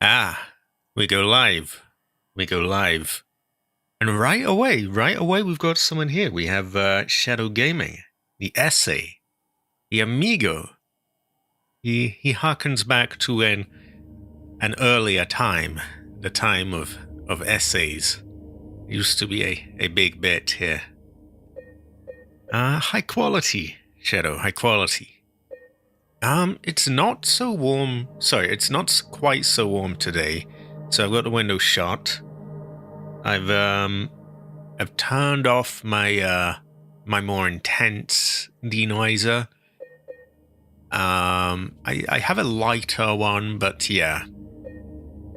Ah, we go live. We go live. And right away, we've got someone here. We have Shadow Gaming, the essay, the amigo. He harkens back to an earlier time, the time of essays. Used to be a big bit here. High quality, Shadow, high quality. It's not so warm. Sorry, it's not quite so warm today. So I've got the window shut. I've turned off my my more intense denoiser. I have a lighter one, but yeah,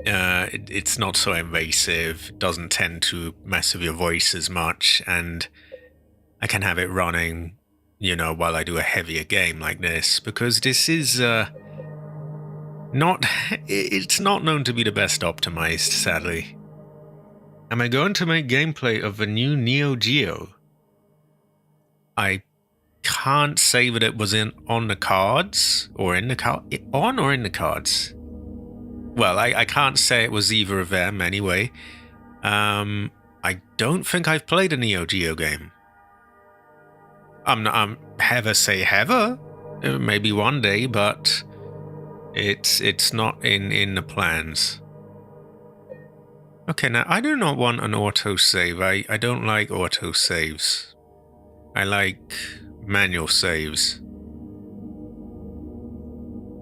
it's not so invasive. Doesn't tend to mess with your voice as much, and I can have it running, while I do a heavier game like this, because this is not. It's not known to be the best optimized, sadly. Am I going to make gameplay of the new Neo Geo? I can't say that it was on the cards or in the cards. Well, I can't say it was either of them anyway. I don't think I've played a Neo Geo game. I'm never say never. Maybe one day, but it's not in the plans. Okay, now I do not want an autosave. I don't like autosaves. I like manual saves.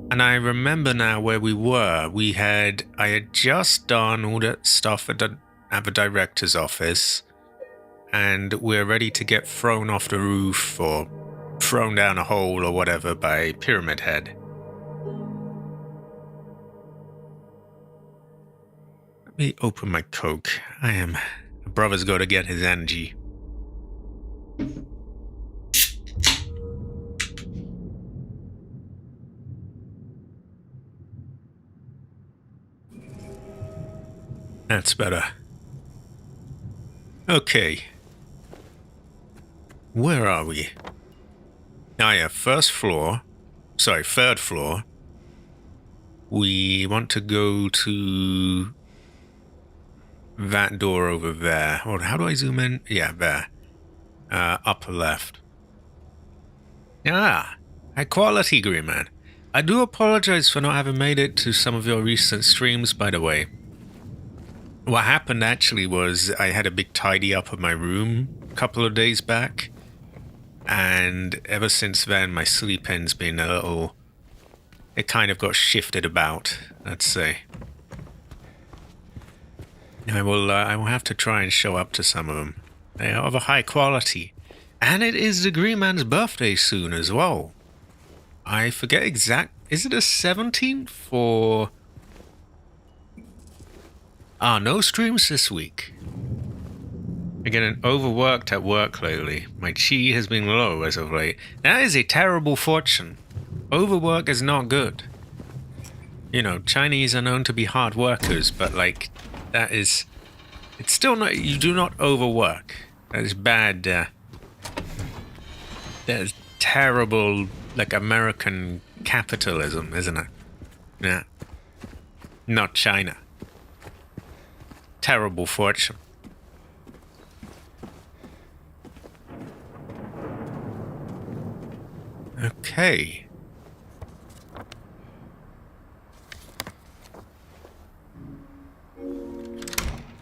And I remember now where we were. I had just done all that stuff at the director's office, and we're ready to get thrown off the roof or thrown down a hole or whatever by Pyramid Head. Let me open my Coke. My brother's got to get his energy. That's better. Okay. Where are we? Ah, yeah, third floor. We want to go to that door over there. Or how do I zoom in? Yeah, there. Upper left. Ah, high quality, Green Man. I do apologize for not having made it to some of your recent streams, by the way. What happened actually was I had a big tidy up of my room a couple of days back, and ever since then my sleep-in's been a little... It kind of got shifted about, let's say. I will have to try and show up to some of them. They are of a high quality. And it is the Green Man's birthday soon as well. I forget exact... Is it the 17th or... no streams this week. I'm getting overworked at work lately. My chi has been low as of late. That is a terrible fortune. Overwork is not good. Chinese are known to be hard workers, but that is... It's still not... You do not overwork. That is bad. That is terrible, American capitalism, isn't it? Yeah. Not China. Terrible fortune. Okay.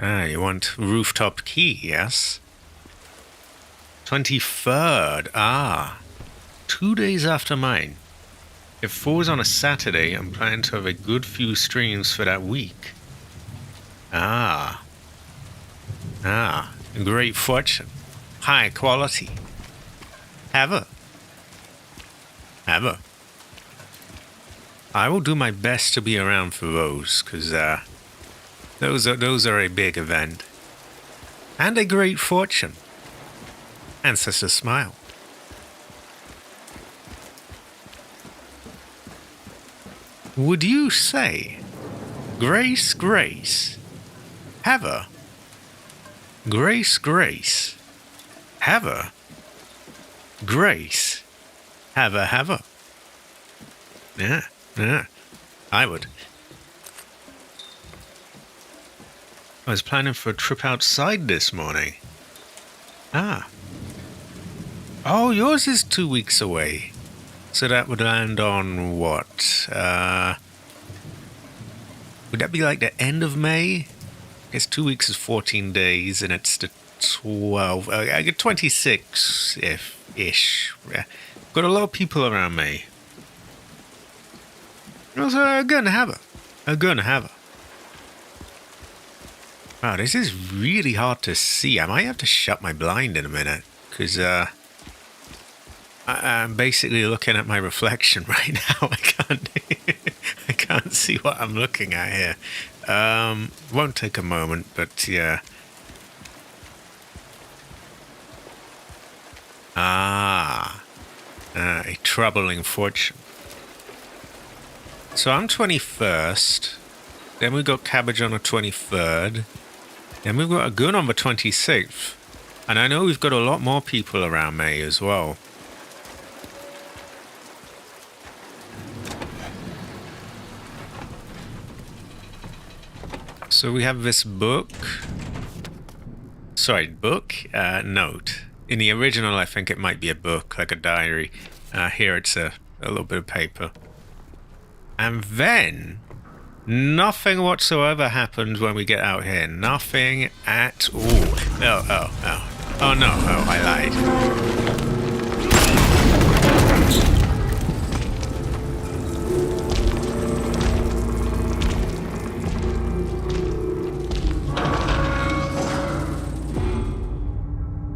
You want rooftop key, yes? 23rd. 2 days after mine. If it falls on a Saturday, I'm planning to have a good few streams for that week. Great fortune. High quality. Ever. I will do my best to be around for those, because those are a big event. And a great fortune. Ancestor smile. Would you say Grace, Heather? Grace, Heather? Grace, Heather? Yeah, I would. I was planning for a trip outside this morning. Ah. Oh, yours is 2 weeks away. So that would land on what? Would that be like the end of May? I guess 2 weeks is 14 days, and it's the 12. I get 26 ish. Yeah. Got a lot of people around me. Also, I'm gonna have her. Wow, this is really hard to see. I might have to shut my blind in a minute, because I'm basically looking at my reflection right now. I can't see what I'm looking at here. Won't take a moment, but yeah. A troubling fortune. So I'm 21st. Then we got Cabbage on the 23rd. Then we've got a gun on the 26th. And I know we've got a lot more people around me as well. So we have this book. Sorry, book? Note. In the original, I think it might be a book, like a diary. Here it's a little bit of paper. And then, nothing whatsoever happens when we get out here. Nothing at all. Oh no, I lied.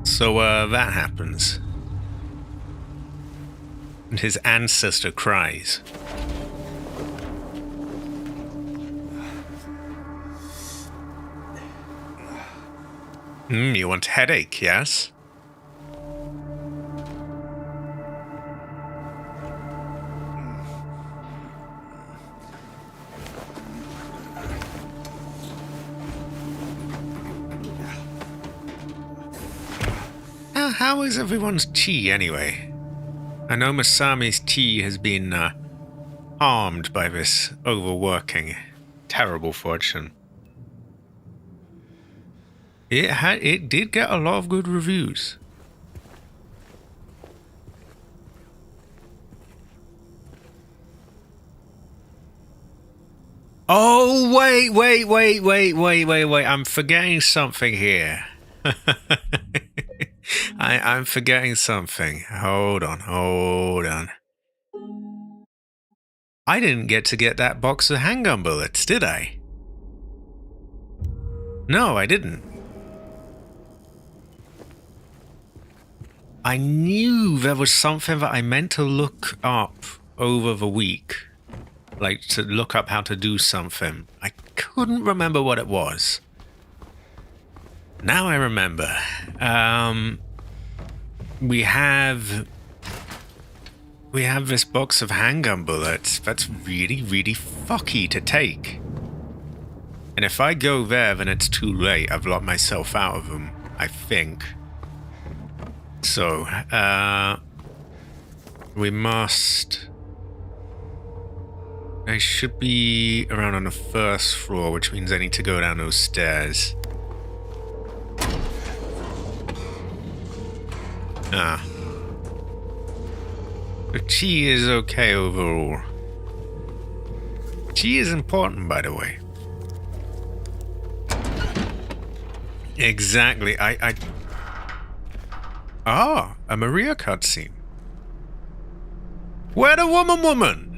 So, that happens. And his ancestor cries. You want headache, yes? How is everyone's tea, anyway? I know Masami's tea has been, harmed by this overworking. Terrible fortune. It did get a lot of good reviews. Oh, wait. I'm forgetting something here. I'm forgetting something. Hold on. I didn't get to get that box of handgun bullets, did I? No, I didn't. I knew there was something that I meant to look up over the week. Like, to look up how to do something. I couldn't remember what it was. Now I remember. We have this box of handgun bullets that's really, really fucky to take. And if I go there, then it's too late. I've locked myself out of them, I think. So, we must... I should be around on the first floor, which means I need to go down those stairs. The tea is okay overall. Tea is important, by the way. Exactly, a Maria cutscene. Where the woman?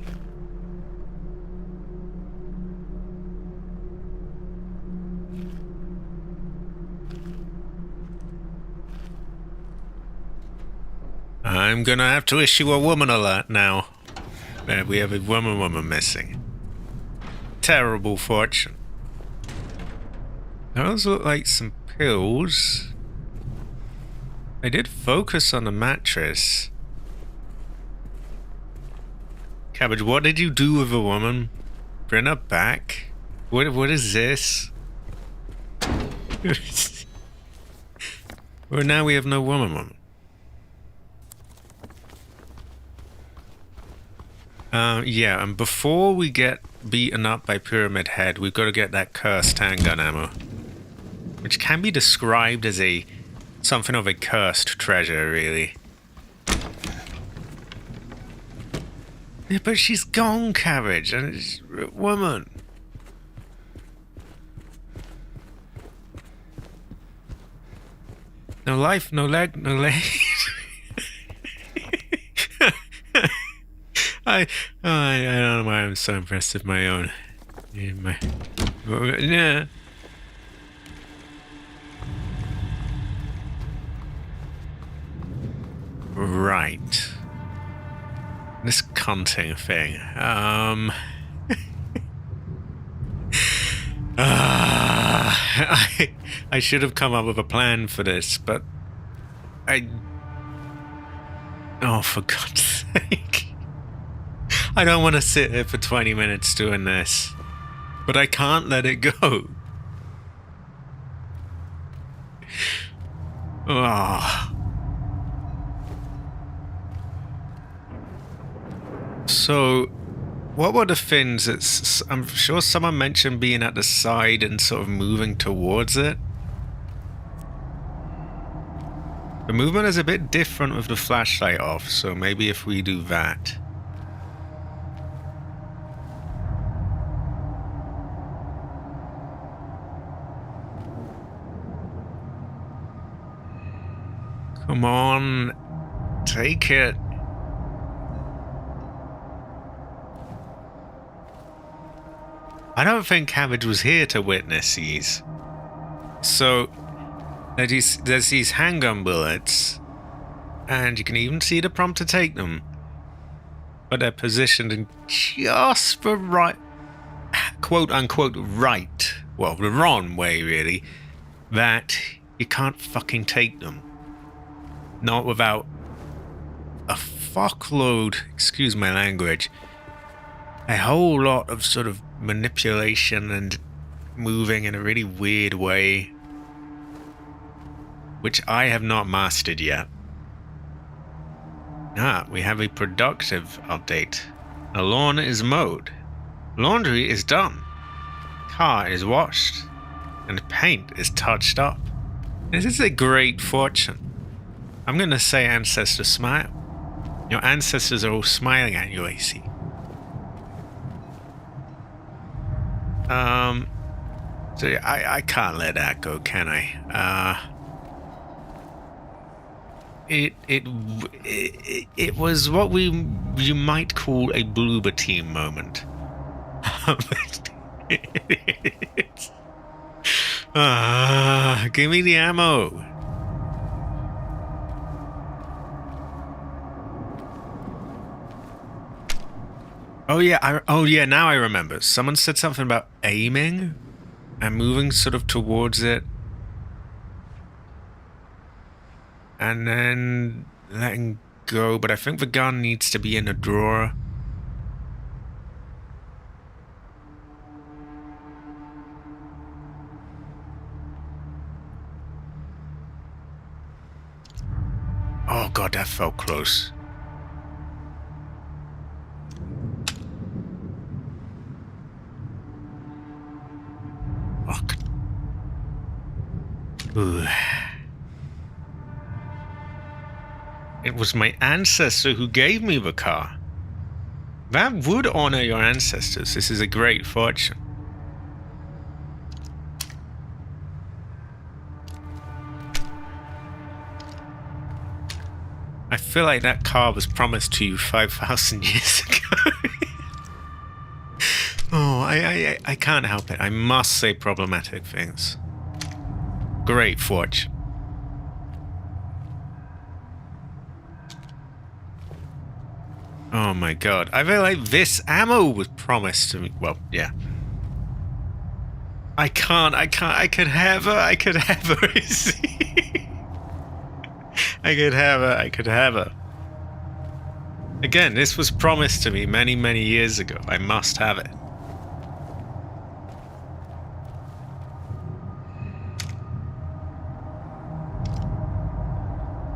I'm gonna have to issue a woman alert now. We have a woman missing. Terrible fortune. Those look like some pills. I did focus on the mattress. Cabbage, what did you do with a woman? Bring her back? What is this? Well, now we have no woman. Yeah, and before we get beaten up by Pyramid Head, we've got to get that cursed handgun ammo. which can be described as something of a cursed treasure, really. Yeah, but she's gone, Cabbage, and it's a woman. No life, no leg, no leg. I don't know why I'm so impressed with my own. Yeah. Right. This cunting thing. I should have come up with a plan for this, but oh, for God's sake. I don't want to sit here for 20 minutes doing this, but I can't let it go. Oh. So, what were the things that I'm sure someone mentioned being at the side and sort of moving towards it? The movement is a bit different with the flashlight off, so maybe if we do that. Come on, take it. I don't think Cabbage was here to witness these. So, there's these handgun bullets, and you can even see the prompt to take them. But they're positioned in just the right, quote-unquote right, well, the wrong way, really, that you can't fucking take them. Not without a fuckload, excuse my language, a whole lot of sort of manipulation and moving in a really weird way, which I have not mastered yet. We have a productive update. The lawn is mowed. Laundry is done. Car is washed. And paint is touched up. This is a great fortune. I'm going to say ancestor smile. Your ancestors are all smiling at you, AC. So I can't let that go, can I? It was what you might call a bloober team moment. Give me the ammo. Oh yeah, now I remember. Someone said something about aiming and moving sort of towards it. And then letting go, but I think the gun needs to be in a drawer. Oh god, that felt close. Fuck. Ooh. It was my ancestor who gave me the car. That would honor your ancestors. This is a great fortune. I feel like that car was promised to you 5,000 years ago. Oh, I can't help it. I must say problematic things. Great fortune. Oh my god. I feel like this ammo was promised to me. Well, yeah. I can't. I could have her. I could have her. You see? I could have her. Again, this was promised to me many, many years ago. I must have it.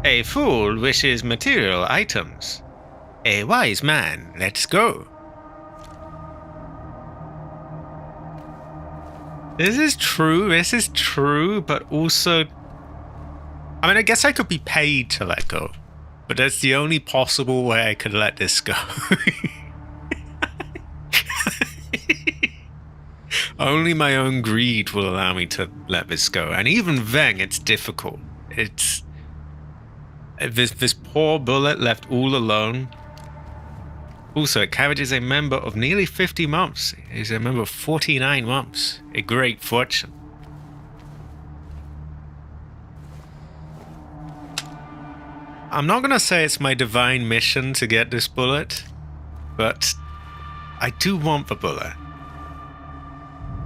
A fool wishes material items. A wise man lets go. This is true, but also... I mean, I guess I could be paid to let go, but that's the only possible way I could let this go. Only my own greed will allow me to let this go, and even then, it's difficult. It's... This poor bullet left all alone. Also, it carries a member of nearly 50 months. He's a member of 49 months. A great fortune. I'm not going to say it's my divine mission to get this bullet, but I do want the bullet.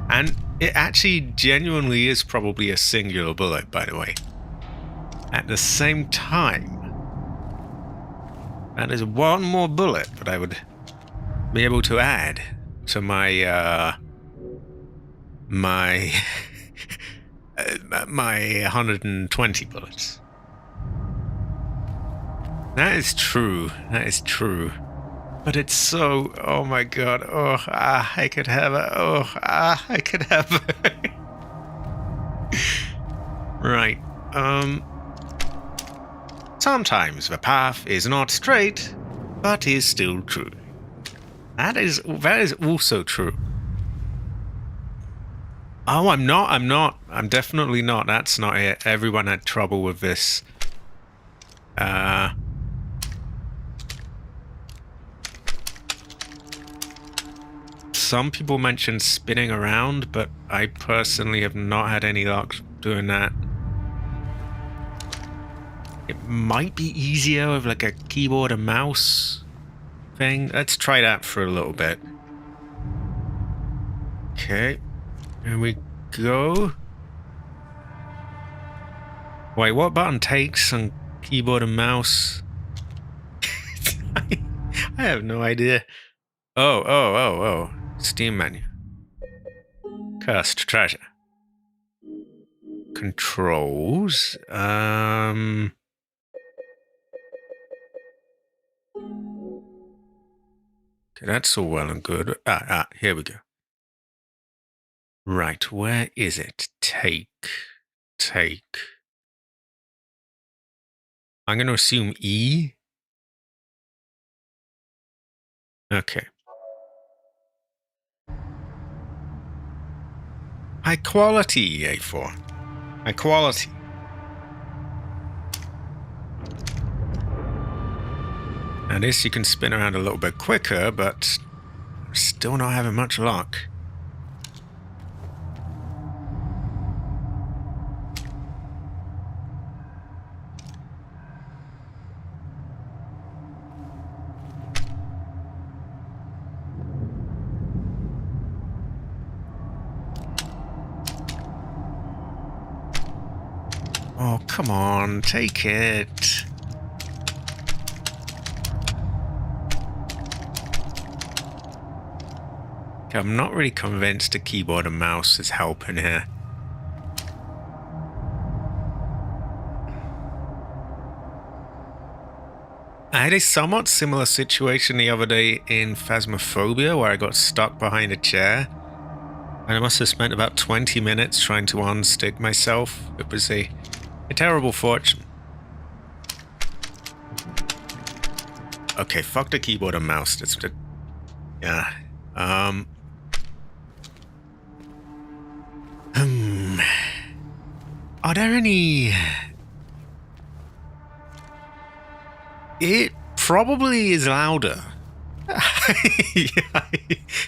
And it actually genuinely is probably a singular bullet, by the way. At the same time, that is one more bullet that I would be able to add to my my 120 bullets. That is true. That is true. But it's so... Oh my god. Oh, I could have it. Oh, I could have it. Right. Sometimes the path is not straight, but is still true. That is also true. Oh, I'm not. I'm definitely not. That's not it. Everyone had trouble with this. Some people mentioned spinning around, but I personally have not had any luck doing that. It might be easier with like a keyboard and mouse thing. Let's try that for a little bit. Okay, here we go. Wait, what button takes on keyboard and mouse? I have no idea. Oh. Steam menu. Cursed treasure. Controls. Okay, that's all well and good. Here we go. Right, where is it? Take. I'm going to assume E. Okay. High quality, A4. High quality. Now this you can spin around a little bit quicker, but still not having much luck. Oh, come on, take it. I'm not really convinced a keyboard and mouse is helping here. I had a somewhat similar situation the other day in Phasmophobia where I got stuck behind a chair. And I must have spent about 20 minutes trying to unstick myself. It was a terrible fortune. Okay, fuck the keyboard and mouse. That's the... Yeah. Are there any... It probably is louder. Yeah,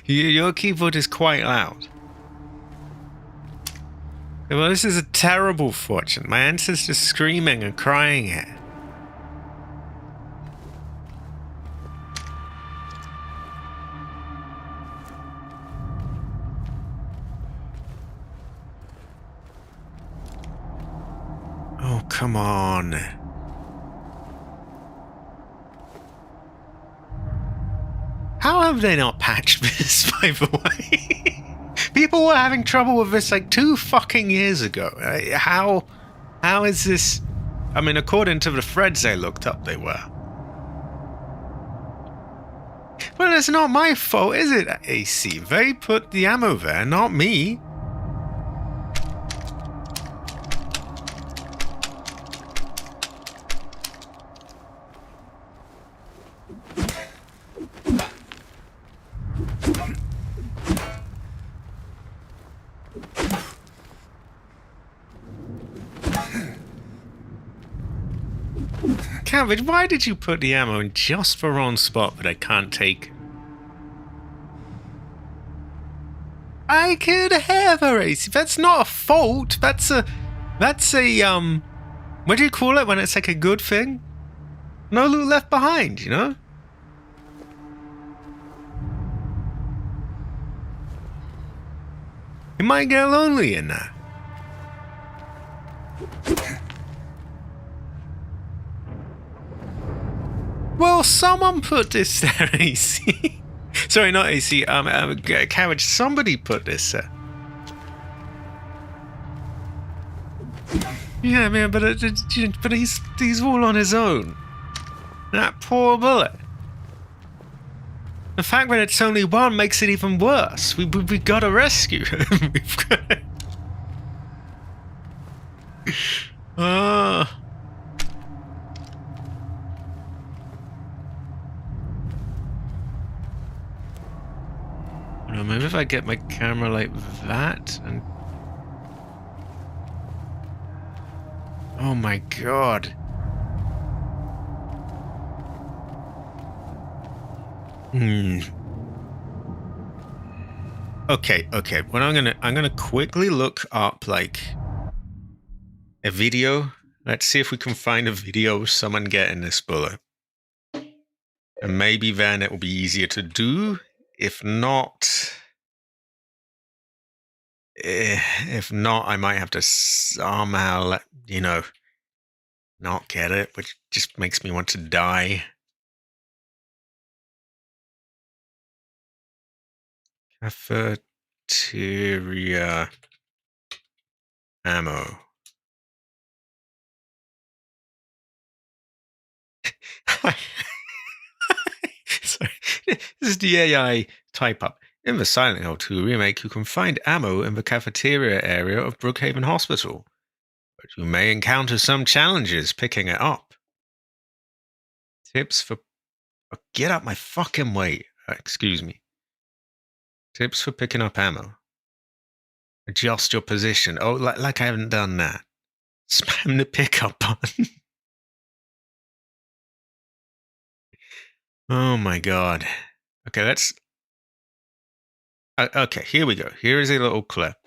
your keyboard is quite loud. Well, this is a terrible fortune. My ancestors screaming and crying here. Oh, come on. How have they not patched this, by the way? People were having trouble with this like 2 fucking years ago. How is this? I mean, according to the threads I looked up, they were. Well, it's not my fault, is it, AC? They put the ammo there, not me. Cabbage, why did you put the ammo in just the wrong spot that I can't take? I could have a race. That's not a fault. That's a, what do you call it when it's like a good thing? No loot left behind, you know? You might get lonely in there. Well, someone put this there, AC. Sorry, not AC. Carriage. Somebody put this there. Yeah, man, but he's all on his own. That poor bullet. The fact that it's only one makes it even worse. We gotta rescue him. We've got. Maybe if I get my camera like that and... Oh my god. Okay. Well, I'm gonna quickly look up like a video. Let's see if we can find a video of someone getting this bullet. And maybe then it will be easier to do. If not, I might have to somehow, not get it, which just makes me want to die. Cafeteria ammo. Sorry. This is the AI type up. In the Silent Hill 2 remake, you can find ammo in the cafeteria area of Brookhaven Hospital, but you may encounter some challenges picking it up. Tips for... Oh, get out my fucking way. Excuse me. Tips for picking up ammo. Adjust your position. Oh, like I haven't done that. Spam the pickup button. Oh my god. Okay, let's... okay, here we go. Here is a little clip.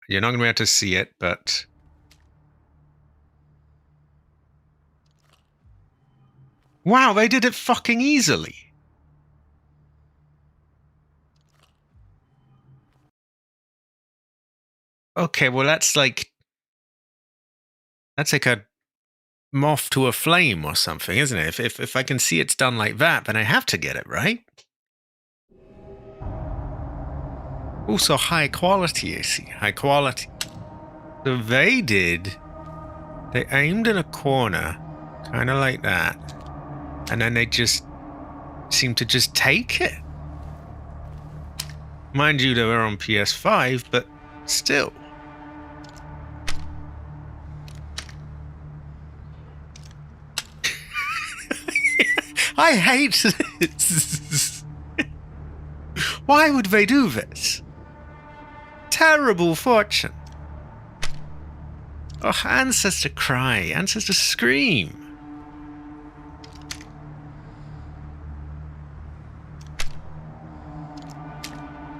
You're not going to be able to see it, but... Wow, they did it fucking easily. Okay, well that's like a moth to a flame or something, isn't it? If I can see it's done like that, then I have to get it, right? Also high quality, you see. High quality. So they aimed in a corner, kind of like that, and then they just seemed to just take it. Mind you, they were on PS5, but still. I hate this. Why would they do this? Terrible fortune. Oh, ancestor cry, ancestor scream.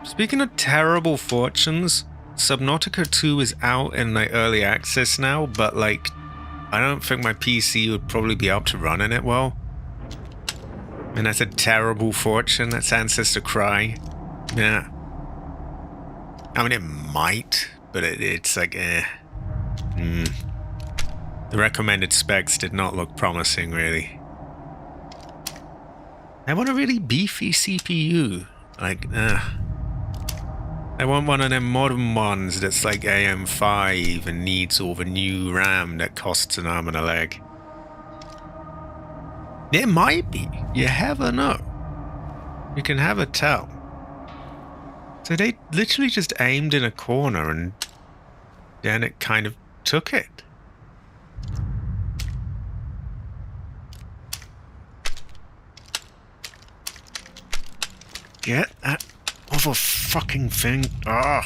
Speaking of terrible fortunes, Subnautica 2 is out in like early access now, but like, I don't think my PC would probably be able to run in it well. And that's a terrible fortune. That's ancestor cry. Yeah. I mean, it might, but it's like, The recommended specs did not look promising, really. I want a really beefy CPU. Like, I want one of them modern ones that's like AM5 and needs all the new RAM that costs an arm and a leg. It might be. You never know. You can have a tell. So they literally just aimed in a corner and then it kind of took it. Get that other fucking thing. Ah.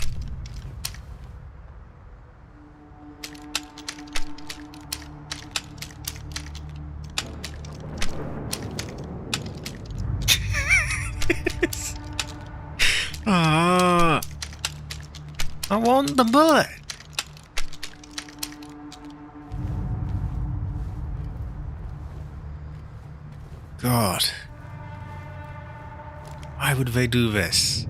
I want the bullet. God. Why would they do this?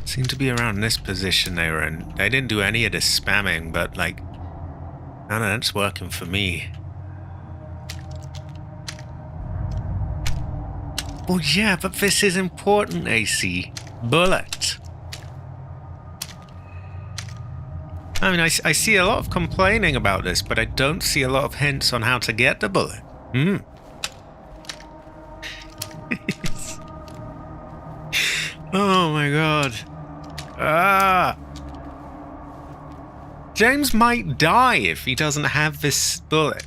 Seem to be around this position they were in. They didn't do any of this spamming, but like, none of that's working for me. Well, yeah, but this is important, AC. Bullet. I mean, I see a lot of complaining about this, but I don't see a lot of hints on how to get the bullet. Oh my god. James might die if he doesn't have this bullet.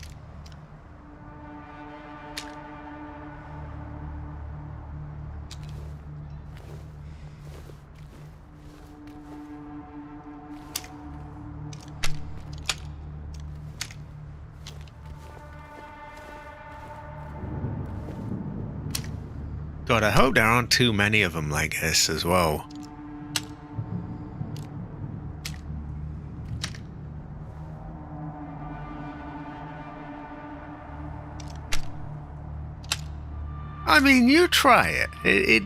God, I hope there aren't too many of them like this as well. I mean, you try it.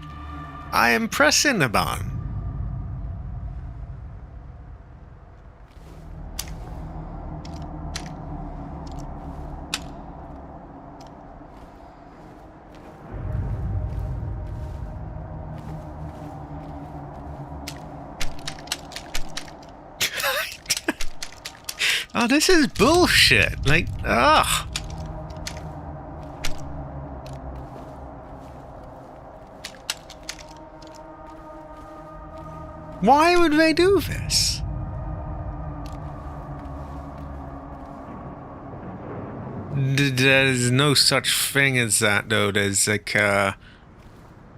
I am pressing the button. Oh, this is bullshit. Like, ugh. Why would they do this? There's no such thing as that, though. There's like, I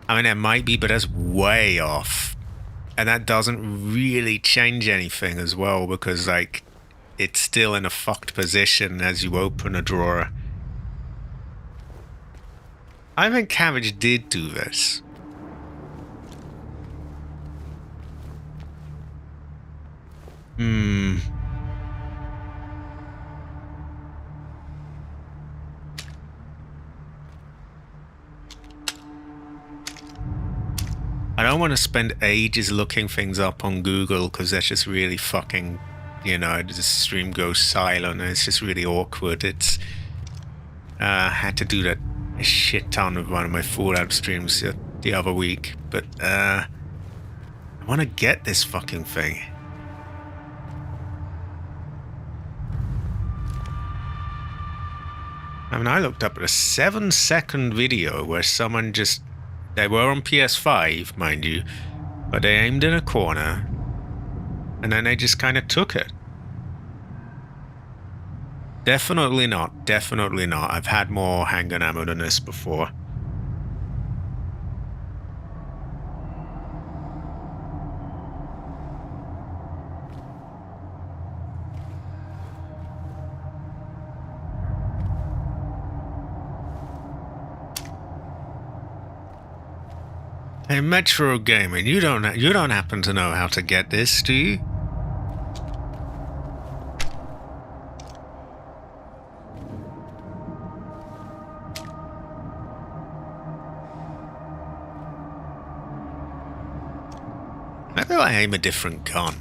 mean, there might be, but that's way off. And that doesn't really change anything as well, because, like, it's still in a fucked position as you open a drawer. I think Cabbage did do this. I don't want to spend ages looking things up on Google because that's just really fucking, you know, the stream goes silent and it's just really awkward. It's, I had to do that a shit ton with one of my Fallout streams the other week, but I want to get this fucking thing. I mean, I looked up at a 7-second video where someone just, they were on PS5, mind you, but they aimed in a corner and then they just kind of took it. Definitely not, definitely not. I've had more handgun ammo than this before. Hey, Metro Gaming, you don't happen to know how to get this, do you? Maybe I aim a different gun.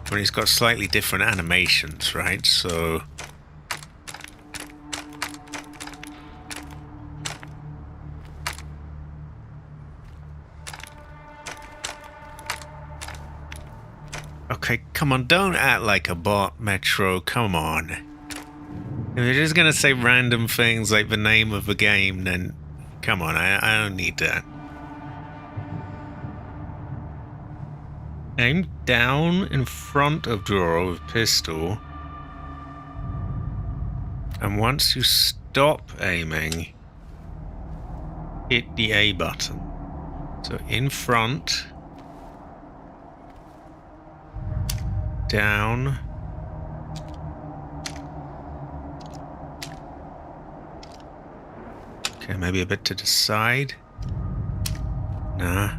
When he's got slightly different animations, right? So okay, come on, don't act like a bot, Metro, come on. If you're just gonna say random things like the name of the game, then come on, I don't need that. Aim down in front of drawer with pistol. And once you stop aiming, hit the A button. So in front, down. Okay, maybe a bit to the side. Nah.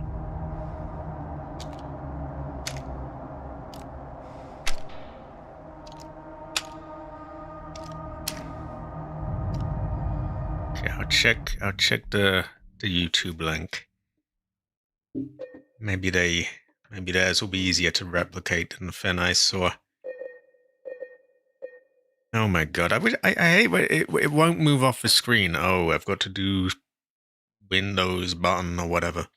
Okay, I'll check the YouTube link. Maybe theirs will be easier to replicate than the thing I saw. Oh my god, I hate it won't move off the screen. Oh, I've got to do Windows button or whatever.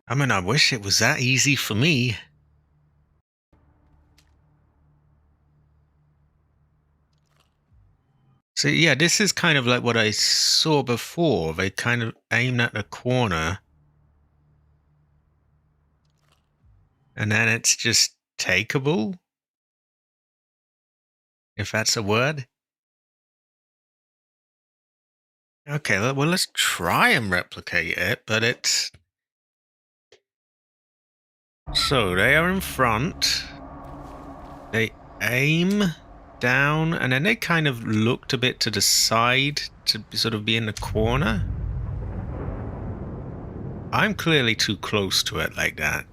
I mean, I wish it was that easy for me. So yeah, this is kind of like what I saw before. They kind of aimed at the corner. And then it's just takeable? If that's a word? Okay, well, let's try and replicate it, but it's... So, they are in front. They aim down, and then they kind of looked a bit to the side to sort of be in the corner. I'm clearly too close to it like that,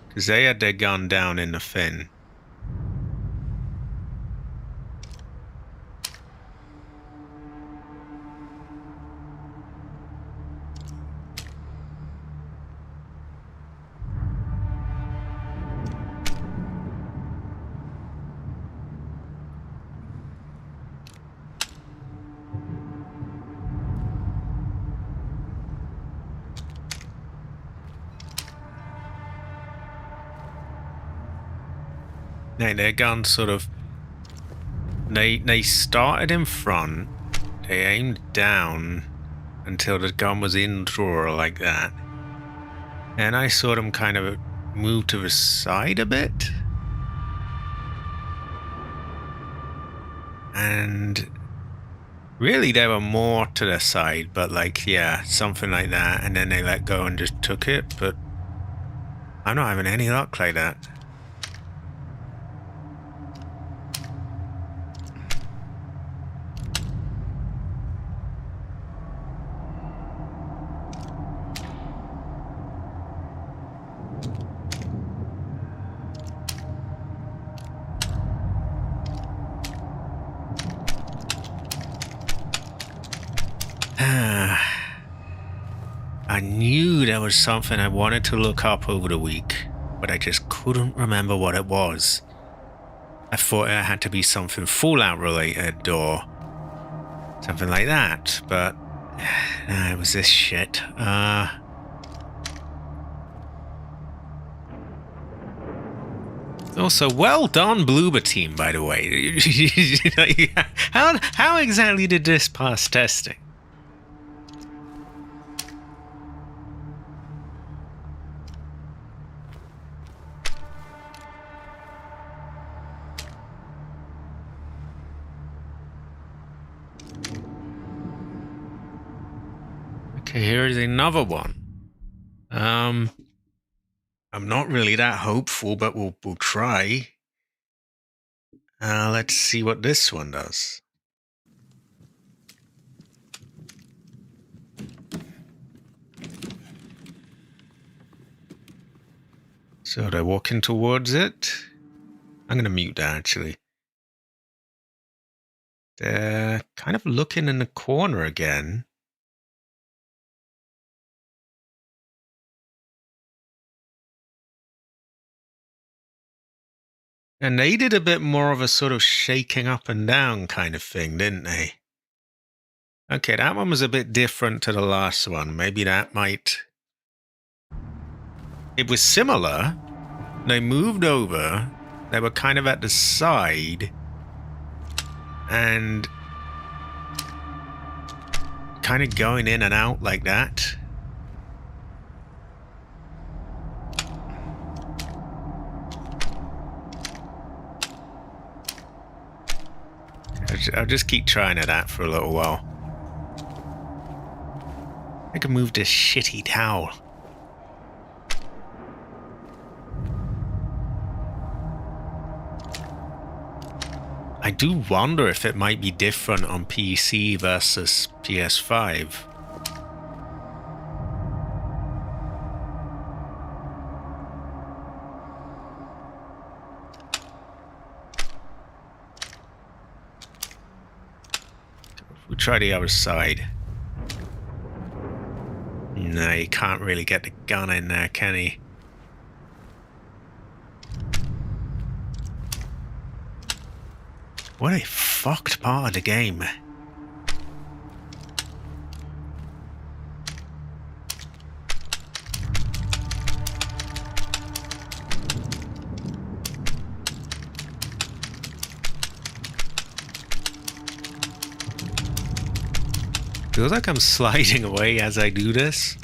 because they had their gun down in the fin. Their guns sort of... They started in front, they aimed down until the gun was in drawer like that. And I saw them kind of move to the side a bit. And really they were more to the side, but like, yeah, something like that. And then they let go and just took it, but I'm not having any luck like that. I knew there was something I wanted to look up over the week, but I just couldn't remember what it was. I thought it had to be something Fallout related or something like that, but it was this shit. Also, well done, Bloober team, by the way. How exactly did this pass testing? Okay, here is another one. I'm not really that hopeful, but we'll try. Let's see what this one does. So they're walking towards it. I'm going to mute that, actually. They're kind of looking in the corner again. And they did a bit more of a sort of shaking up and down kind of thing, didn't they? Okay, that one was a bit different to the last one. Maybe that might... It was similar. They moved over. They were kind of at the side. And kind of going in and out like that. I'll just keep trying at that for a little while. I can move this shitty towel. I do wonder if it might be different on PC versus PS5. We'll try the other side. No, you can't really get the gun in there, can he? What a fucked part of the game. Feels like I'm sliding away as I do this.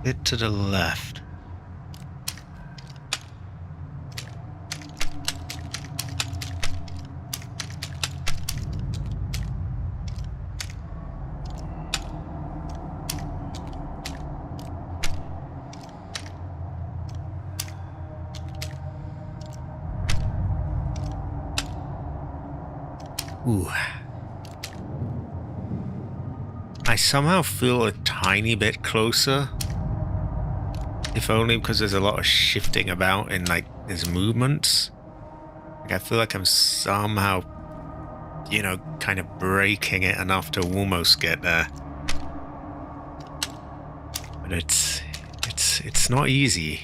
Bit to the left. Ooh. I somehow feel a tiny bit closer. If only because there's a lot of shifting about in like his movements. Like I feel like I'm somehow, you know, kind of breaking it enough to almost get there. But it's not easy.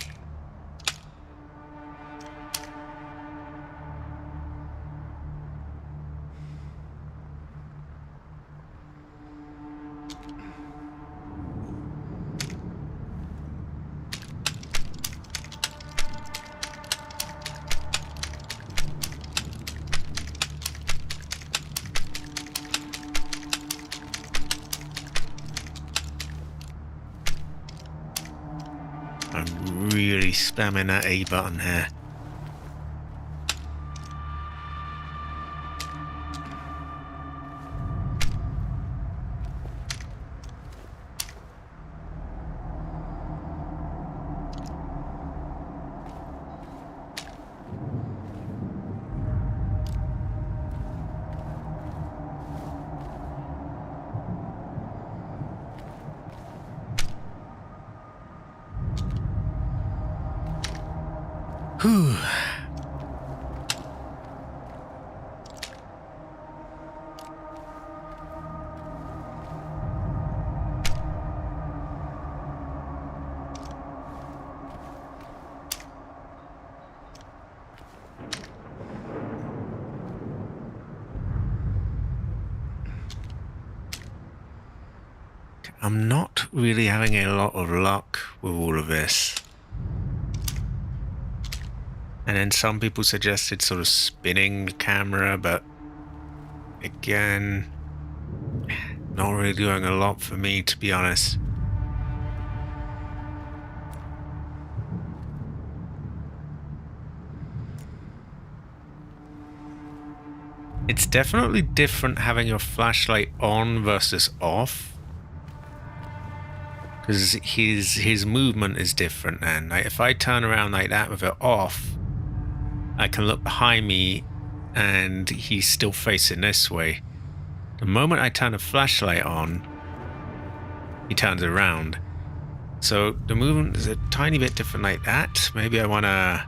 I'm really spamming that A button here. Whew. I'm not really having a lot of luck with all of this. And then some people suggested sort of spinning the camera, but again, not really doing a lot for me, to be honest. It's definitely different having your flashlight on versus off. Because his movement is different then. Like if I turn around like that with it off, I can look behind me and he's still facing this way. The moment I turn the flashlight on, he turns around. So the movement is a tiny bit different like that. Maybe I want to...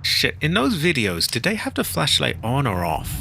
Shit, in those videos, did they have the flashlight on or off?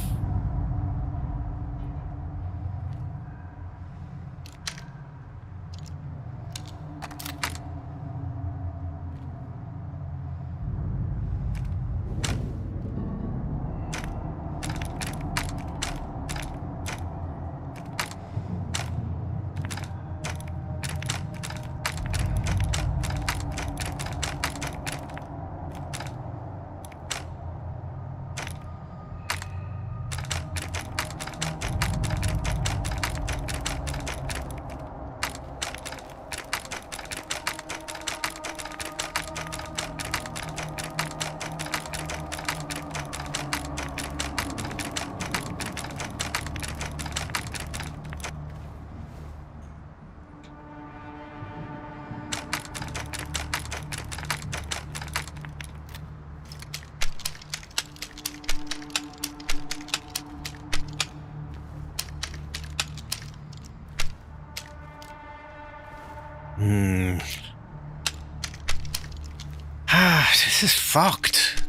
This is fucked.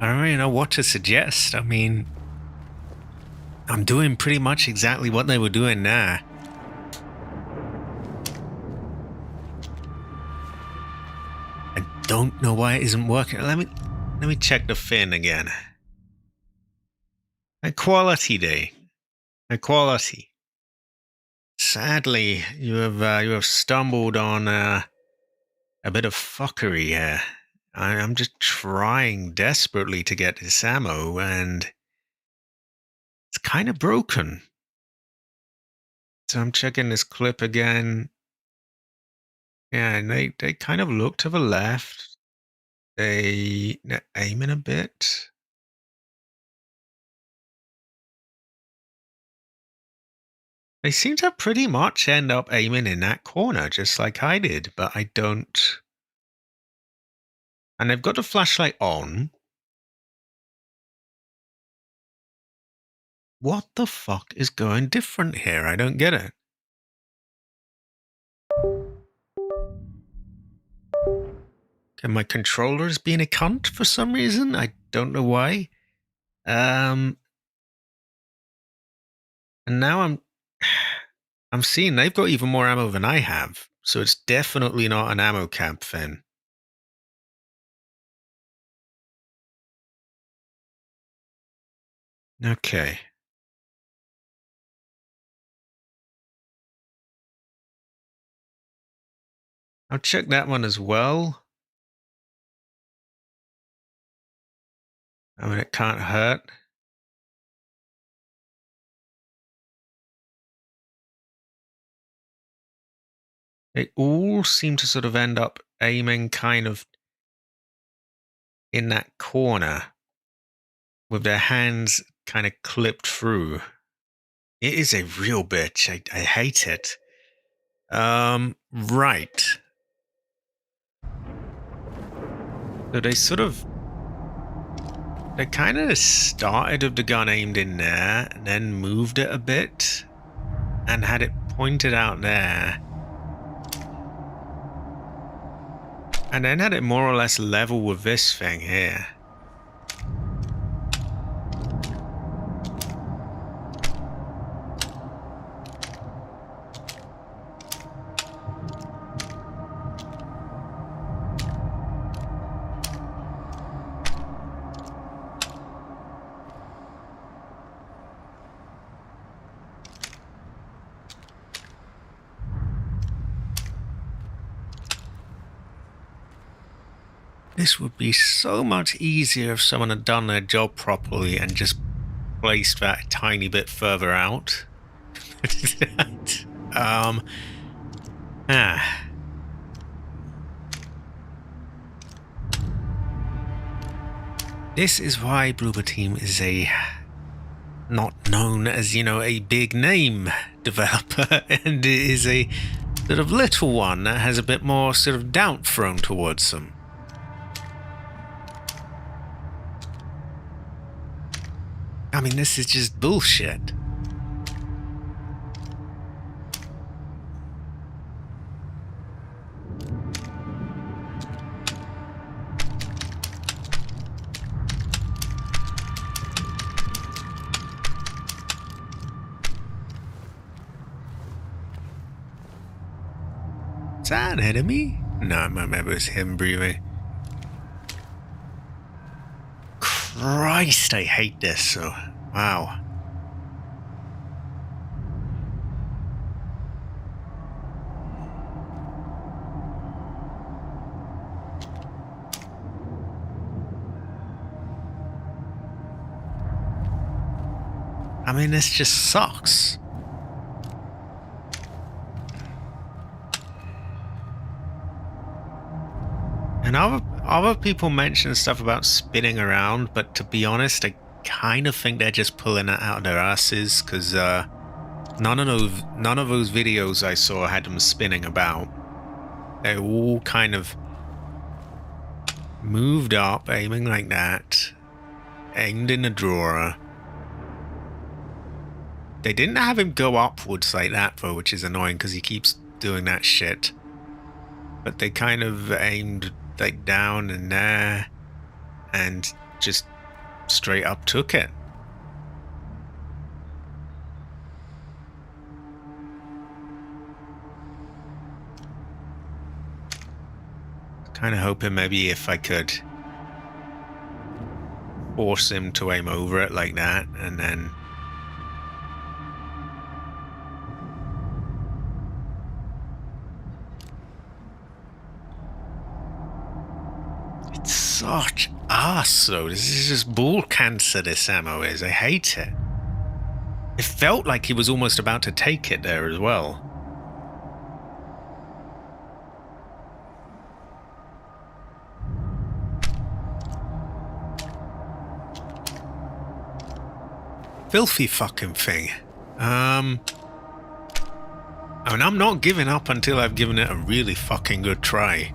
I don't really know what to suggest. I mean, I'm doing pretty much exactly what they were doing there. I don't know why it isn't working. Let me check the fin again. Equality. Sadly, you have stumbled on a bit of fuckery here. I'm just trying desperately to get this ammo, and it's kind of broken. So I'm checking this clip again. Yeah, and they kind of look to the left. They're aiming a bit. They seem to pretty much end up aiming in that corner, just like I did, but I don't... And they've got the flashlight on. What the fuck is going different here? I don't get it. And my controller's being a cunt for some reason. I don't know why. And now I'm seeing they've got even more ammo than I have. So it's definitely not an ammo camp then. Okay. I'll check that one as well. I mean, it can't hurt. They all seem to sort of end up aiming kind of in that corner with their hands kind of clipped through. It is a real bitch. I hate it. Right. So they kind of started with the gun aimed in there, and then moved it a bit, and had it pointed out there. And then had it more or less level with this thing here. This would be so much easier if someone had done their job properly and just placed that a tiny bit further out. This is why Bloober Team is not known as, a big name developer, and it is a sort of little one that has a bit more sort of doubt thrown towards them. I mean, this is just bullshit. that an enemy? No, I remember it was him breathing. Christ, I hate this. So, wow. I mean, this just sucks. And other people mention stuff about spinning around, but to be honest, I kind of think they're just pulling it out of their asses, because none of those videos I saw had them spinning about. They all kind of moved up, aiming like that, aimed in a drawer. They didn't have him go upwards like that though, which is annoying because he keeps doing that shit. But they kind of aimed like down and there and just straight up took it. Kind of hoping maybe if I could force him to aim over it like that and then such ass though. This is just ball cancer, this ammo is. I hate it. It felt like he was almost about to take it there as well. Filthy fucking thing. I mean, I'm not giving up until I've given it a really fucking good try.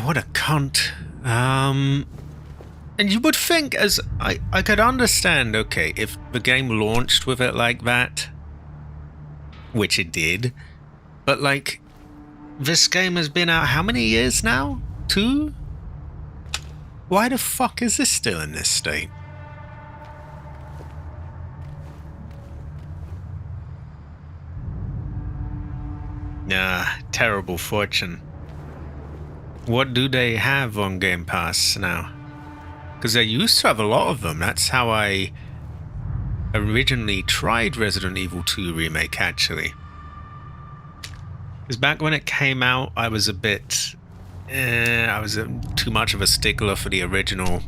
What a cunt. And you would think, as I could understand, okay, if the game launched with it like that, which it did, but like, this game has been out how many years now? 2? Why the fuck is this still in this state? Nah, terrible fortune. What do they have on Game Pass now? Because they used to have a lot of them. That's how I originally tried Resident Evil 2 Remake, actually. Because back when it came out, I was a bit... I was too much of a stickler for the original.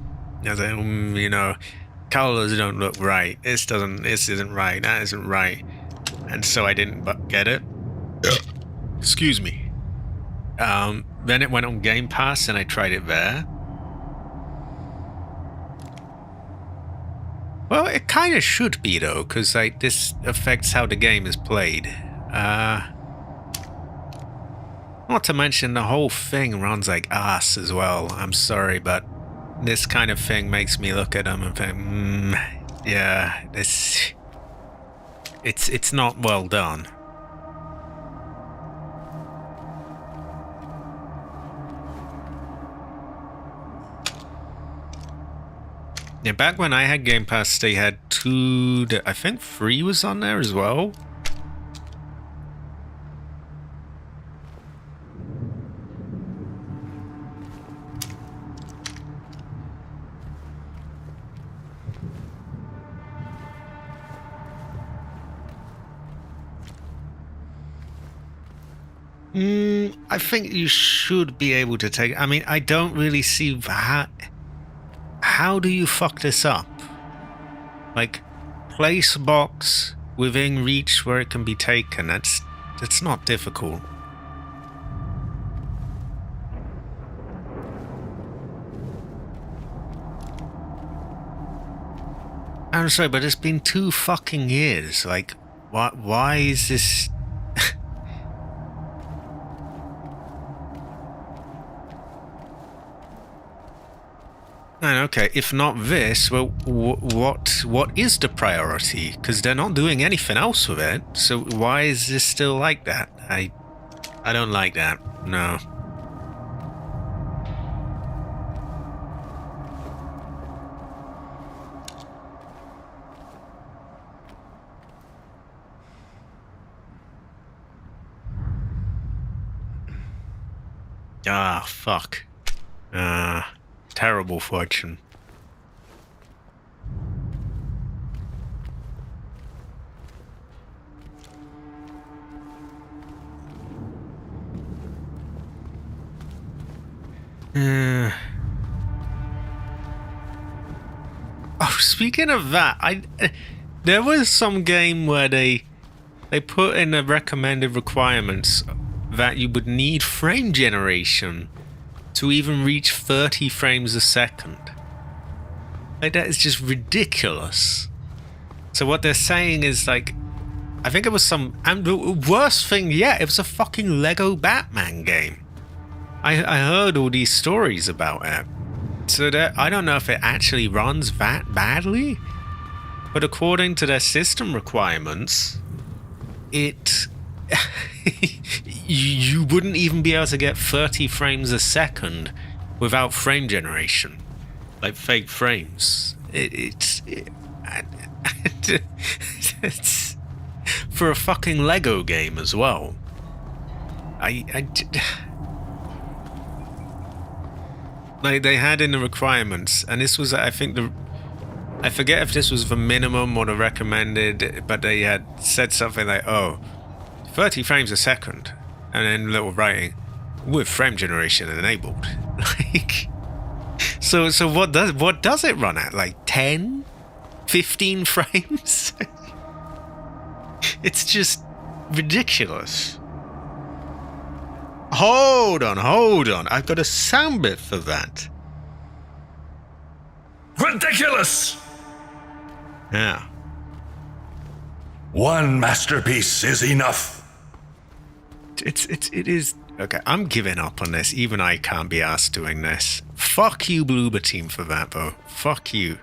I was like, you know, colors don't look right. This isn't right. That isn't right. And so I didn't get it. Excuse me. Then it went on Game Pass and I tried it there. Well, it kind of should be though, because like this affects how the game is played. Not to mention the whole thing runs like ass as well. I'm sorry, but this kind of thing makes me look at them and think, yeah, it's not well done. Yeah, back when I had Game Pass, they had 2, I think 3 was on there as well. I think you should be able to take... I mean, I don't really see that... How do you fuck this up? Like, place a box within reach where it can be taken. That's not difficult. I'm sorry, but it's been 2 fucking years. Like, why is this... And okay, if not this, well, what is the priority? Because they're not doing anything else with it. So why is this still like that? I don't like that. No. Ah, fuck. Terrible fortune. Oh, speaking of that, there was some game where they put in the recommended requirements that you would need frame generation to even reach 30 frames a second. Like, that is just ridiculous. So what they're saying is, like, I think it was some, and the worst thing yet, it was a fucking Lego Batman game. I heard all these stories about it. So that, I don't know if it actually runs that badly, but according to their system requirements, it you wouldn't even be able to get 30 frames a second without frame generation, like fake frames. It's for a fucking Lego game as well. Like, they had in the requirements, and this was, I think, I forget if this was the minimum or the recommended, but they had said something like, 30 frames a second, and then little writing, with frame generation enabled. Like, so what does it run at? Like 10? 15 frames? It's just ridiculous. Hold on. I've got a sound bit for that. Ridiculous! Yeah. One masterpiece is enough. It is. Okay, I'm giving up on this. Even I can't be asked doing this. Fuck you, Bloober Team, for that, though. Fuck you.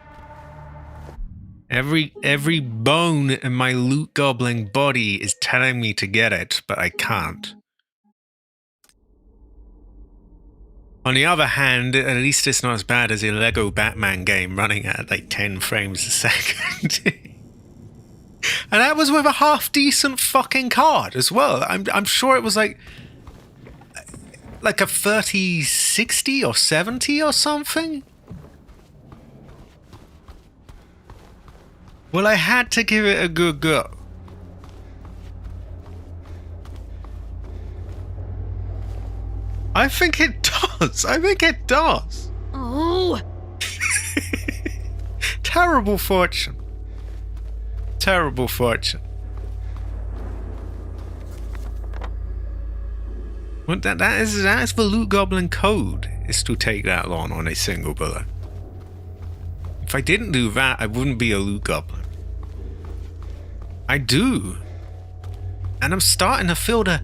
Every bone in my loot goblin body is telling me to get it, but I can't. On the other hand, at least it's not as bad as a Lego Batman game running at like 10 frames a second. And that was with a half-decent fucking card as well. I'm sure it was like a 3060 or 70 or something. Well, I had to give it a good go. I think it does. Oh. Terrible fortune. Well, that is the Loot Goblin code, is to take that long on a single bullet. If I didn't do that, I wouldn't be a Loot Goblin. I do. And I'm starting to feel the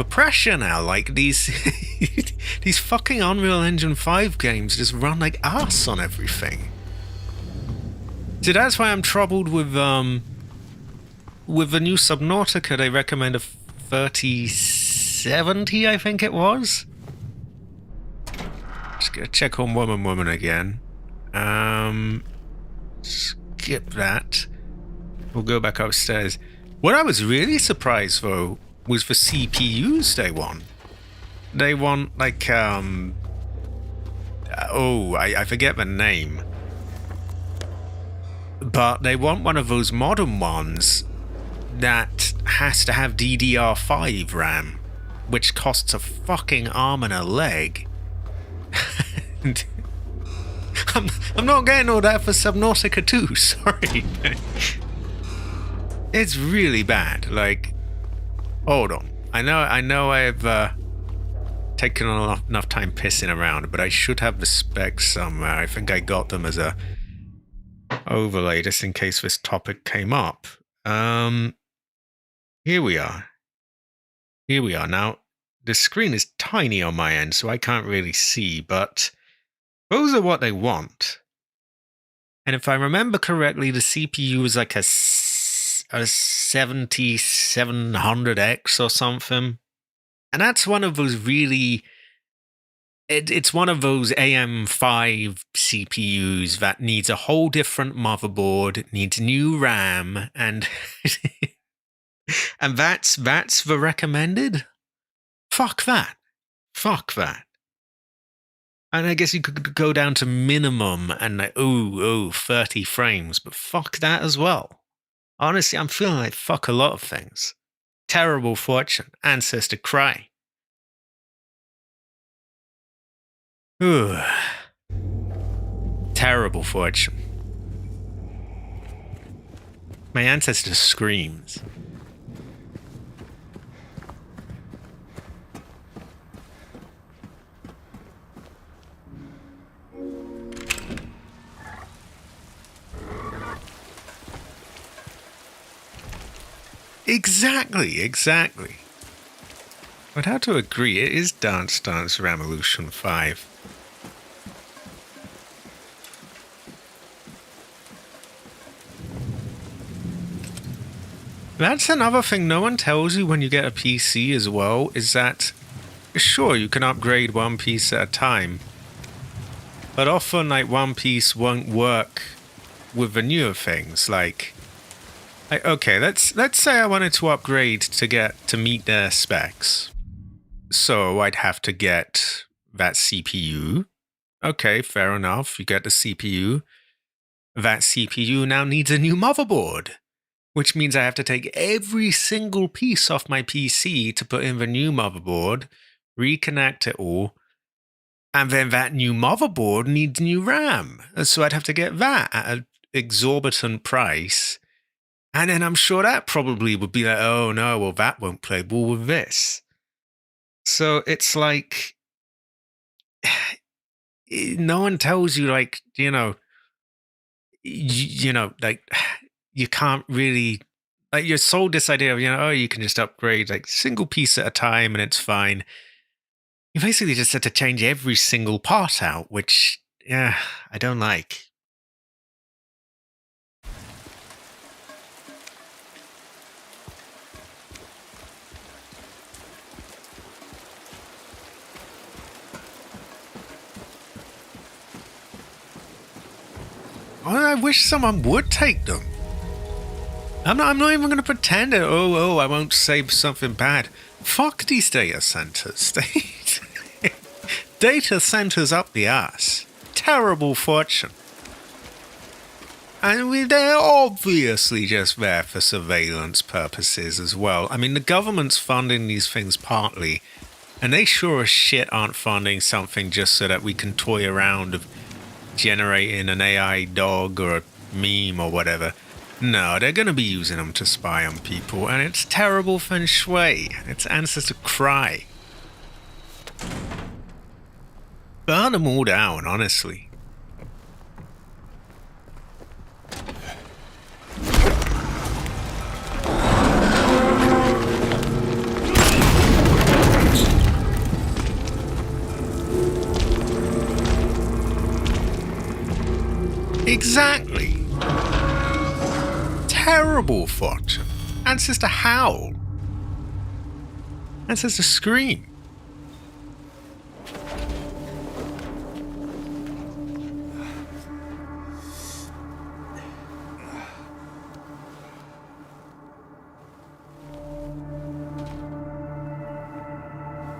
pressure now. Like, these these fucking Unreal Engine 5 games just run like ass on everything. So that's why I'm troubled with the new Subnautica. They recommend a 3070, I think it was. Just gonna check on Woman again. Skip that. We'll go back upstairs. What I was really surprised, though, was the CPUs they want. They want, like, I forget the name. But they want one of those modern ones that has to have DDR5 RAM, which costs a fucking arm and a leg. And I'm not getting all that for Subnautica 2, sorry. It's really bad. Like, hold on. I know I've taken enough time pissing around, but I should have the specs somewhere. I think I got them as a overlay just in case this topic came up. Here we are. Now, the screen is tiny on my end, so I can't really see, but those are what they want. And if I remember correctly, the CPU is like a 7700X or something. And that's one of those really... It's one of those AM5 CPUs that needs a whole different motherboard, needs new RAM, and and that's the recommended? Fuck that. Fuck that. And I guess you could go down to minimum and like, 30 frames, but fuck that as well. Honestly, I'm feeling like fuck a lot of things. Terrible fortune. Ancestor cry. Ooh. Terrible fortune. My ancestor screams. Exactly. I'd have to agree, it is Dance Dance Revolution 5. That's another thing no one tells you when you get a PC as well, is that, sure, you can upgrade one piece at a time, but often, like, one piece won't work with the newer things, like okay, let's say I wanted to upgrade to meet their specs. So I'd have to get that CPU. Okay, fair enough. You get the CPU. That CPU now needs a new motherboard, which means I have to take every single piece off my PC to put in the new motherboard, reconnect it all, and then that new motherboard needs new RAM. So I'd have to get that at an exorbitant price. And then I'm sure that probably would be like, oh no, well, that won't play ball with this. So it's like, no one tells you, like, like, you can't really, like, you're sold this idea of, you can just upgrade like single piece at a time and it's fine. You basically just had to change every single part out, which, I don't like. I wish someone would take them. I'm not even going to pretend that, I won't say something bad. Fuck these data centers. Data centers up the ass. Terrible fortune. And they're obviously just there for surveillance purposes as well. I mean, the government's funding these things partly, and they sure as shit aren't funding something just so that we can toy around of generating an AI dog or a meme or whatever. No, they're going to be using them to spy on people, and it's terrible feng shui. It's ancestor cry. Burn them all down, honestly. Exactly. Terrible fortune. Ancestor howl. Ancestor scream.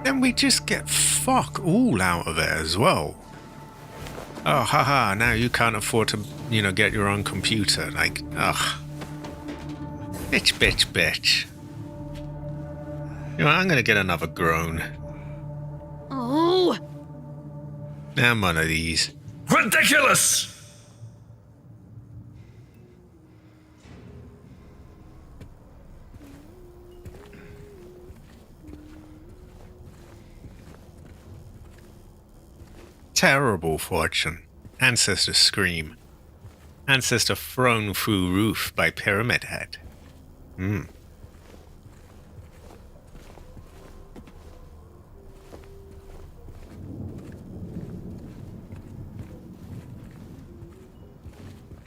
Then we just get fuck all out of it as well. Oh, haha, now you can't afford to, get your own computer. Like, ugh. Bitch. I'm gonna get another groan. Oh! And one of these. Ridiculous! Terrible fortune. Ancestor scream. Ancestor thrown through roof by Pyramid Head.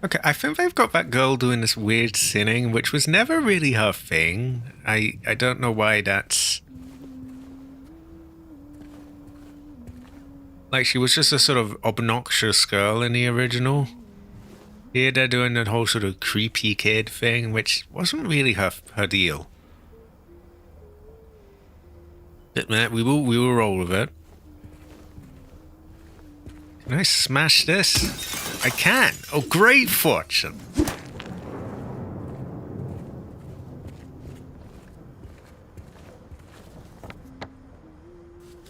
Okay, I think they've got that girl doing this weird sinning, which was never really her thing. I don't know why that's... Like, she was just a sort of obnoxious girl in the original. Here they're doing that whole sort of creepy kid thing, which wasn't really her deal. But we will roll with it. Can I smash this? I can! Oh, great fortune!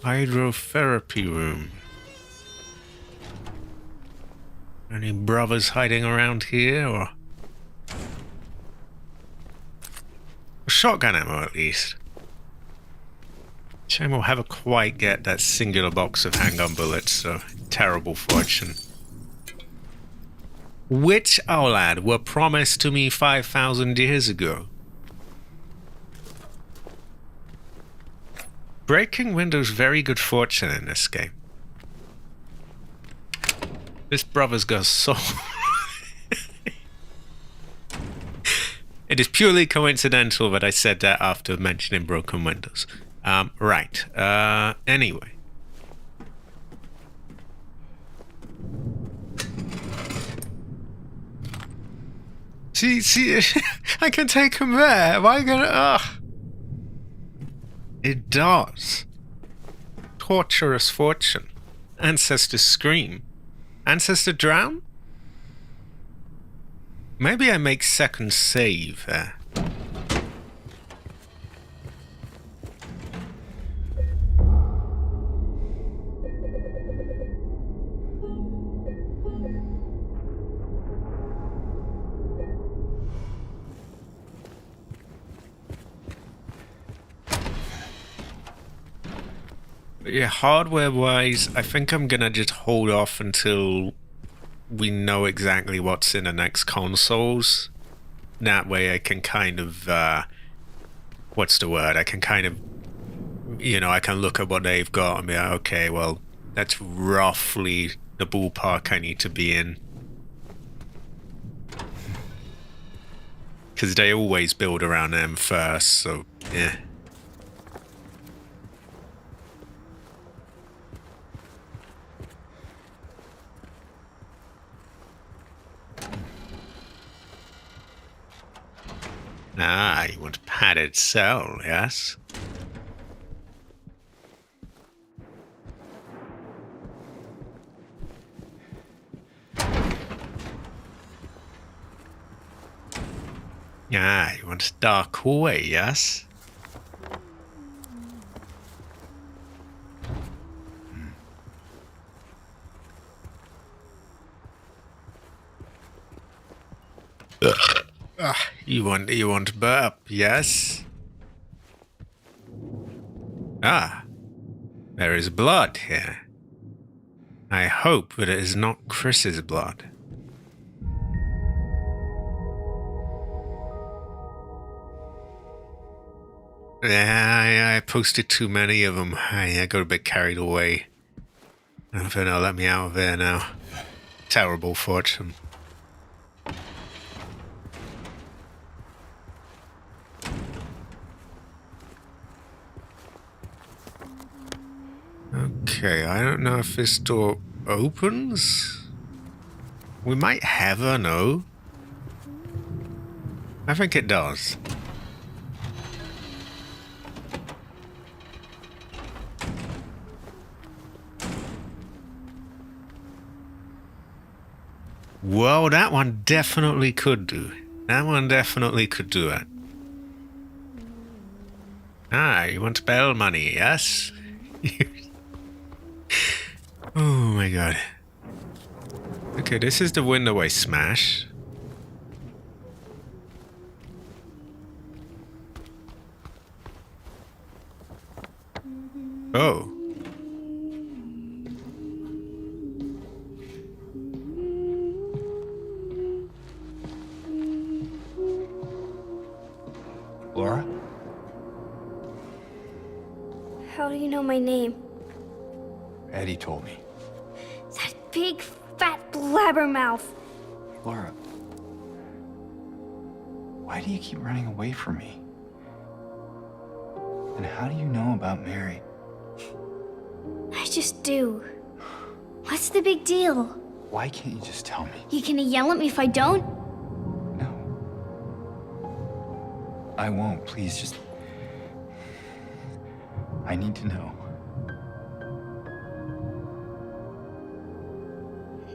Hydrotherapy room. Any brothers hiding around here, or... Shotgun ammo, at least. Shame we'll never quite get that singular box of handgun bullets, so terrible fortune. Which, oh lad, were promised to me 5,000 years ago. Breaking windows, very good fortune in this game. This brother's got soul. It is purely coincidental that I said that after mentioning broken windows. Right. Anyway. See, I can take him there. Am I gonna... Ugh. It does. Torturous fortune. Ancestor scream. Ancestor drown? Maybe I make second save there. But yeah, hardware-wise, I think I'm gonna just hold off until we know exactly what's in the next consoles. That way I can kind of, what's the word? I can kind of, you know, I can look at what they've got and be like, okay, well, that's roughly the ballpark I need to be in. Because they always build around them first, so, yeah. Ah, you want a padded cell, yes? Ah, you want a dark hallway, yes? You want burp, yes? Ah, there is blood here. I hope that it is not Chris's blood. Yeah, I posted too many of them. I got a bit carried away. I don't know if they'll let me out of there now. Terrible fortune. Okay, I don't know if this door opens. We might ever know. I think it does. Well, that one definitely could do. That one definitely could do it. Ah, you want bell money, yes? Oh my god. Okay, this is the window I smash. Oh. Laura? How do you know my name? Eddie told me. That big, fat blabbermouth. Laura, why do you keep running away from me? And how do you know about Mary? I just do. What's the big deal? Why can't you just tell me? You gonna yell at me if I don't? No. I won't. Please, just... I need to know.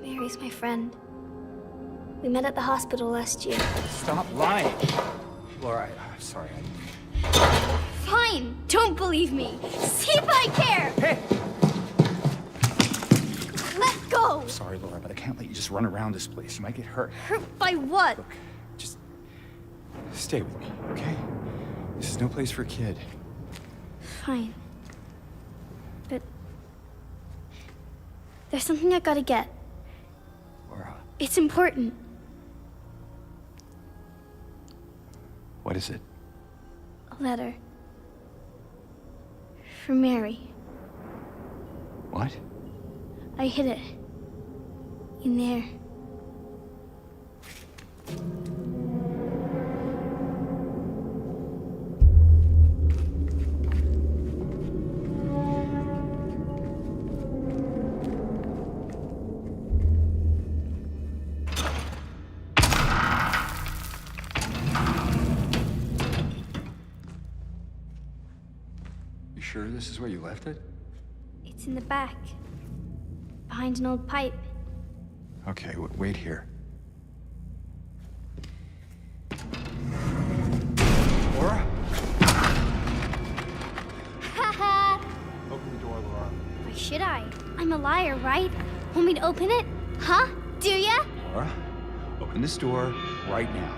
Mary's my friend. We met at the hospital last year. Stop lying! Laura, I'm sorry. Fine, don't believe me. See if I care. Hey! Let go. I'm sorry, Laura, but I can't let you just run around this place. You might get hurt. Hurt by what? Look, just stay with me, okay? This is no place for a kid. Fine. But there's something I gotta get. Laura, It's important. what is it? A letter. For Mary. What? I hid it. In there. You sure this is where you left it? It's in the back. Behind an old pipe. Okay, wait here. Laura? Haha! Open the door, Laura. Why should I? I'm a liar, right? Want me to open it? Huh? Do ya? Laura, open this door right now.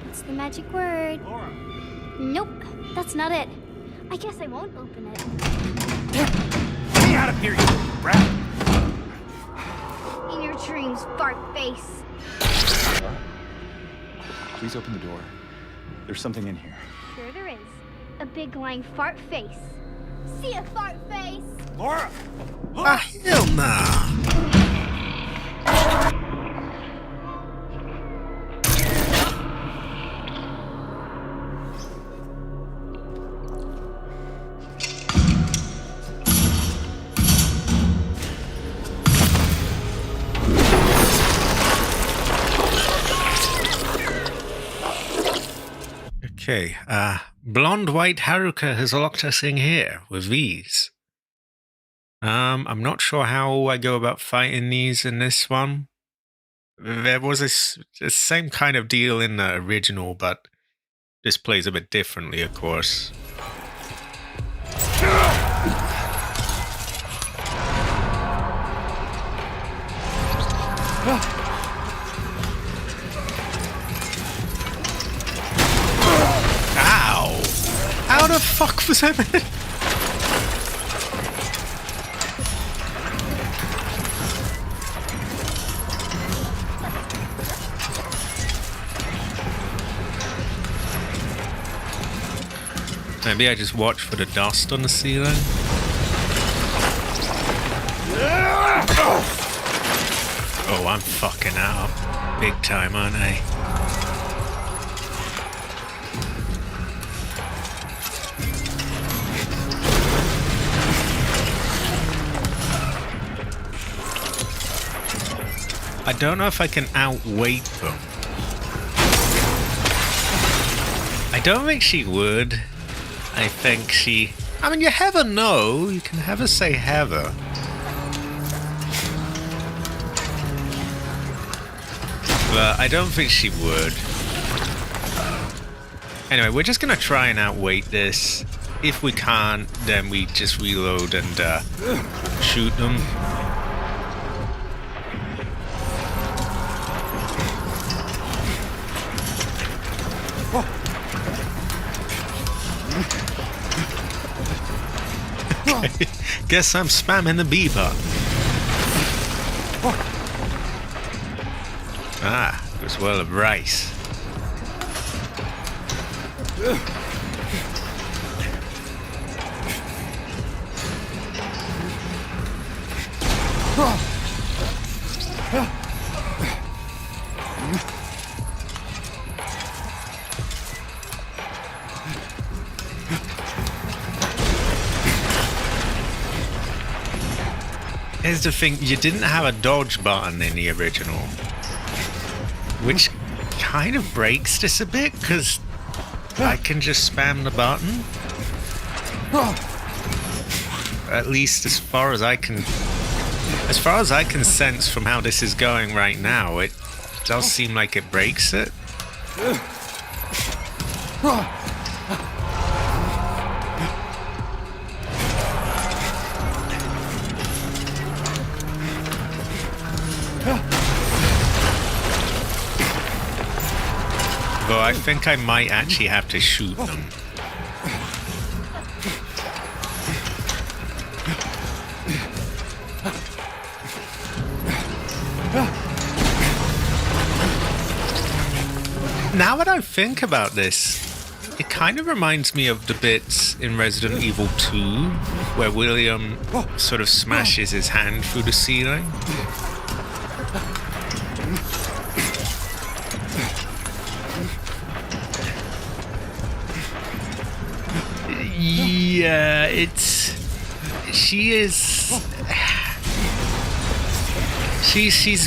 What's the magic word? Laura! Nope, that's not it. I guess I won't open it. Get me out of here, you rat! In your dreams, fart face. Laura, please open the door. There's something in here. Sure there is. A big lying fart face. See ya, fart face! Laura! Ah, hell nah. Okay, Blonde White Haruka has locked us in here with these. I'm not sure how I go about fighting these in this one. There was a same kind of deal in the original, but this plays a bit differently, of course. Ow! How the fuck was that? Maybe I just watch for the dust on the ceiling. Oh, I'm fucking up. Big time, aren't I? I don't know if I can outweight them. I don't think she would. I think she... I mean, you never know. You can never say never. But I don't think she would. Anyway, we're just gonna try and outweight this. If we can't, then we just reload and shoot them. Okay. Guess I'm spamming the B button. Ah, it was well of rice. Here's the thing, you didn't have a dodge button in the original, which kind of breaks this a bit, because I can just spam the button. At least as far as I can sense from how this is going right now, it does seem like it breaks it. Though I think I might actually have to shoot them. Now that I think about this, it kind of reminds me of the bits in Resident Evil 2 where William sort of smashes his hand through the ceiling. Yeah, she's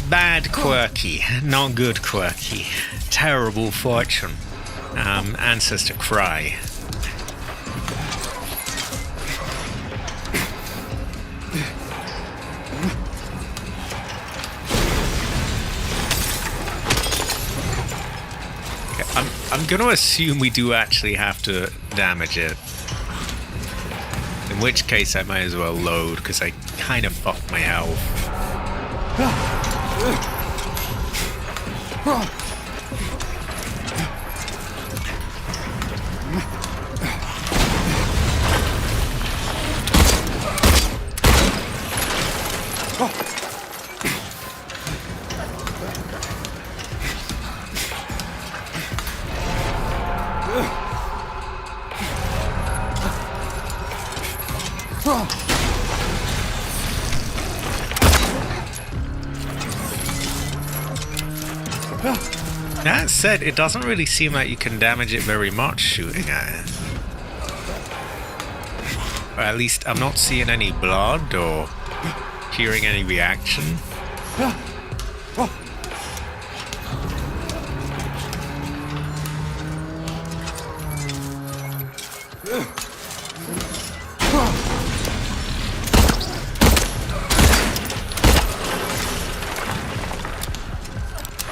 bad quirky, not good quirky. Terrible fortune. Ancestor cry. Okay, I'm gonna assume we do actually have to damage it. In which case I might as well load, because I kind of fucked my health. That said, it doesn't really seem like you can damage it very much shooting at it. Or at least I'm not seeing any blood or hearing any reaction.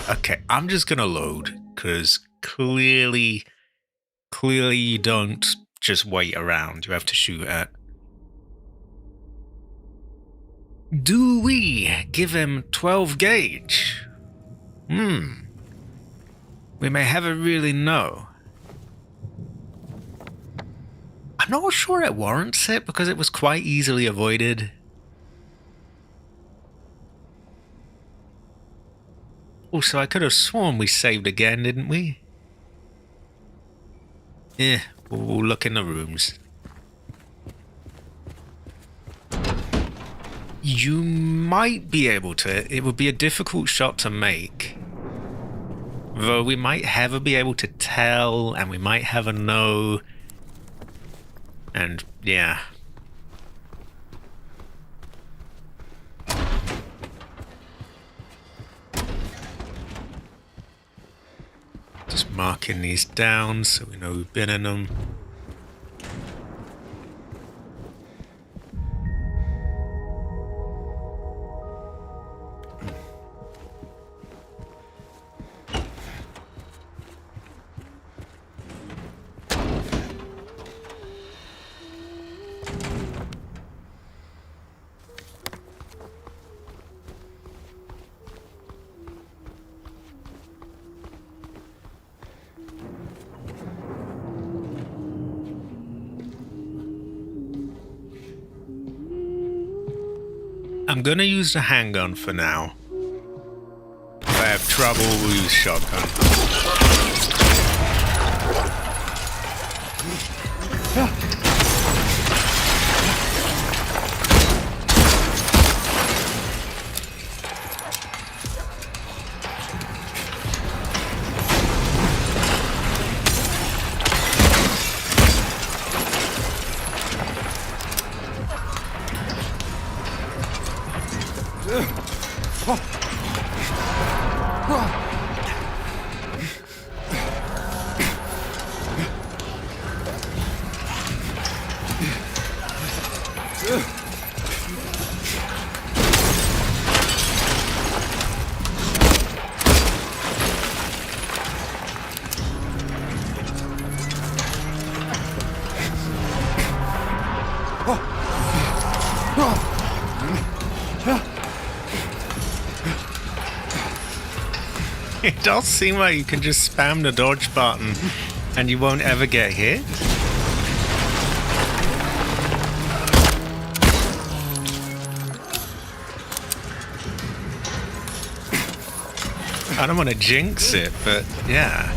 Okay, I'm just gonna load, because clearly you don't just wait around, you have to shoot at. Do we give him 12 gauge? We may never really know. I'm not sure it warrants it, because it was quite easily avoided. Also, I could have sworn we saved again, didn't we? Yeah, we'll look in the rooms. You might be able to. It would be a difficult shot to make. Though we might ever be able to tell, and we might ever know. And, yeah. Just marking these down so we know we've been in them. I'm gonna use the handgun for now. If I have trouble, we'll use shotgun. It does seem like you can just spam the dodge button and you won't ever get hit. I don't want to jinx it, but yeah.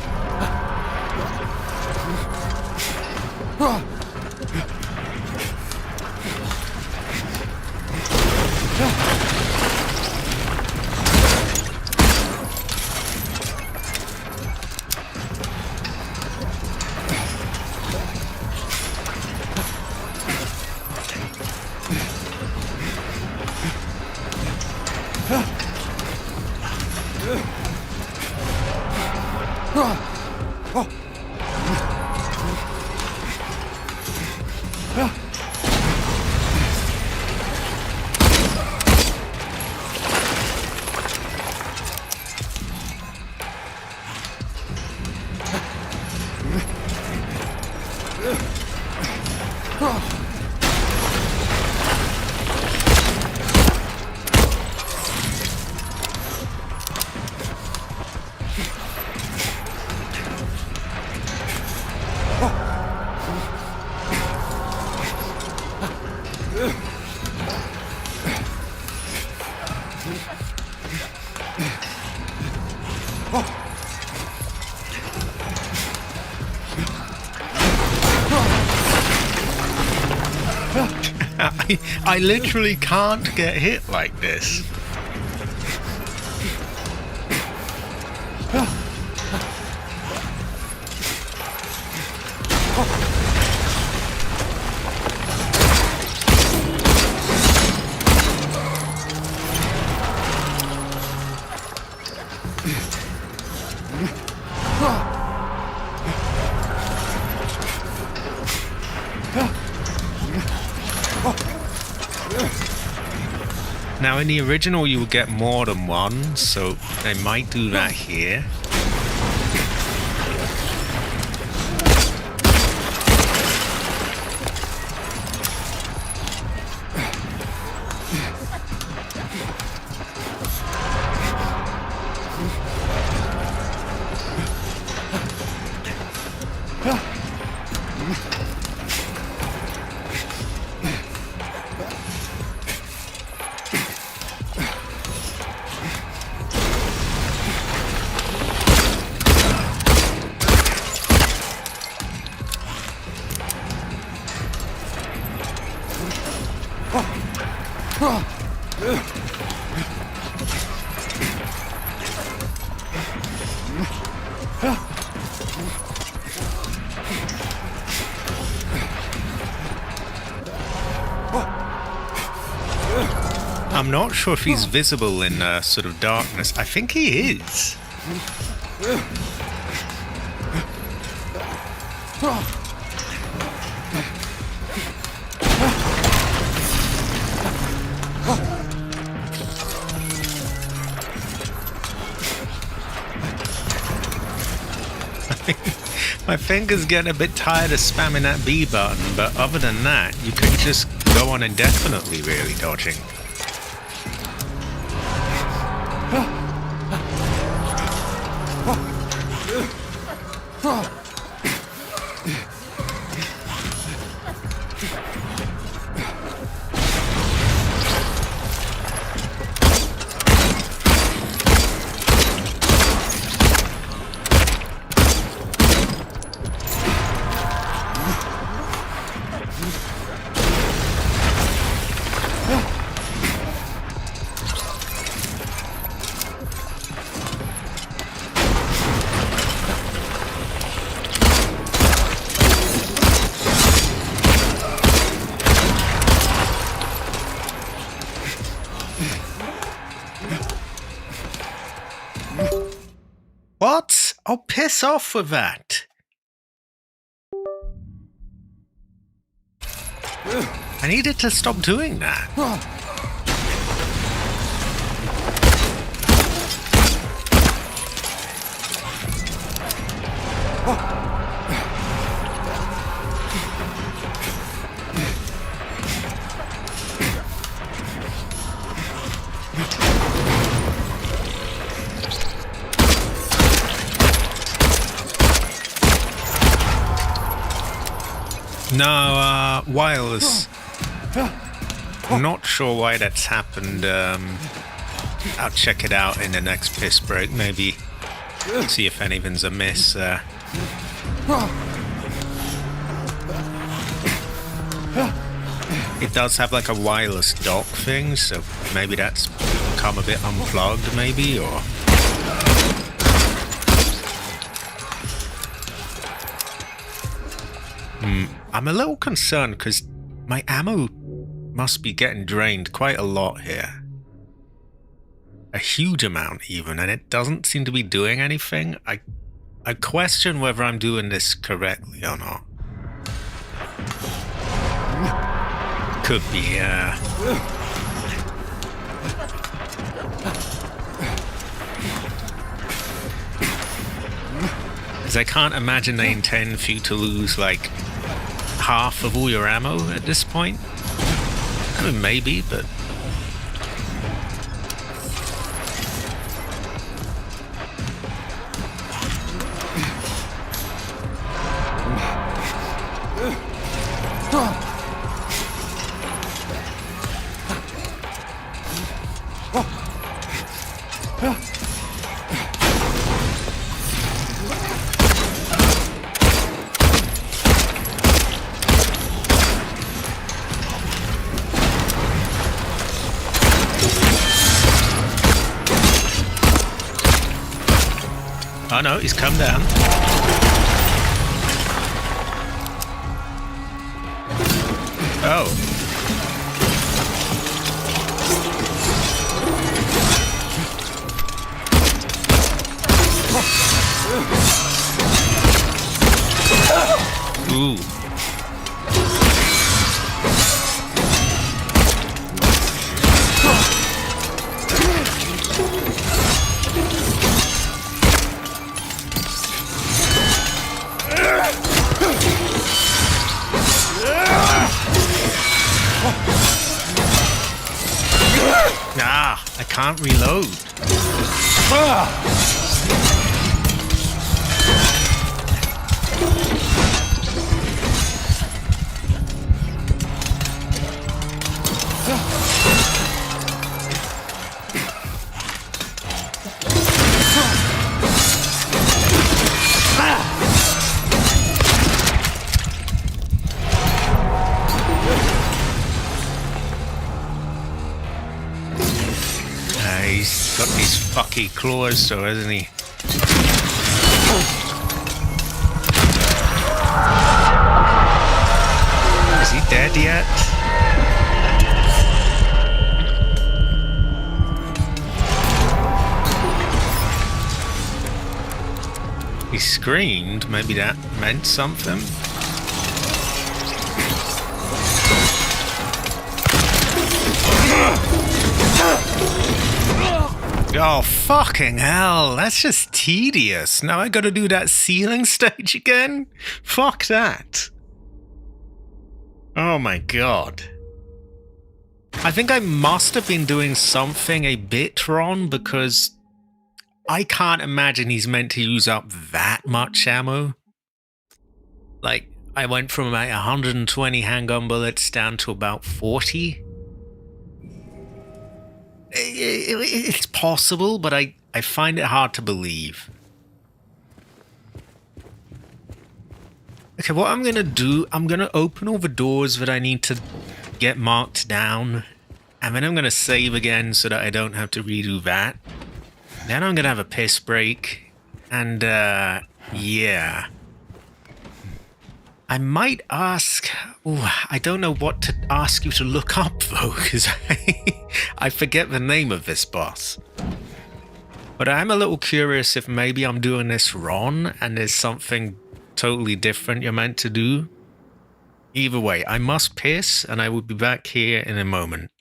I literally can't get hit like this. Now in the original you would get more than one, so they might do that here. I'm not sure if he's visible in sort of darkness. I think he is. My finger's getting a bit tired of spamming that B button, but other than that, you can just go on indefinitely really dodging. What? Oh, piss off with that. I needed to stop doing that. No, wireless. I'm not sure why that's happened. I'll check it out in the next piss break, maybe. See if anything's amiss. It does have like a wireless dock thing, so maybe that's become a bit unplugged, maybe, or... I'm a little concerned because my ammo must be getting drained quite a lot here. A huge amount even, and it doesn't seem to be doing anything. I question whether I'm doing this correctly or not. Could be, because I can't imagine they intend for you to lose, like, half of all your ammo at this point. I mean, maybe, but... Oh no, he's come down. Oh. Ooh. Ah, I can't reload. He's got these fucky claws, so hasn't he? Is he dead yet? He screamed, maybe that meant something. Oh, fucking hell. That's just tedious. Now I gotta do that ceiling stage again? Fuck that. Oh my god. I think I must have been doing something a bit wrong because I can't imagine he's meant to use up that much ammo. Like, I went from about 120 handgun bullets down to about 40. It's possible, but I find it hard to believe. Okay, what I'm gonna do, I'm gonna open all the doors that I need to get marked down, and then I'm gonna save again so that I don't have to redo that. Then I'm gonna have a piss break, and yeah. I might ask... Ooh, I don't know what to ask you to look up, though, because I forget the name of this boss. But I'm a little curious if maybe I'm doing this wrong and there's something totally different you're meant to do. Either way, I must piss and I will be back here in a moment.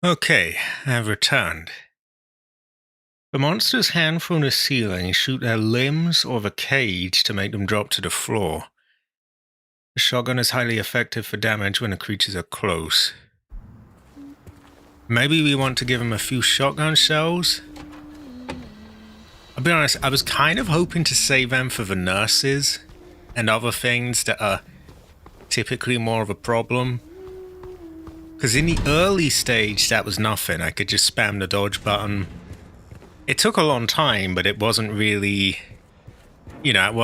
Okay, I've returned. The monsters hand from the ceiling shoot their limbs or the cage to make them drop to the floor. The shotgun is highly effective for damage when the creatures are close. Maybe we want to give them a few shotgun shells? I'll be honest, I was kind of hoping to save them for the nurses and other things that are typically more of a problem. Because in the early stage, that was nothing. I could just spam the dodge button. It took a long time, but it wasn't really... You know,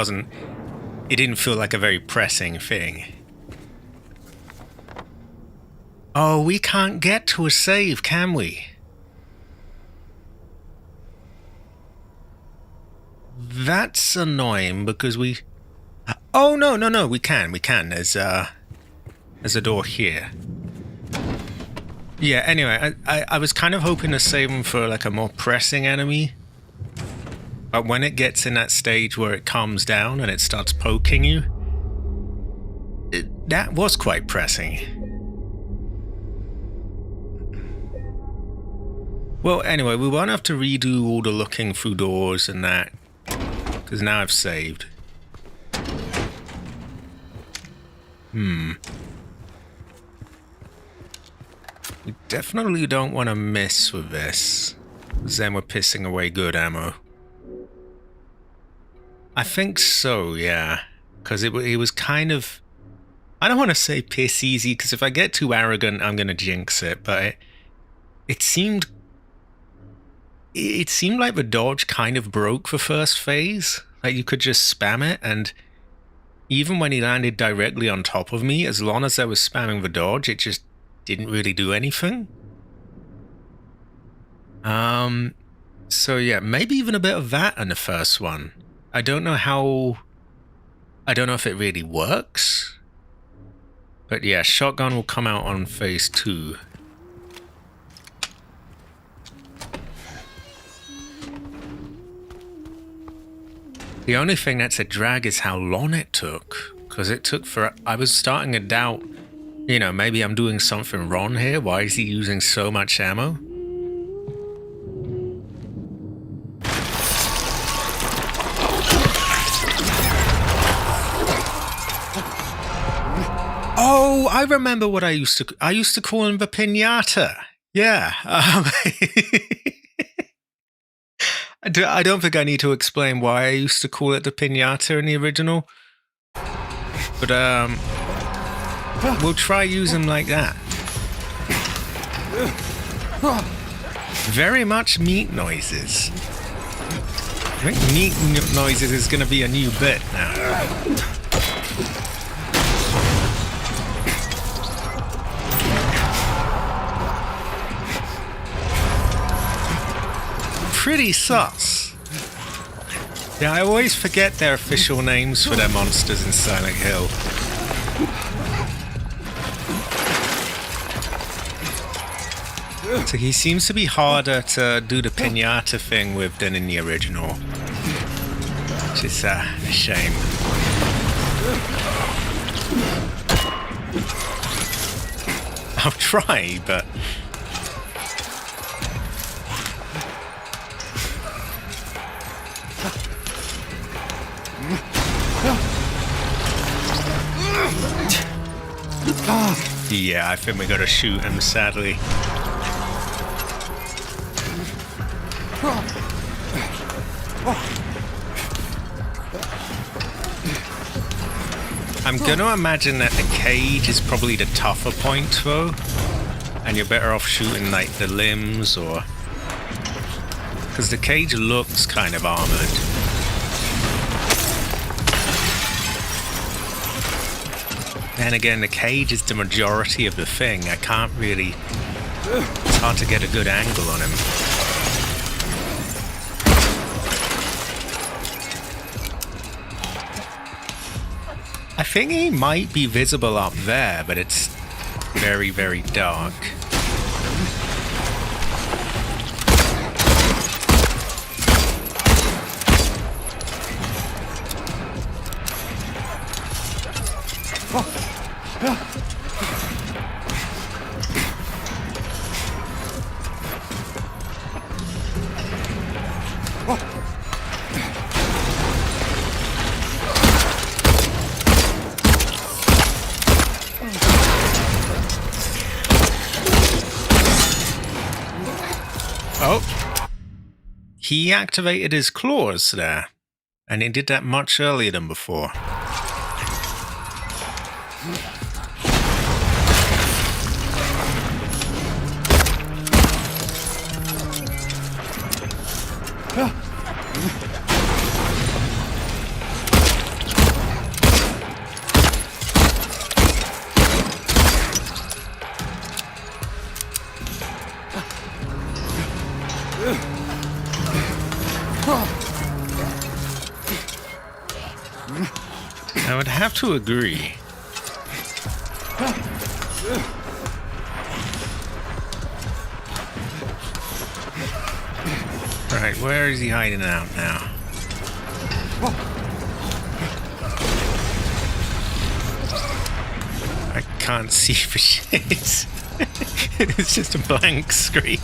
it didn't feel like a very pressing thing. Oh, we can't get to a save, can we? That's annoying because we... Oh, no, we can. There's a door here. Yeah, anyway, I was kind of hoping to save them for like a more pressing enemy. But when it gets in that stage where it calms down and it starts poking you, that was quite pressing. Well, anyway, we won't have to redo all the looking through doors and that, because now I've saved. We definitely don't want to mess with this, because then we're pissing away good ammo. I think so, yeah. Because it was kind of... I don't want to say piss easy, because if I get too arrogant, I'm going to jinx it, but it seemed... It seemed like the dodge kind of broke the first phase. Like you could just spam it, and even when he landed directly on top of me, as long as I was spamming the dodge, it just didn't really do anything. So yeah, maybe even a bit of that in the first one. I don't know if it really works. But yeah, shotgun will come out on phase 2. The only thing that's a drag is how long it took. Because it took I was starting to doubt, you know, maybe I'm doing something wrong here. Why is he using so much ammo? Oh, I remember what I used to call him the Pinata. Yeah. I don't think I need to explain why I used to call it the Pinata in the original. But, we'll try using like that. Very much meat noises. I think meat noises is going to be a new bit now. Pretty sus. Yeah, I always forget their official names for their monsters in Silent Hill. So he seems to be harder to do the pinata thing with than in the original. Which is a shame. I'll try, but... Yeah, I think we gotta shoot him, sadly. I'm gonna imagine that the cage is probably the tougher point, though. And you're better off shooting, like, the limbs, or... Because the cage looks kind of armored. Then again, the cage is the majority of the thing. I can't really... It's hard to get a good angle on him. I think he might be visible up there, but it's very, very dark. He activated his claws there, and he did that much earlier than before. I would have to agree. Right, where is he hiding out now? I can't see for shit. It's just a blank screen.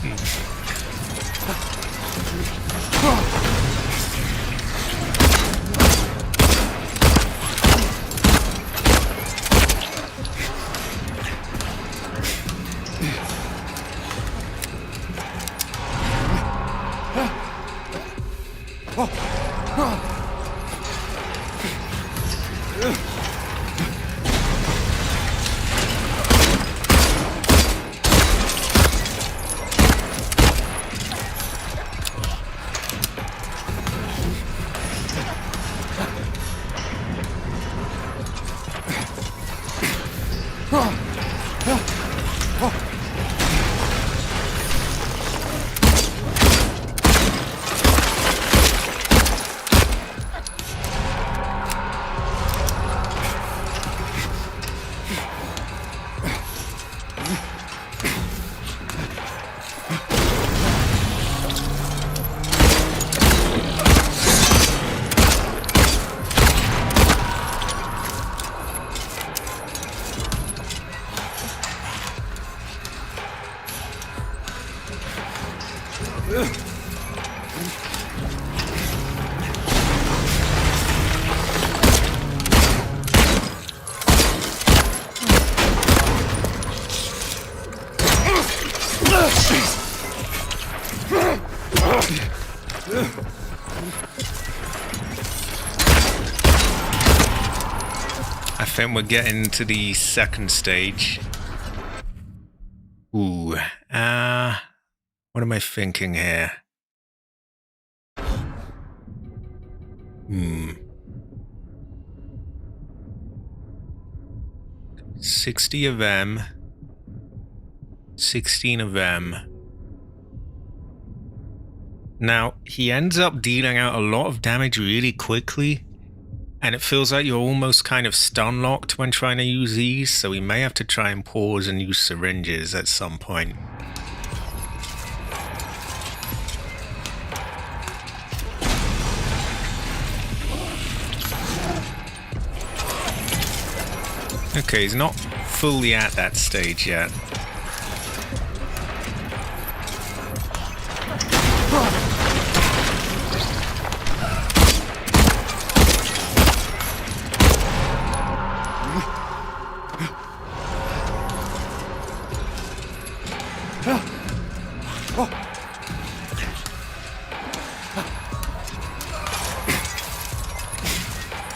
I think we're getting to the second stage. Ooh, what am I thinking here? 60 of them. 16 of them. Now, he ends up dealing out a lot of damage really quickly, and it feels like you're almost kind of stun locked when trying to use these, so we may have to try and pause and use syringes at some point. Okay, he's not fully at that stage yet.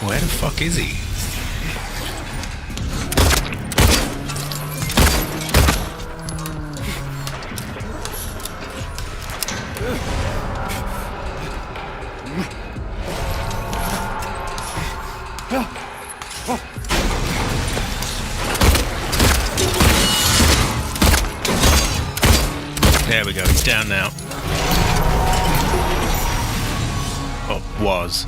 Where the fuck is he? There we go, he's down now. Oh, was.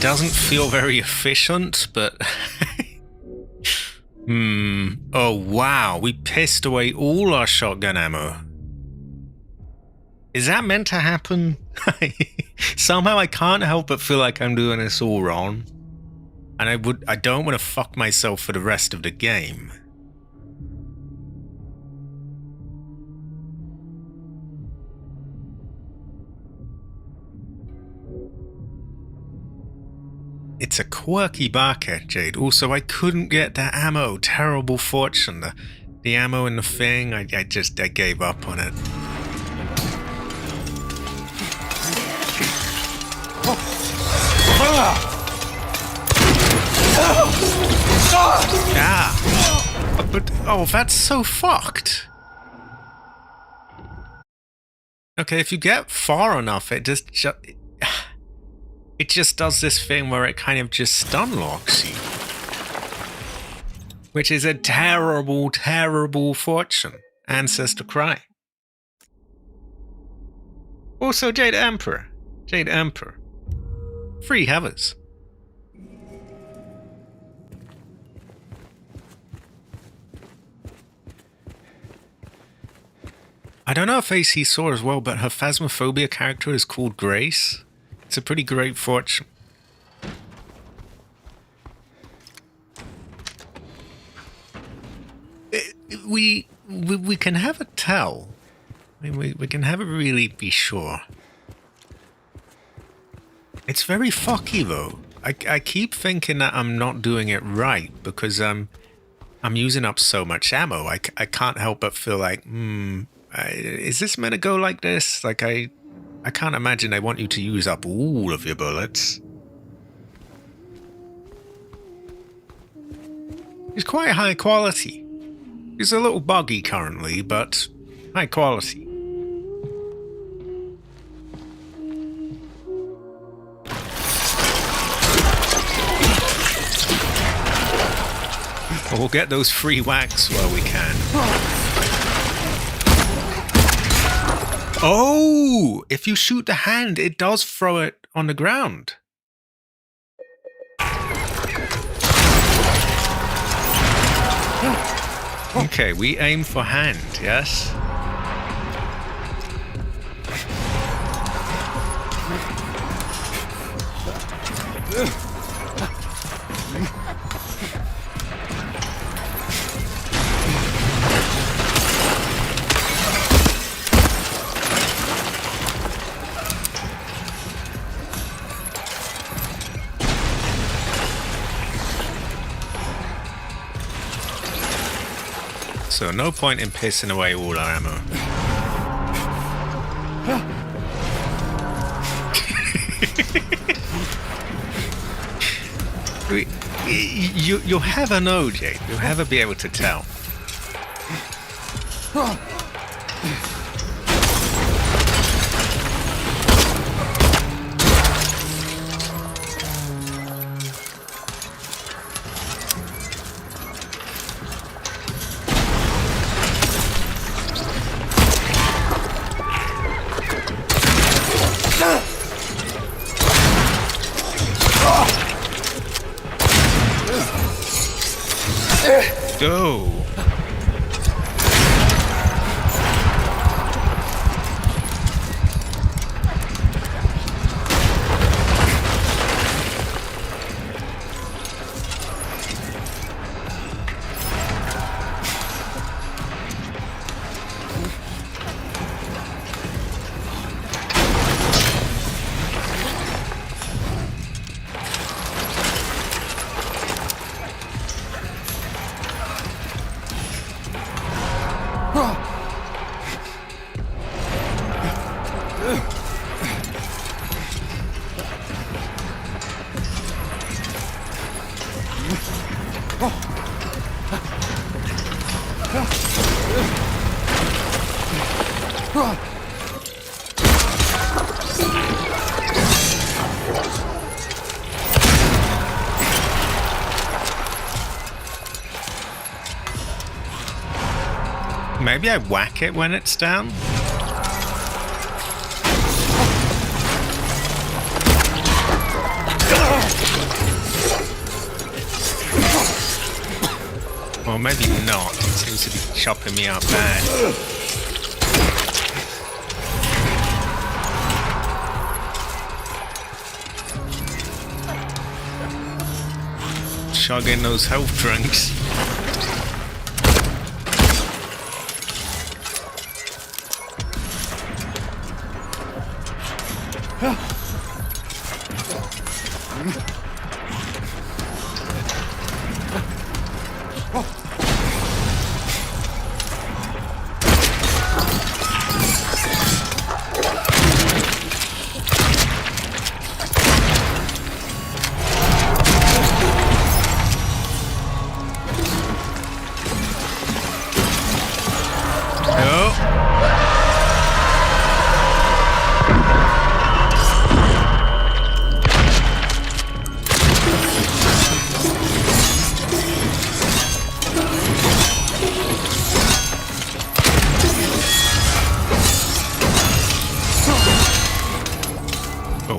doesn't feel very efficient, but... Oh, wow. We pissed away all our shotgun ammo. Is that meant to happen? Somehow I can't help but feel like I'm doing this all wrong. And I don't want to fuck myself for the rest of the game. It's a quirky barker, Jade. Also, I couldn't get the ammo. Terrible fortune. The ammo in the thing, I gave up on it. Ah! But, oh, that's so fucked. Okay, if you get far enough, it just does this thing where it kind of just stun locks you. Which is a terrible, terrible fortune. Ancestor cry. Also, Jade Emperor. Jade Emperor. Free havers. I don't know if AC saw as well, but her Phasmophobia character is called Grace. It's a pretty great fortune. We can have a tell. I mean, we can have a really be sure. It's very fucky though. I keep thinking that I'm not doing it right because I'm using up so much ammo. I can't help but feel like, is this meant to go like this? Like I can't imagine they want you to use up all of your bullets. It's quite high quality. It's a little buggy currently, but high quality. We'll get those free whacks while we can. Oh! If you shoot the hand, it does throw it on the ground. Okay, we aim for hand, yes? So no point in pissing away all our ammo. You'll never know, Jade. You'll never be able to tell. Go. Maybe I whack it when it's down? Or maybe not. It seems to be chopping me up bad. Chugging those health drinks.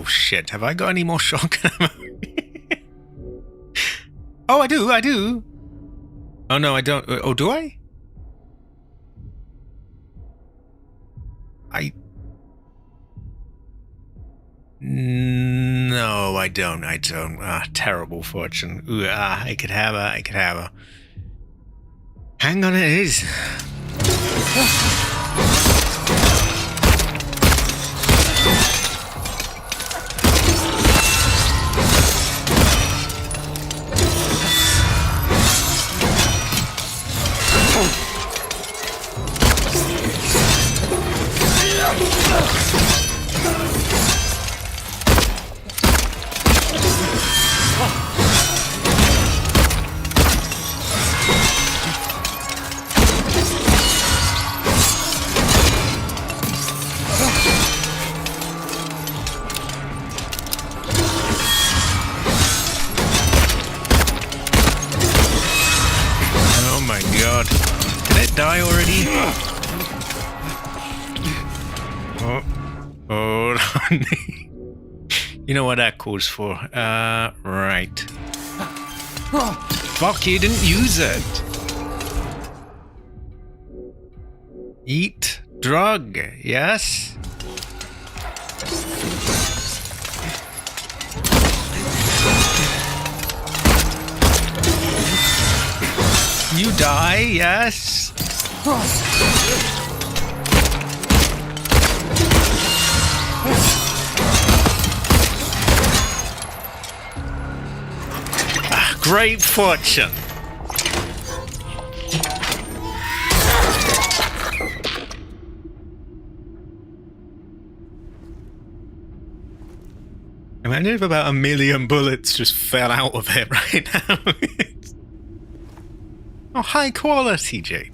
Shit, have I got any more shotgun ammo? Oh, I do. Oh, no, I don't. Oh, do I? No, I don't. Terrible fortune. Ooh, I could have her. Hang on, it is. Die already? Oh, you know what that calls for? Right. Fuck, you didn't use it. Eat drug, yes? You die, yes? Great fortune. Imagine if about 1 million bullets just fell out of it right now. Oh, high quality, Jade.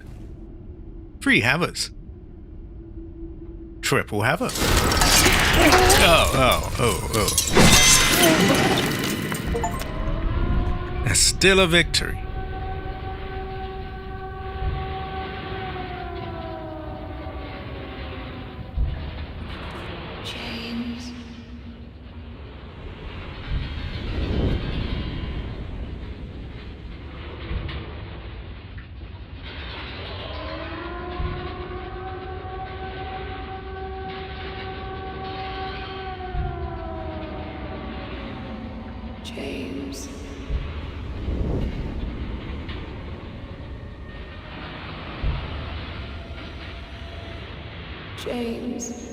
3 havers. Triple haver. Oh. That's still a victory. James. James. James.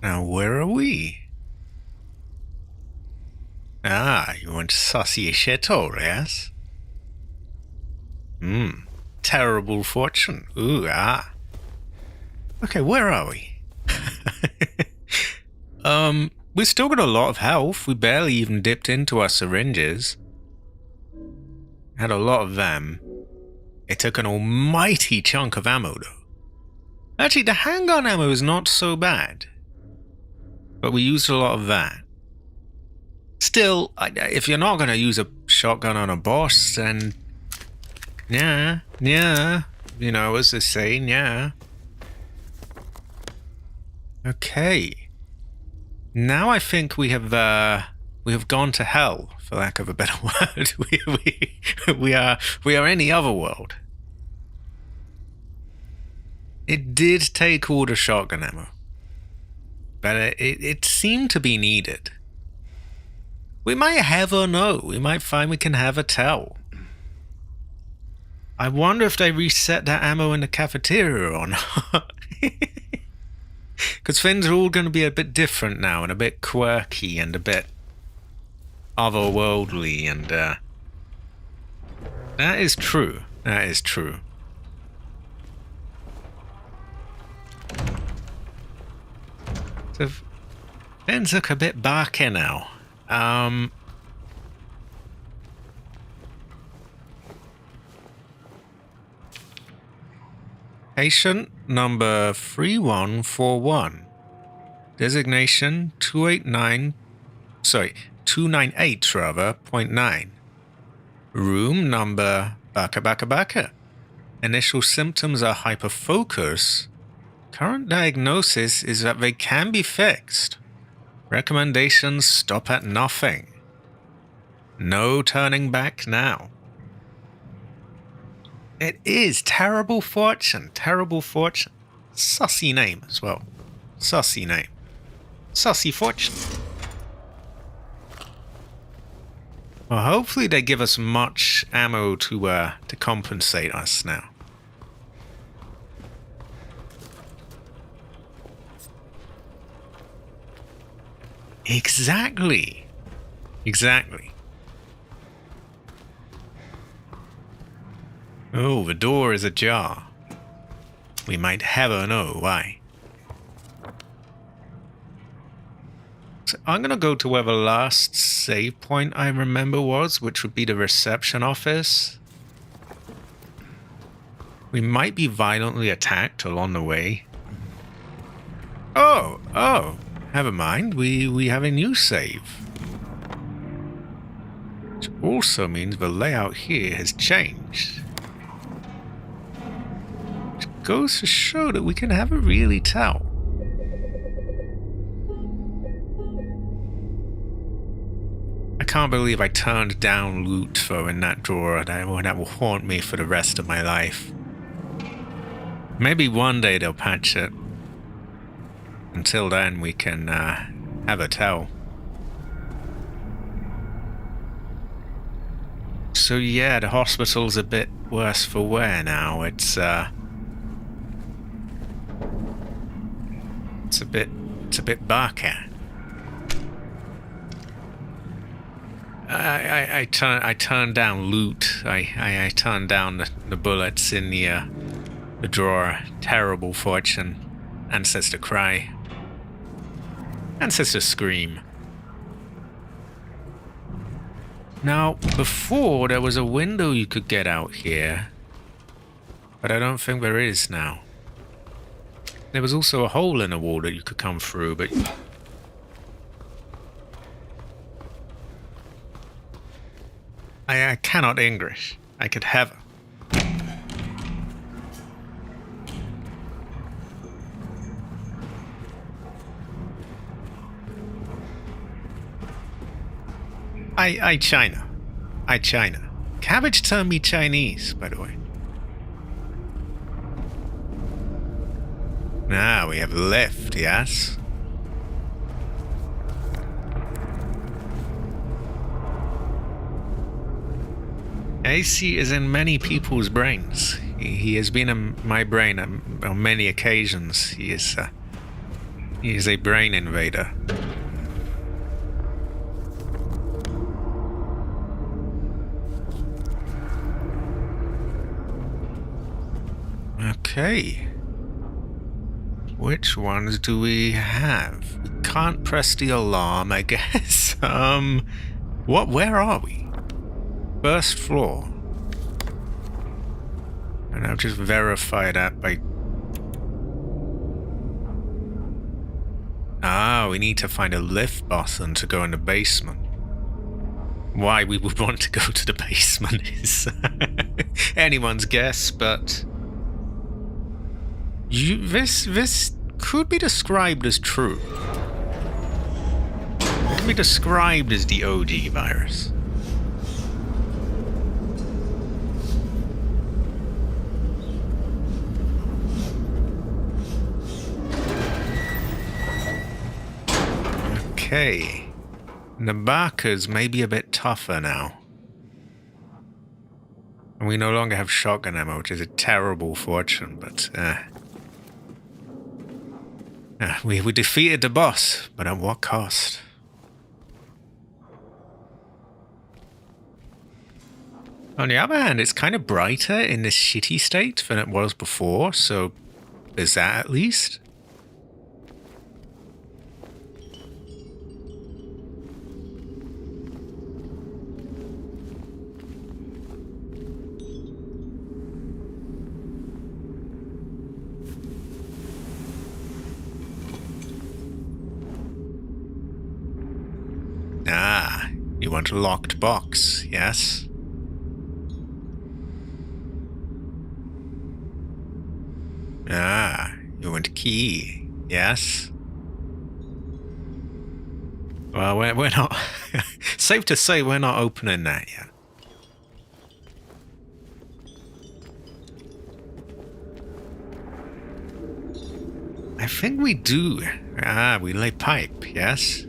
Now, where are we? Ah, you want saucy chateau, yes? Terrible fortune. Ooh, ah. Okay, where are we? We've still got a lot of health. We barely even dipped into our syringes. Had a lot of them. It took an almighty chunk of ammo, though. Actually, the handgun ammo is not so bad. But we used a lot of that. Still, if you're not going to use a shotgun on a boss, then... Yeah. You know, as they say, yeah. Okay. Now I think we have gone to hell, for lack of a better word. we are in the other world. It did take all the shotgun ammo, but it seemed to be needed. We might have or no. We might find we can have a tell. I wonder if they reset that ammo in the cafeteria or not. Because things are all going to be a bit different now, and a bit quirky, and a bit otherworldly, and that is true. That is true. So things look a bit barky now. Patient number 3141. Designation 298 rather, .9. Room number baka. Initial symptoms are hyperfocus. Current diagnosis is that they can be fixed. Recommendations stop at nothing. No turning back now. It is Terrible Fortune. Terrible Fortune. Sussy name as well. Sussy name. Sussy Fortune. Well, hopefully they give us much ammo to compensate us now. Exactly. Oh, the door is ajar. We might ever know why. So I'm going to go to where the last save point I remember was, which would be the reception office. We might be violently attacked along the way. Oh, never mind. We have a new save. Which also means the layout here has changed. Which goes to show that we can never really tell. I can't believe I turned down loot for in that drawer. That will haunt me for the rest of my life. Maybe one day they'll patch it. Until then, we can have a tell. So yeah, the hospital's a bit worse for wear now. It's a bit barky. I turned down loot. I turned down the bullets in the drawer. Terrible Fortune. Ancestor Cry. Ancestor Scream. Now, before there was a window you could get out here, but I don't think there is now. There was also a hole in the wall that you could come through, but... I cannot English. I could have... I China. Cabbage turned me Chinese, by the way. Now we have lift, yes? AC is in many people's brains. He has been in my brain on many occasions. He is a brain invader. Okay. Which ones do we have? We can't press the alarm, I guess. Where are we? First floor. And I'll just verify that by... Ah, we need to find a lift button to go in the basement. Why we would want to go to the basement is anyone's guess, but... This could be described as true. It could be described as the OG virus. Okay. The Barkers may be a bit tougher now. And we no longer have shotgun ammo, which is a terrible fortune, but we defeated the boss, but at what cost? On the other hand, it's kind of brighter in this shitty state than it was before, so there's that at least. Ah, you want a locked box, yes? Ah, you want a key, yes? Well, we're not... Safe to say we're not opening that yet. I think we do. Ah, we lay pipe, yes?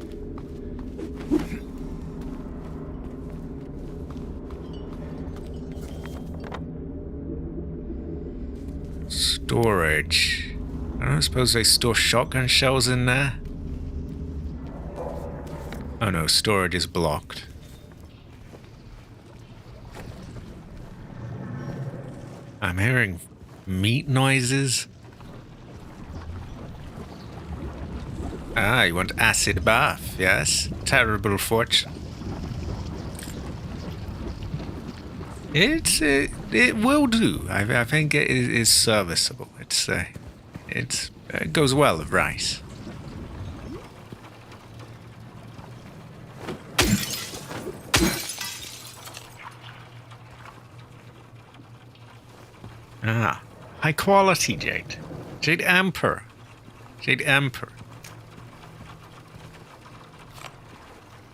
Storage. I don't suppose they store shotgun shells in there? Oh no, storage is blocked. I'm hearing meat noises. Ah, you want acid bath, yes? Terrible fortune. It will do. I think it is serviceable. It goes well with rice. Ah, high quality jade. Jade Emperor. Jade Emperor.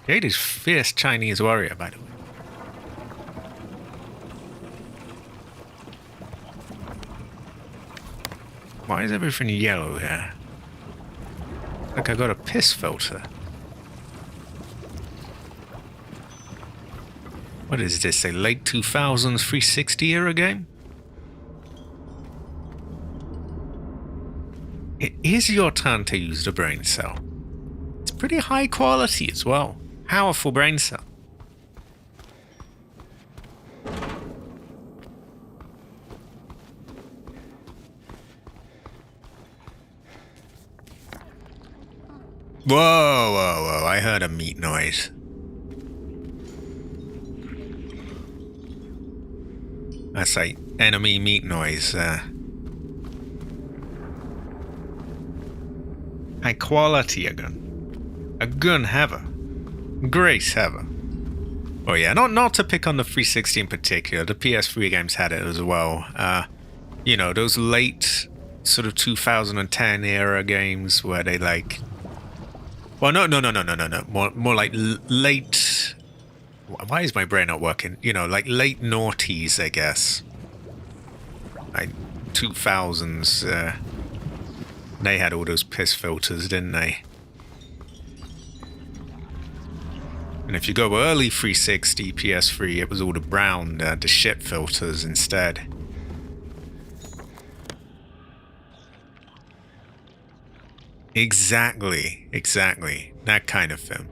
Jade is fierce Chinese warrior, by the way. Why is everything yellow here? Like I got a piss filter. What is this, a late 2000s 360 era game? It is your turn to use the brain cell. It's pretty high quality as well. Powerful brain cell. Whoa, whoa, whoa, I heard a meat noise. That's like enemy meat noise. High quality a gun. A gun haver. Grace haver. Oh yeah, not to pick on the 360 in particular. The PS3 games had it as well. You know, those late sort of 2010 era games where they like... Well, no. More like late... Why is my brain not working? You know, like late noughties, I guess. Like 2000s. They had all those piss filters, didn't they? And if you go early 360, PS3, it was all the brown, the shit filters instead. Exactly. That kind of film.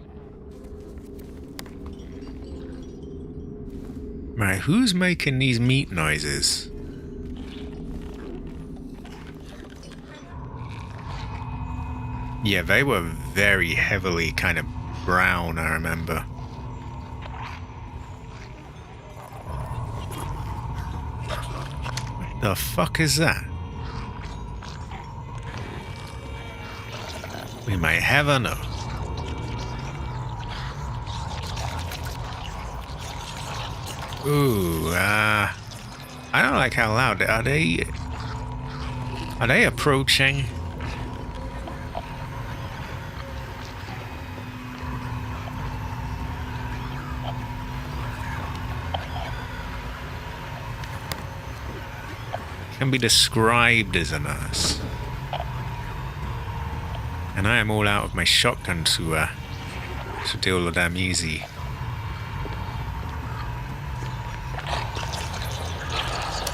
Right, who's making these meat noises? Yeah, they were very heavily kind of brown, I remember. the fuck is that? We may never know. Ooh, I don't like how loud are they approaching? Can be described as a nurse. And I am all out of my shotgun to deal with them easy.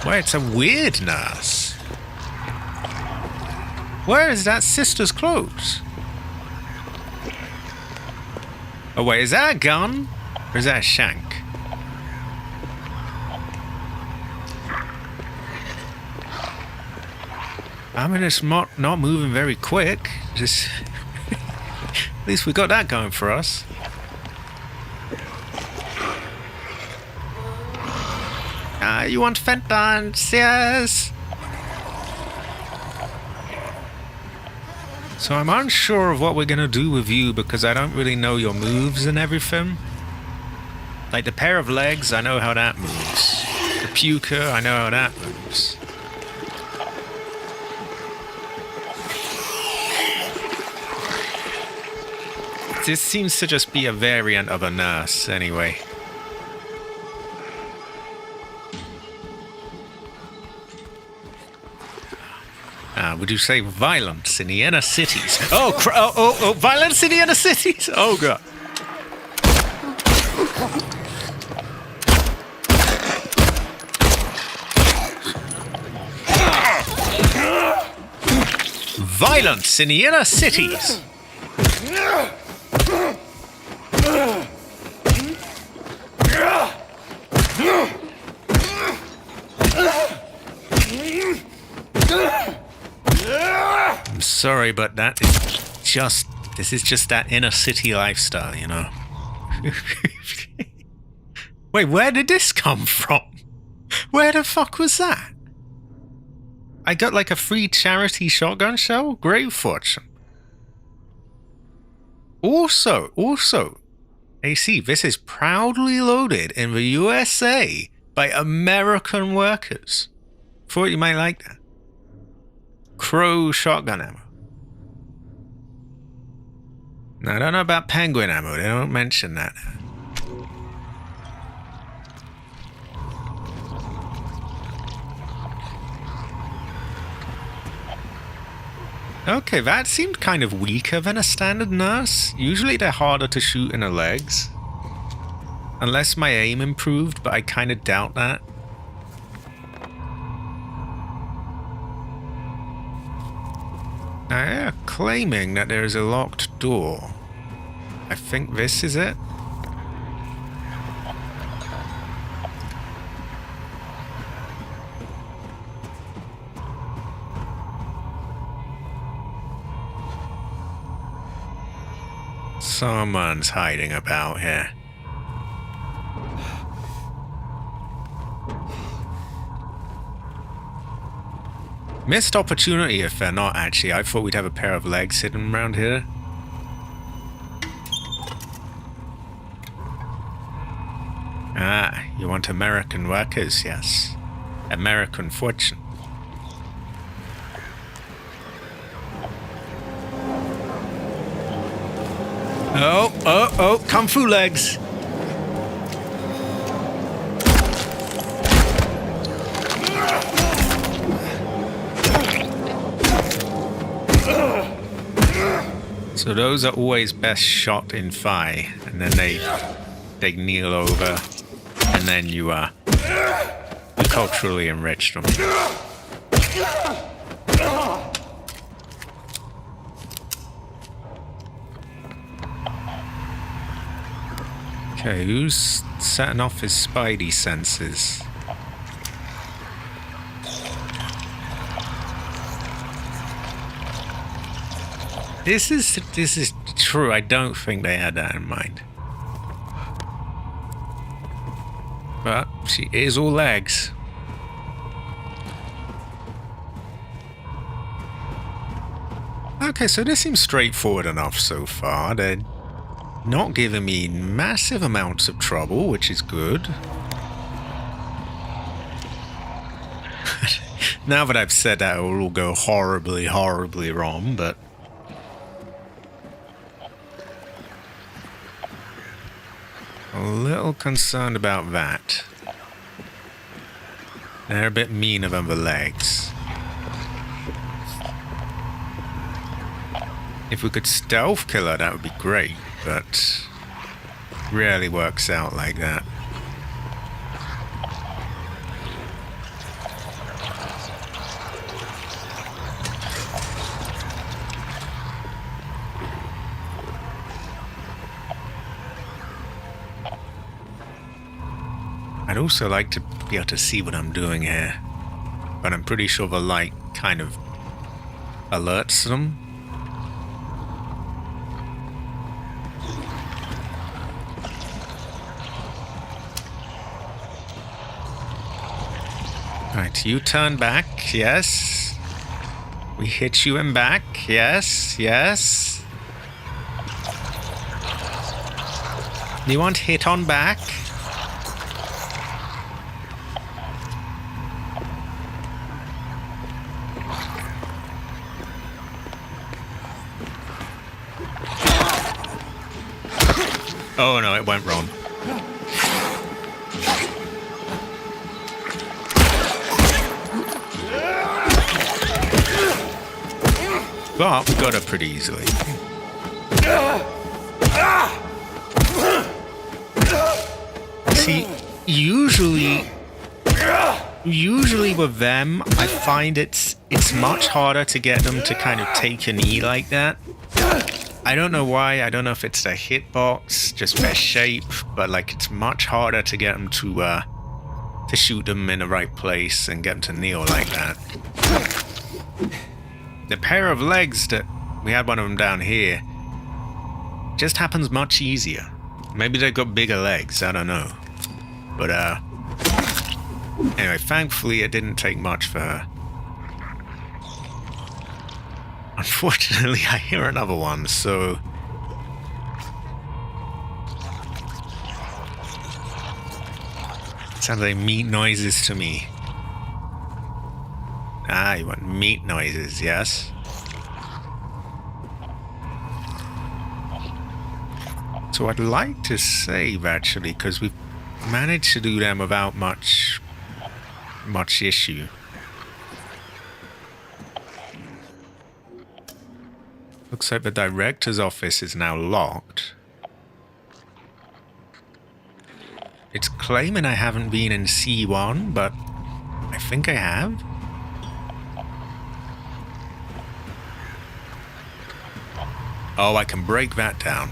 Well, it's a weird nurse. Where is that sister's clothes? Oh wait, is that a gun? Or is that a shank? I mean, it's not moving very quick. Just at least we got that going for us. You want fentanyl? Yes. So I'm unsure of what we're gonna do with you because I don't really know your moves and everything. Like the pair of legs, I know how that moves. The puker, I know how that moves. This seems to just be a variant of a nurse, anyway. Would you say violence in the inner cities? Oh, violence in the inner cities! Oh, God. Violence in the inner cities! I'm sorry, but this is just that inner city lifestyle, you know? Wait, where did this come from? Where the fuck was that? I got like a free charity shotgun shell? Great fortune. Also, AC, this is proudly loaded in the USA by American workers. Thought you might like that. Crow shotgun ammo. Now, I don't know about penguin ammo. They don't mention that. Okay, that seemed kind of weaker than a standard nurse. Usually they're harder to shoot in the legs. Unless my aim improved, but I kind of doubt that. Now, they're claiming that there is a locked door. I think this is it. Someone's hiding about here. Missed opportunity if they're not, actually. I thought we'd have a pair of legs sitting around here. Ah, you want American workers, yes. American fortune. Oh, Kung Fu legs. So those are always best shot in thigh, and then they kneel over, and then you culturally enrich them. Okay, who's setting off his spidey senses? This is true. I don't think they had that in mind. But she is all legs. Okay, so this seems straightforward enough so far. They're not giving me massive amounts of trouble, which is good. Now that I've said that, it will all go horribly, horribly wrong, but... a little concerned about that. They're a bit meaner than the legs. If we could stealth kill her, that would be great, but rarely works out like that. I'd also like to be able to see what I'm doing here, but I'm pretty sure the light kind of alerts them. Right, you turn back, yes. We hit you in back, yes, yes. You want hit on back? Oh no, it went wrong. But we got her pretty easily. See, usually with them, I find it's much harder to get them to kind of take a knee like that. I don't know why. I don't know if it's their hitbox, just their shape, but like it's much harder to get them to shoot them in the right place and get them to kneel like that. The pair of legs that we had one of them down here just happens much easier. Maybe they've got bigger legs, I don't know. But anyway, thankfully it didn't take much for her. Unfortunately, I hear another one, so... sounds like meat noises to me. Ah, you want meat noises, yes? So I'd like to save, actually, because we've managed to do them without much issue. Looks like the director's office is now locked. It's claiming I haven't been in C1, but I think I have. Oh, I can break that down.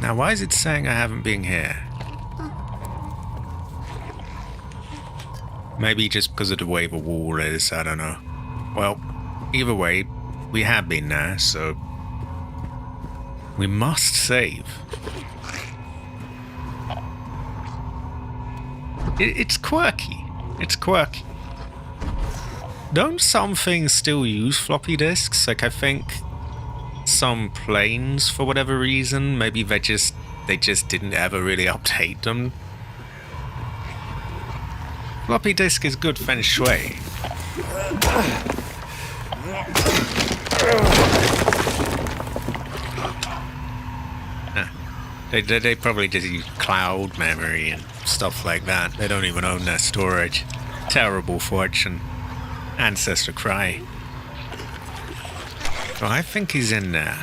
Now, why is it saying I haven't been here? Maybe just because of the way the wall is, I don't know. Well, either way, we have been there, so... we must save. It's quirky. It's quirky. Don't some things still use floppy disks? Like, I think some planes, for whatever reason, maybe they just didn't ever really update them. Floppy disk is good feng shui. They probably just use cloud memory and stuff like that. They don't even own their storage. Terrible fortune. Ancestor cry. So I think he's in there.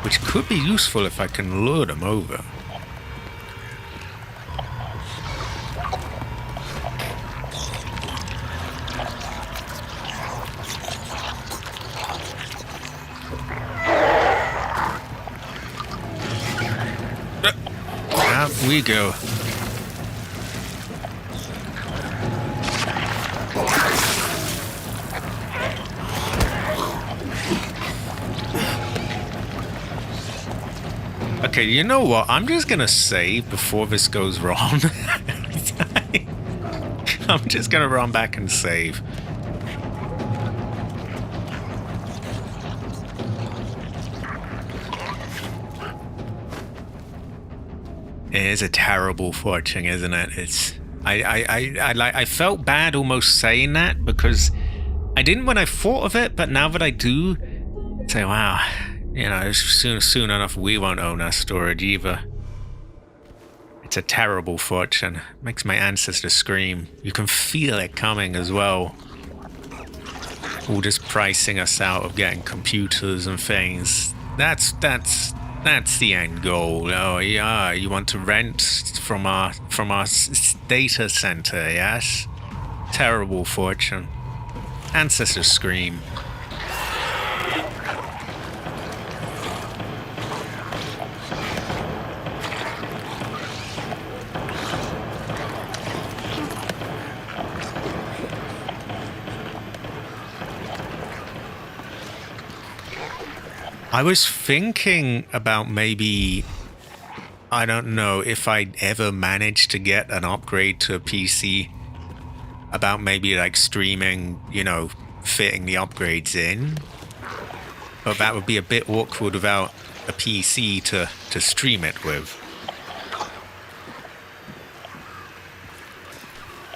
Which could be useful if I can lure them over. Out we go. Okay, you know what? I'm just gonna save before this goes wrong. I'm just gonna run back and save. It is a terrible fortune, isn't it? It's I felt bad almost saying that because I didn't when I thought of it, but now that I do, say, wow, you know, soon enough we won't own our storage either. It's a terrible fortune. Makes my ancestors scream. You can feel it coming as well. All just pricing us out of getting computers and things. That's the end goal. Oh yeah, you want to rent from our data center, yes? Terrible fortune. Ancestors scream. I was thinking about maybe, I don't know if I'd ever manage to get an upgrade to a PC, about maybe like streaming, you know, fitting the upgrades in. But that would be a bit awkward without a PC to stream it with.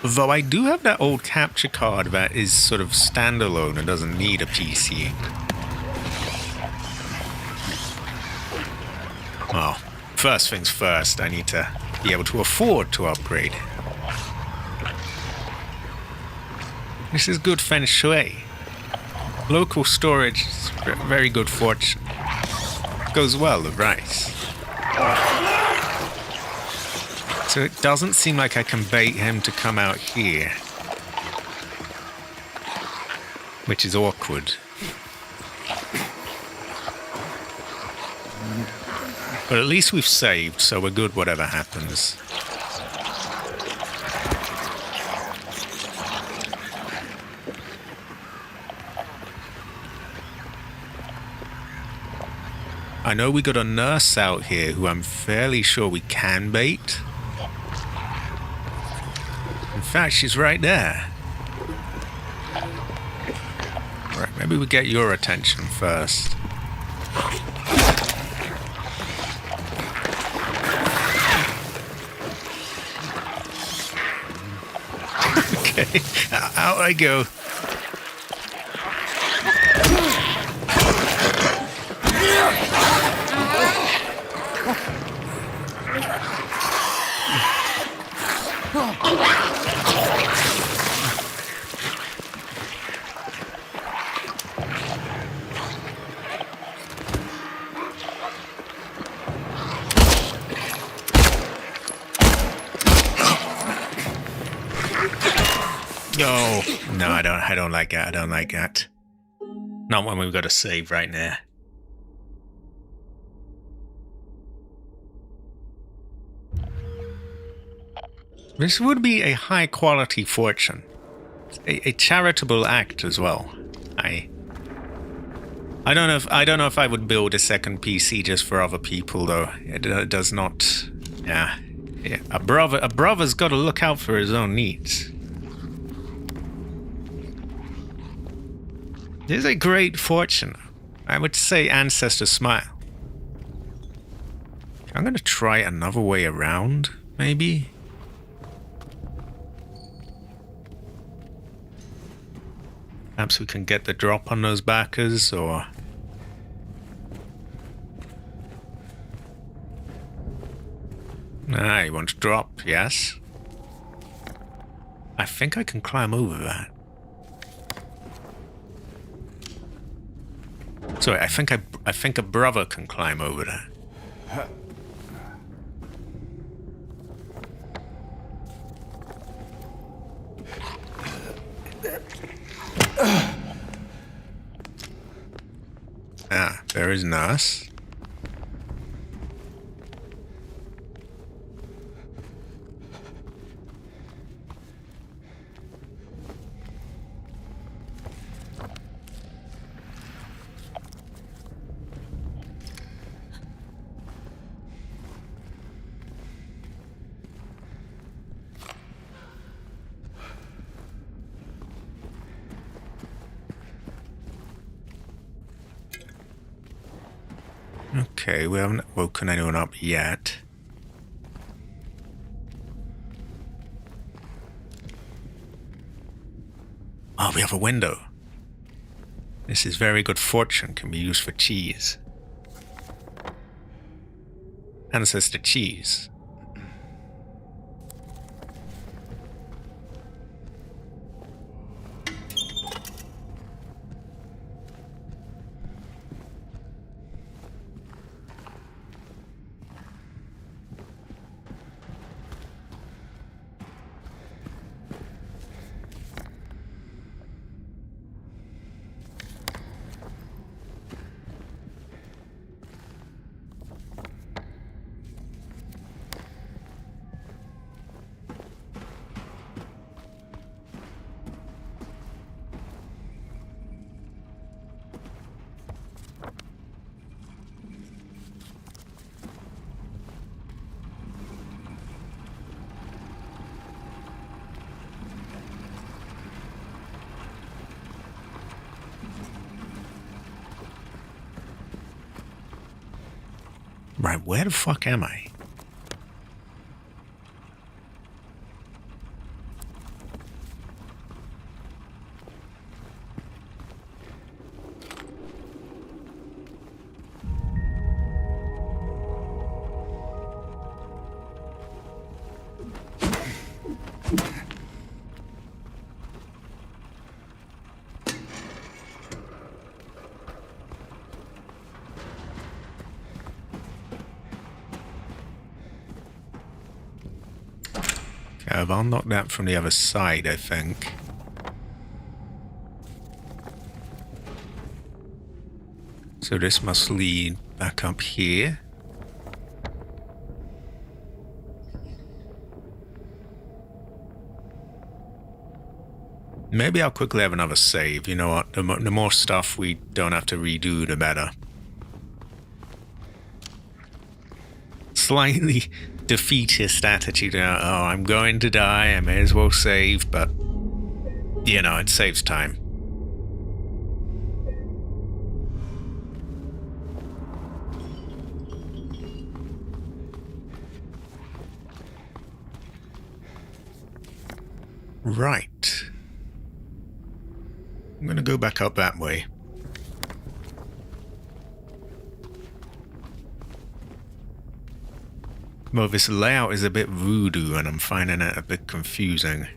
Though I do have that old capture card that is sort of standalone and doesn't need a PC. Well, first things first, I need to be able to afford to upgrade. This is good feng shui. Local storage is very good fortune. Goes well with rice. So it doesn't seem like I can bait him to come out here. Which is awkward. But at least we've saved, so we're good whatever happens. I know we got a nurse out here who I'm fairly sure we can bait. In fact, she's right there. Right, maybe we get your attention first. Okay, out I go. No, I don't like that. I don't like that. Not when we've got to save right now. This would be a high quality fortune. A charitable act as well. I don't know if I would build a second PC just for other people though. It does not. Yeah. A brother's got to look out for his own needs. It is a great fortune. I would say ancestor smile. I'm going to try another way around, maybe. Perhaps we can get the drop on those backers, or... Ah, you want to drop, yes? I think I can climb over that. Sorry, I think a brother can climb over that. Ah, there is Nas. Okay, we haven't woken anyone up yet. Oh, we have a window. This is very good fortune, can be used for cheese. Ancestor cheese. Right, where the fuck am I? Okay, I'll knock that from the other side, I think. So this must lead back up here. Maybe I'll quickly have another save. You know what? The more stuff we don't have to redo, the better. Slightly defeatist attitude. Oh, I'm going to die. I may as well save, but you know, it saves time. Right. I'm going to go back up that way. Well, this layout is a bit voodoo and I'm finding it a bit confusing.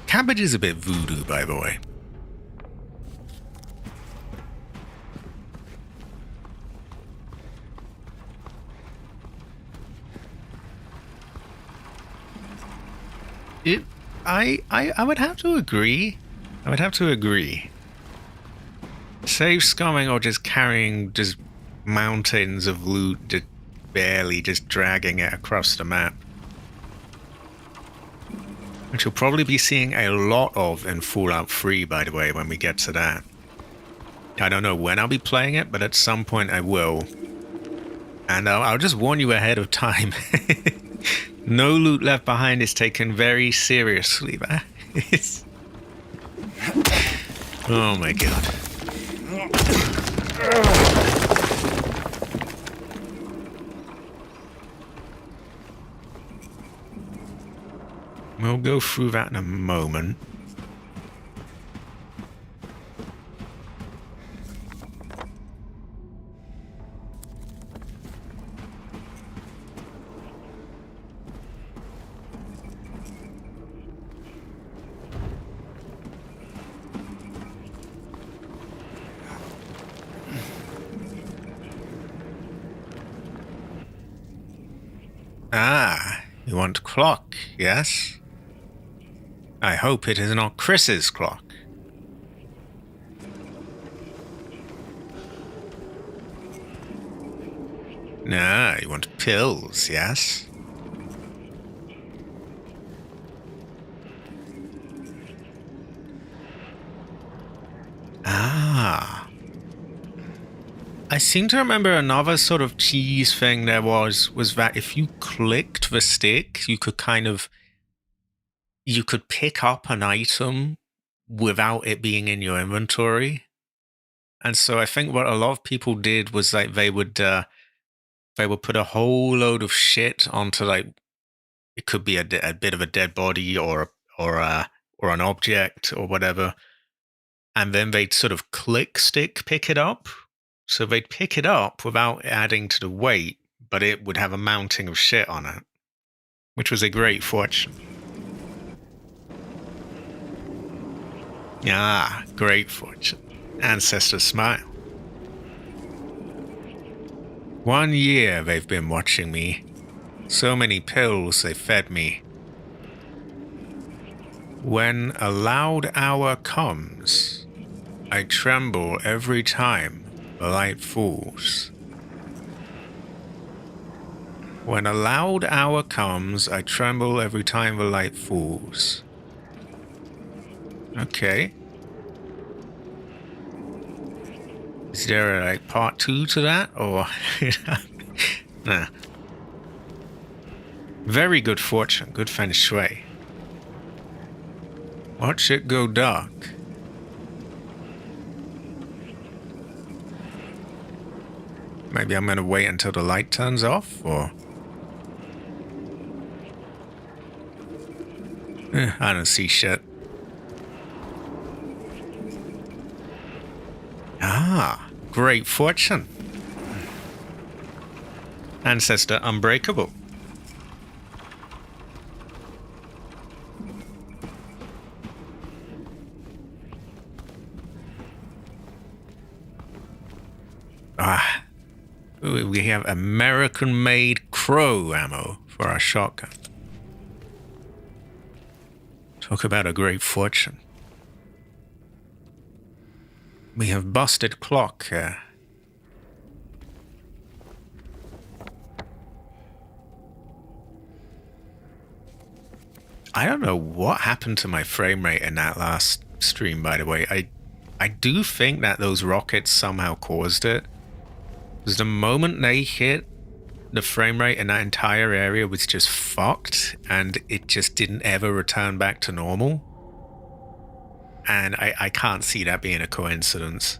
Cabbage is a bit voodoo, by the way. I would have to agree. I would have to agree. Save scumming or just carrying just mountains of loot, just barely just dragging it across the map. Which you'll probably be seeing a lot of in Fallout 3, by the way, when we get to that. I don't know when I'll be playing it, but at some point I will. And I'll just warn you ahead of time. No loot left behind is taken very seriously, man. Oh my god. We'll go through that in a moment. Ah, you want clock, yes? I hope it is not Chris's clock. Nah, you want pills, yes? Ah. I seem to remember another sort of cheese thing there was that if you clicked the stick, you could pick up an item without it being in your inventory. And so I think what a lot of people did was like they would put a whole load of shit onto like it could be a bit of a dead body or an object or whatever, and then they'd sort of pick it up. So they'd pick it up without adding to the weight, but it would have a mounting of shit on it, which was a great fortune. Ah, great fortune. Ancestor smile. 1 year they've been watching me. So many pills they fed me. When a loud hour comes, I tremble every time the light falls. When a loud hour comes, I tremble every time the light falls. Okay. Is there like part 2 to that, or nah? Very good fortune, good feng shui. Watch it go dark. Maybe I'm gonna wait until the light turns off, or I don't see shit. Ah, great fortune. Ancestor unbreakable. Ah, we have American-made Crow ammo for our shotgun. Talk about a great fortune. We have busted clock here. I don't know what happened to my frame rate in that last stream, by the way. I do think that those rockets somehow caused it. Because the moment they hit, the frame rate in that entire area was just fucked, and it just didn't ever return back to normal. And I can't see that being a coincidence.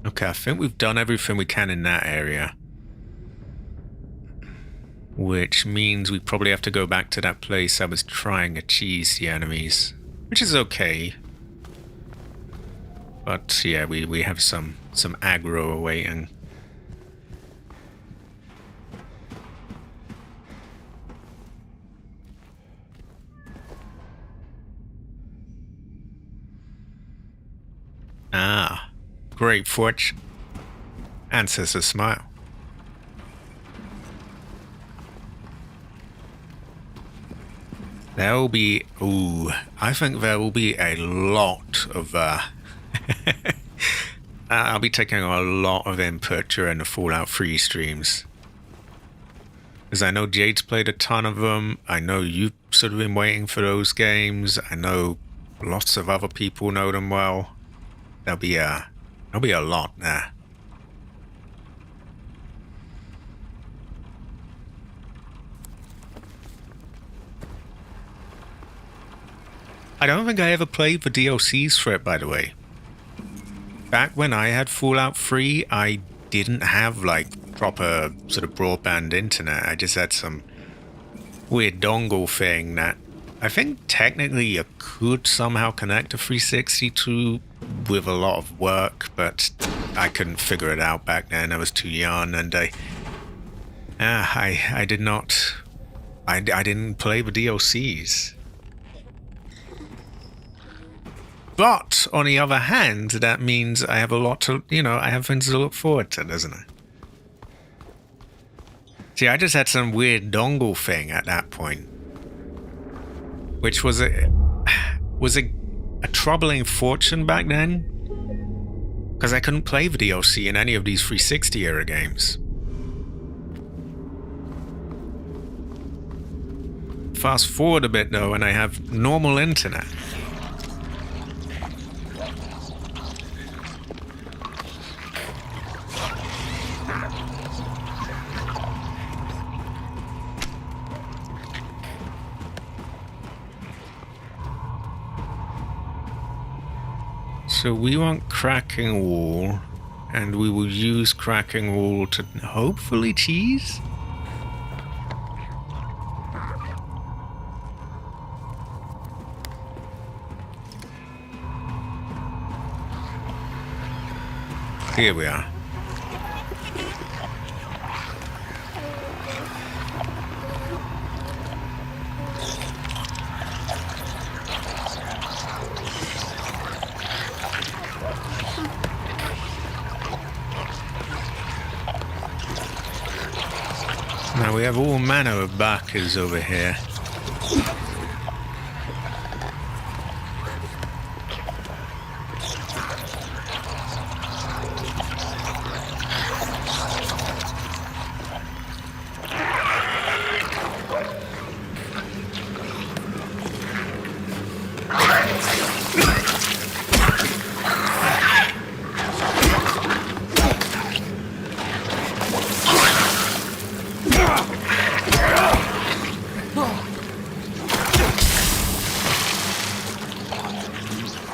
Okay, I think we've done everything we can in that area. Which means we probably have to go back to that place I was trying to cheese the enemies. Which is okay. But yeah, we have some aggro awaiting. Ah, great fortune. Ancestor smile. There will be, I think there will be a lot of, I'll be taking a lot of input during the Fallout 3 streams. Because I know Jade's played a ton of them. I know you've sort of been waiting for those games. I know lots of other people know them well. There'll be a lot there. I don't think I ever played the DLCs for it, by the way. Back when I had Fallout 3, I didn't have, like, proper sort of broadband internet. I just had some weird dongle thing that I think technically you could somehow connect a 360 to with a lot of work, but I couldn't figure it out back then. I was too young, and I didn't play the DLCs. But, on the other hand, that means I have a lot to, I have things to look forward to, doesn't it? See, I just had some weird dongle thing at that point. Which was a troubling fortune back then. Because I couldn't play the DLC in any of these 360 era games. Fast forward a bit, though, and I have normal internet. So we want cracking wall, and we will use cracking wall to hopefully cheese. Here we are. Now we have all manner of backers over here.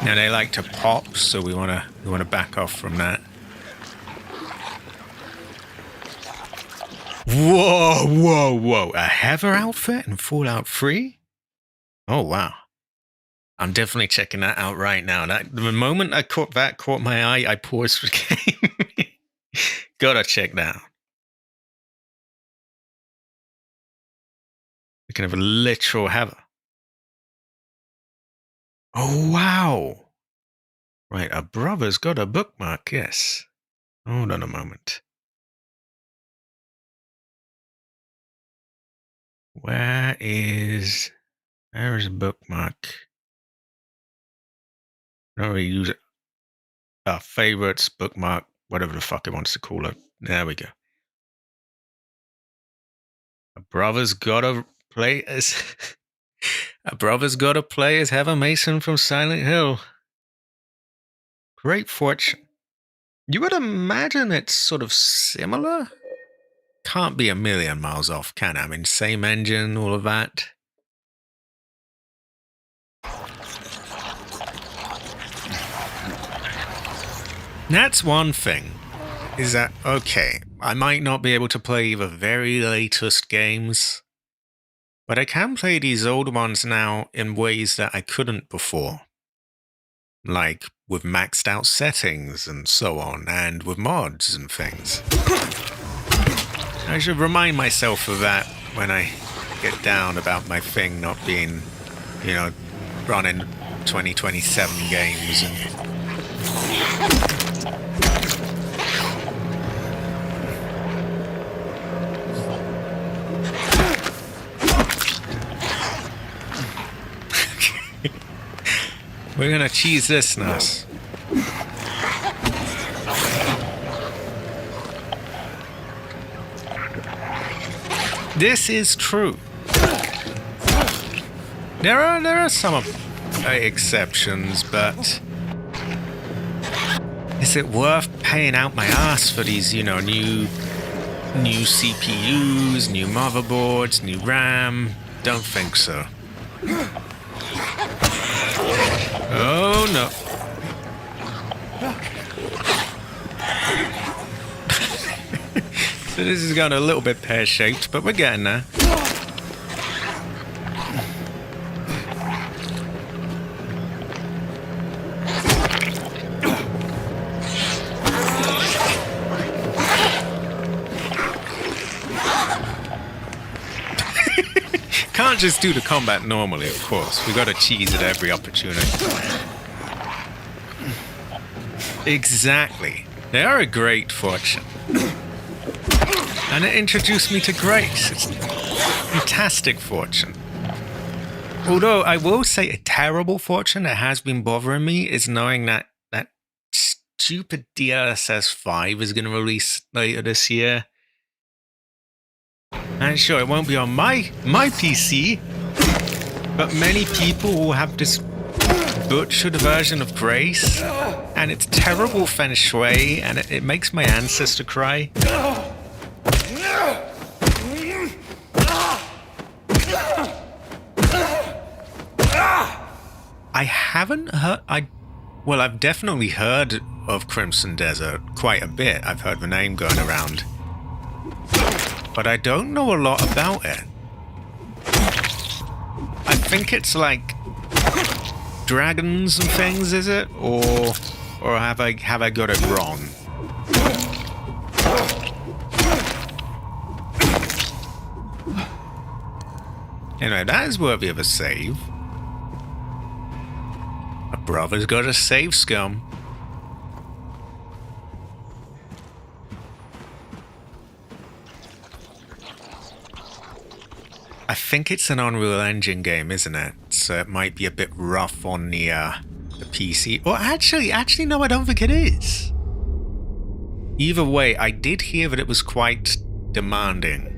Now they like to pop, so we wanna back off from that. Whoa, whoa, whoa! A Heather outfit in Fallout 3? Oh wow! I'm definitely checking that out right now. The moment I caught my eye, I paused the game. Gotta check that out. We can have a literal Heather. Oh, wow. Right, our brother's got a bookmark, yes. Hold on a moment. Where is a bookmark? I don't really use it. Our favorites, bookmark, whatever the fuck it wants to call it. There we go. Our brother's gotta play as... Our brother's gotta play as Heather Mason from Silent Hill. Great fortune. You would imagine it's sort of similar? Can't be a million miles off, can it? I mean, same engine, all of that. That's one thing. Is that, okay, I might not be able to play the very latest games, but I can play these old ones now in ways that I couldn't before. Like with maxed out settings and so on, and with mods and things. I should remind myself of that when I get down about my thing not being, you know, running 2027 games and... We're gonna cheese this now. This is true. There are some exceptions, but is it worth paying out my ass for these, you know, new CPUs, new motherboards, new RAM? Don't think so. Oh no. So this has gone a little bit pear-shaped, but we're getting there. Can't just do the combat normally, of course. We gotta cheese at every opportunity. Exactly. They are a great fortune. And it introduced me to grace. It's a fantastic fortune. Although I will say a terrible fortune that has been bothering me is knowing that that stupid DLSS 5 is going to release later this year. And sure, it won't be on my PC, but many people will have this butchered version of Grace, and it's terrible feng shui, and it makes my ancestor cry. I haven't heard... Well, I've definitely heard of Crimson Desert quite a bit. I've heard the name going around. But I don't know a lot about it. I think it's like dragons and things, is it? Or have I got it wrong? Anyway, that is worthy of a save. My brother's got a save scum. I think it's an Unreal Engine game, isn't it? So it might be a bit rough on the PC. Or actually, no, I don't think it is. Either way, I did hear that it was quite demanding.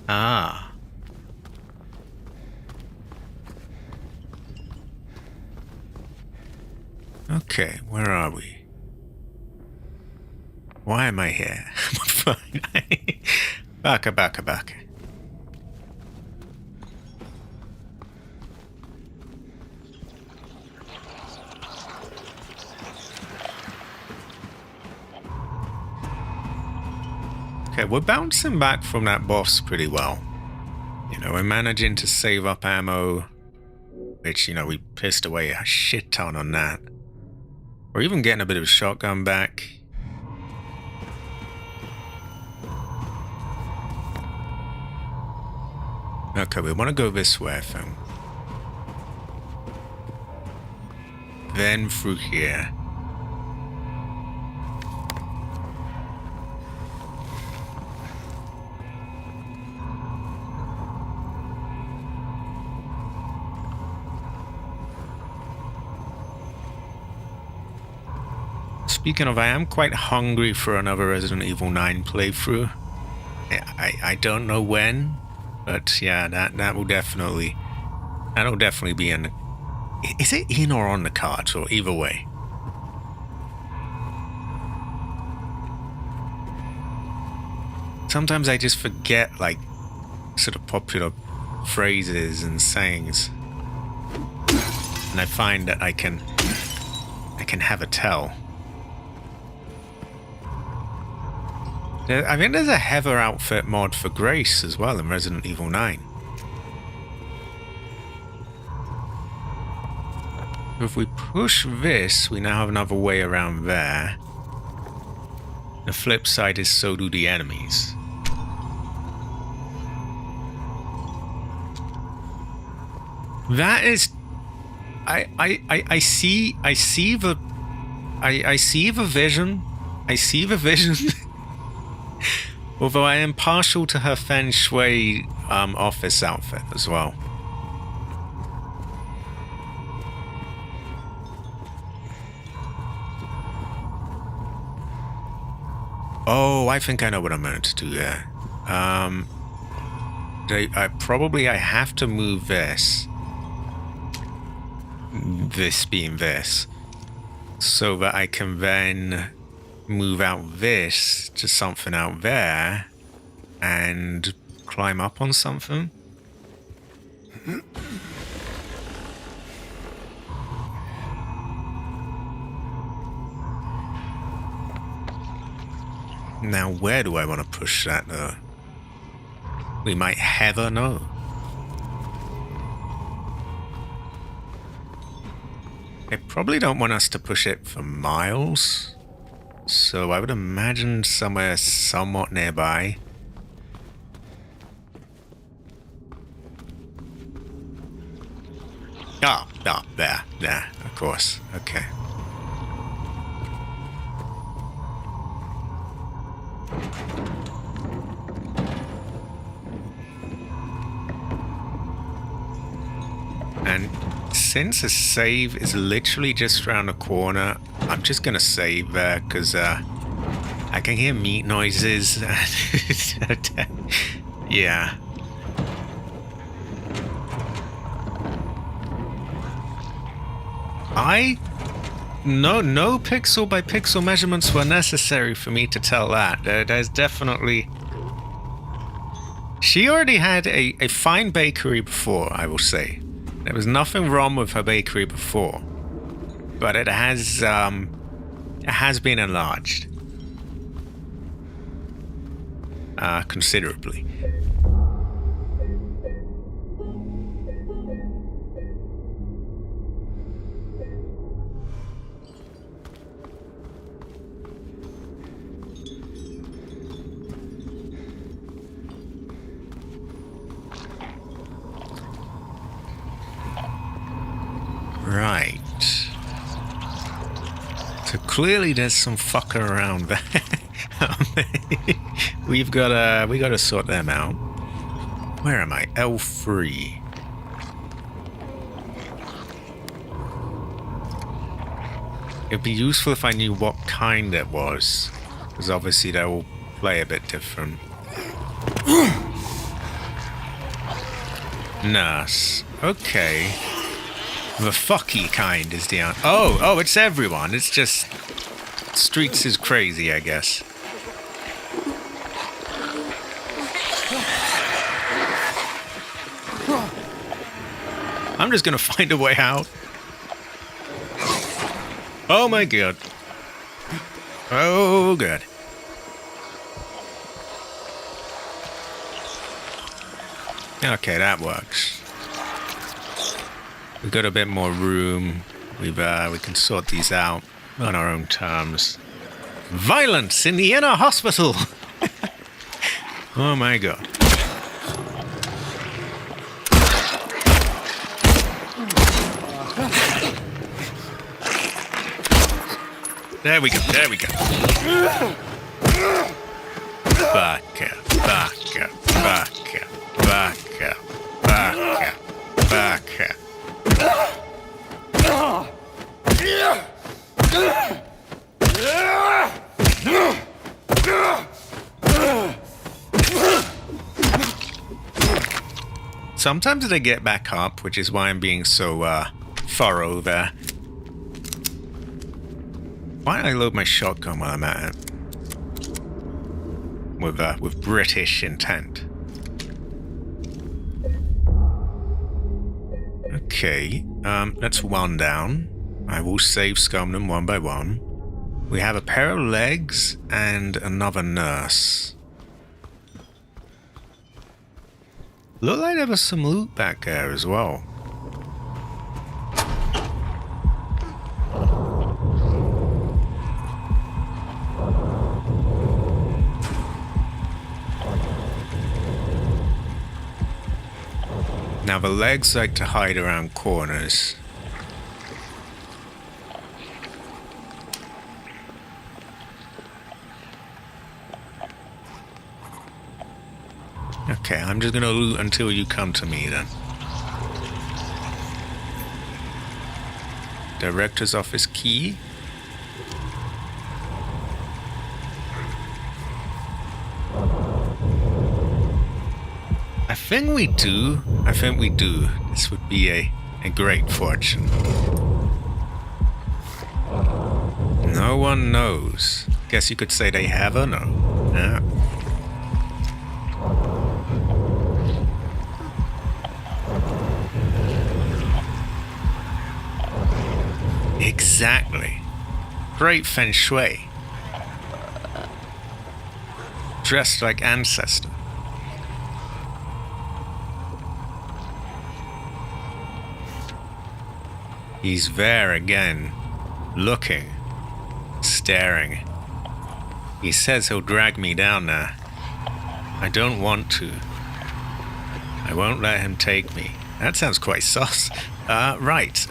Ah. Okay, where are we? Why am I here? Baka. Okay, we're bouncing back from that boss pretty well. You know, we're managing to save up ammo, which, you know, we pissed away a shit ton on that. We're even getting a bit of a shotgun back. Okay, we want to go this way, I think. Then through here. Speaking of, I am quite hungry for another Resident Evil 9 playthrough. I don't know when, but yeah, that'll definitely be in. Is it in or on the cards, or either way? Sometimes I just forget like sort of popular phrases and sayings, and I find that I can have a tell. I think there's a Heather outfit mod for Grace as well in Resident Evil 9. If we push this, we now have another way around there. The flip side is so do the enemies. That is... I see the vision. I see the vision. Although I am partial to her feng shui office outfit as well. Oh, I think I know what I'm going to do there. I have to move this. This being this. So that I can then move out this to something out there and climb up on something. Now, where do I want to push that though? We might Heather know. They probably don't want us to push it for miles. So I would imagine somewhere somewhat nearby. There, of course. Okay. And since a save is literally just around the corner, I'm just gonna save there because I can hear meat noises. Yeah. No pixel by pixel measurements were necessary for me to tell that. There's definitely... She already had a fine bakery before, I will say. There was nothing wrong with her bakery before. But it has been enlarged. Considerably. Right. So clearly there's some fucker around there. we gotta sort them out. Where am I? L3. It'd be useful if I knew what kind it was, because obviously they will play a bit different. Nurse. Okay. The fucky kind is the answer. Oh, it's everyone. It's just... Streets is crazy, I guess. I'm just gonna find a way out. Oh my god. Oh, good. Okay, that works. We've got a bit more room. We can sort these out on our own terms. Violence in the inner hospital! Oh my god. There we go. Back up. Sometimes they get back up, which is why I'm being so thorough there. Why don't I load my shotgun while I'm at it? With British intent. Okay, that's one down. I will save scum them one by one. We have a pair of legs and another nurse. Looked like there was some loot back there as well. Now the legs like to hide around corners. Okay, I'm just gonna loot until you come to me then. Director's office key. I think we do. This would be a great fortune. No one knows. Guess you could say they have or no. Yeah. Exactly. Great feng shui. Dressed like ancestor. He's there again, looking, staring. He says he'll drag me down there. I don't want to. I won't let him take me. That sounds quite sus. Right,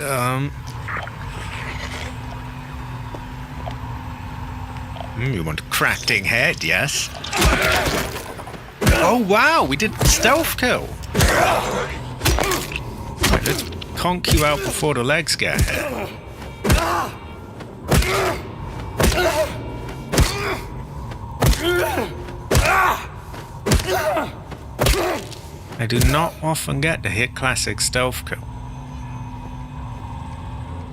you want a crafting head, yes? Oh wow, we did stealth kill. Right, let's conk you out before the legs get here. I do not often get to hit classic stealth kill.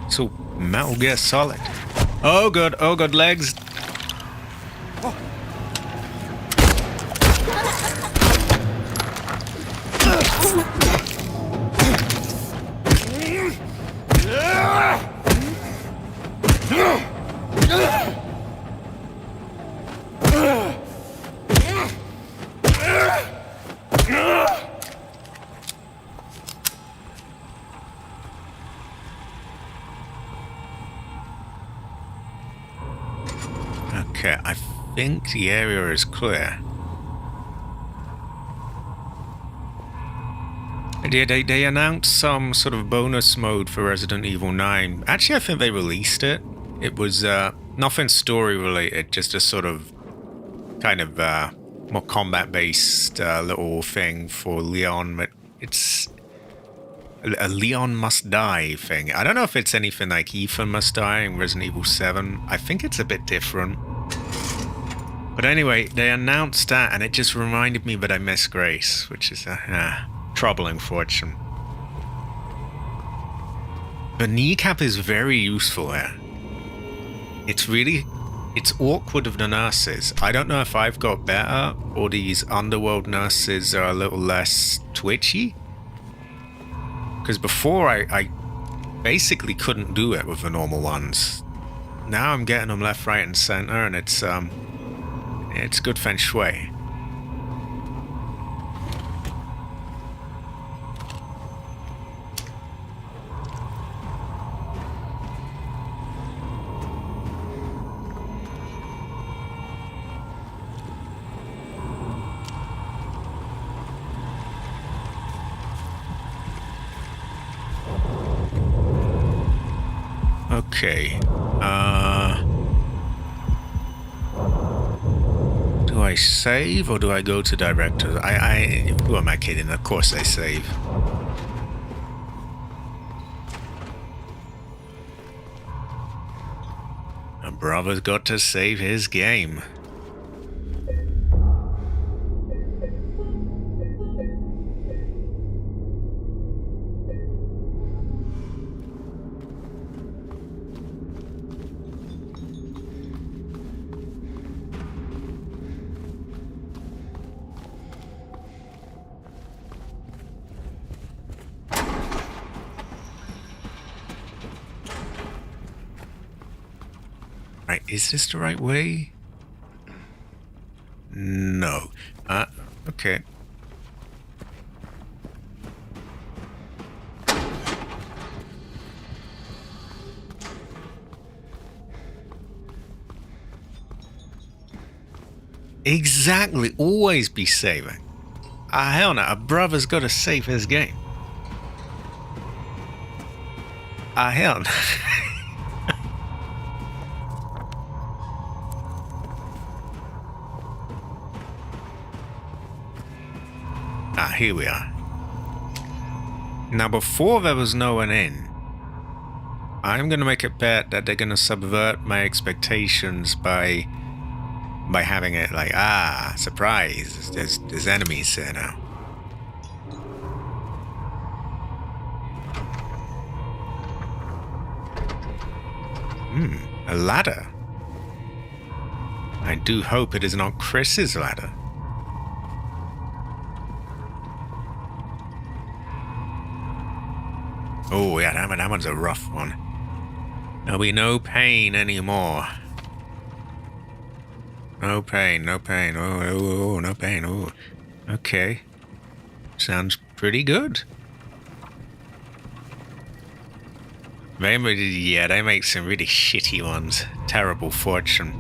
So Metal Gear Solid. Oh god, legs. Okay, I think the area is clear. They announced some sort of bonus mode for Resident Evil 9. Actually, I think they released it. It was nothing story related, just a sort of kind of more combat based little thing for Leon. But it's a Leon Must Die thing. I don't know if it's anything like Ethan Must Die in Resident Evil 7. I think it's a bit different. But anyway, they announced that, and it just reminded me that I miss Grace, which is a troubling fortune. The kneecap is very useful here. It's awkward of the nurses. I don't know if I've got better, or these underworld nurses are a little less twitchy. Because before, I basically couldn't do it with the normal ones. Now I'm getting them left, right, and center, and it's good feng shui. Okay. Do I save or do I go to directors? Who am I kidding? Of course I save. My brother's got to save his game. Right, is this the right way? No. Okay. Exactly, always be saving. Hell no, a brother's got to save his game. Hell no. Here we are. Now, before there was no one in, I'm gonna make a bet that they're gonna subvert my expectations by having it like, surprise, there's enemies here now. A ladder. I do hope it is not Chris's ladder. Oh yeah, that one's a rough one. There'll be no pain anymore. No pain, no pain. Oh, no pain. Oh, okay. Sounds pretty good. They make some really shitty ones. Terrible fortune.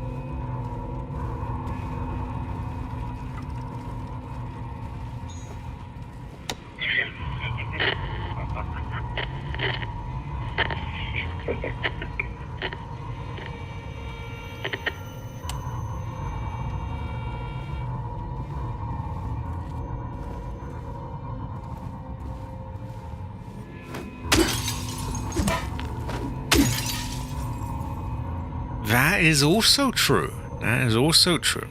That is also true. That is also true.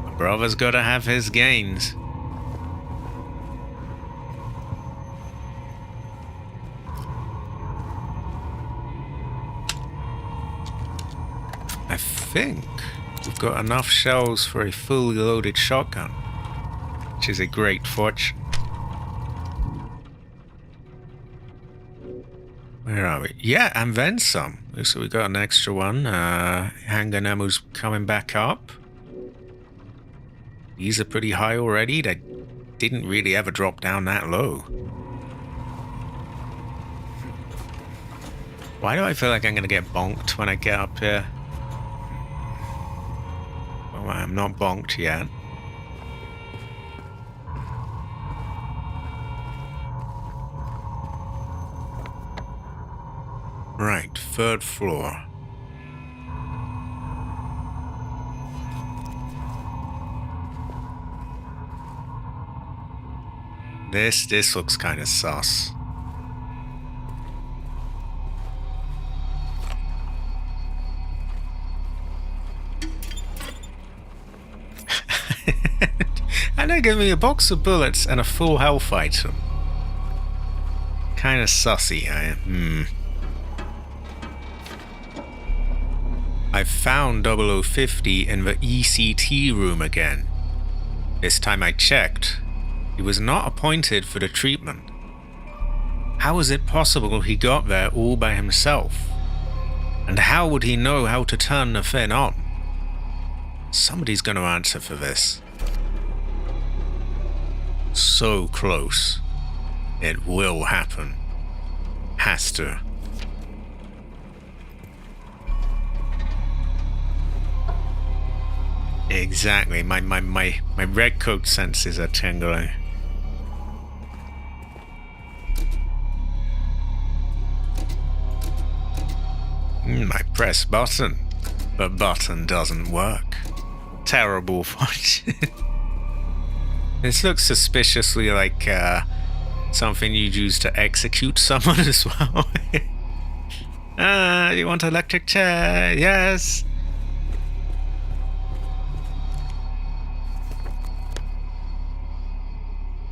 My brother's got to have his gains. I think we've got enough shells for a fully loaded shotgun, which is a great fortune. Where are we? Yeah, and then some. So we got an extra one. Handgun ammo's coming back up. These are pretty high already. They didn't really ever drop down that low. Why do I feel like I'm going to get bonked when I get up here? Well, I'm not bonked yet. Right, 3rd floor. This looks kind of sus. And they give me a box of bullets and a full health item. Kind of sussy, I found 0050 in the ECT room again. This time I checked. He was not appointed for the treatment. How is it possible he got there all by himself? And how would he know how to turn the thing on? Somebody's going to answer for this. So close. It will happen. Has to. Exactly. My red coat senses are tingling. I press button. But button doesn't work. Terrible fortune. This looks suspiciously like something you'd use to execute someone as well. You want an electric chair? Yes.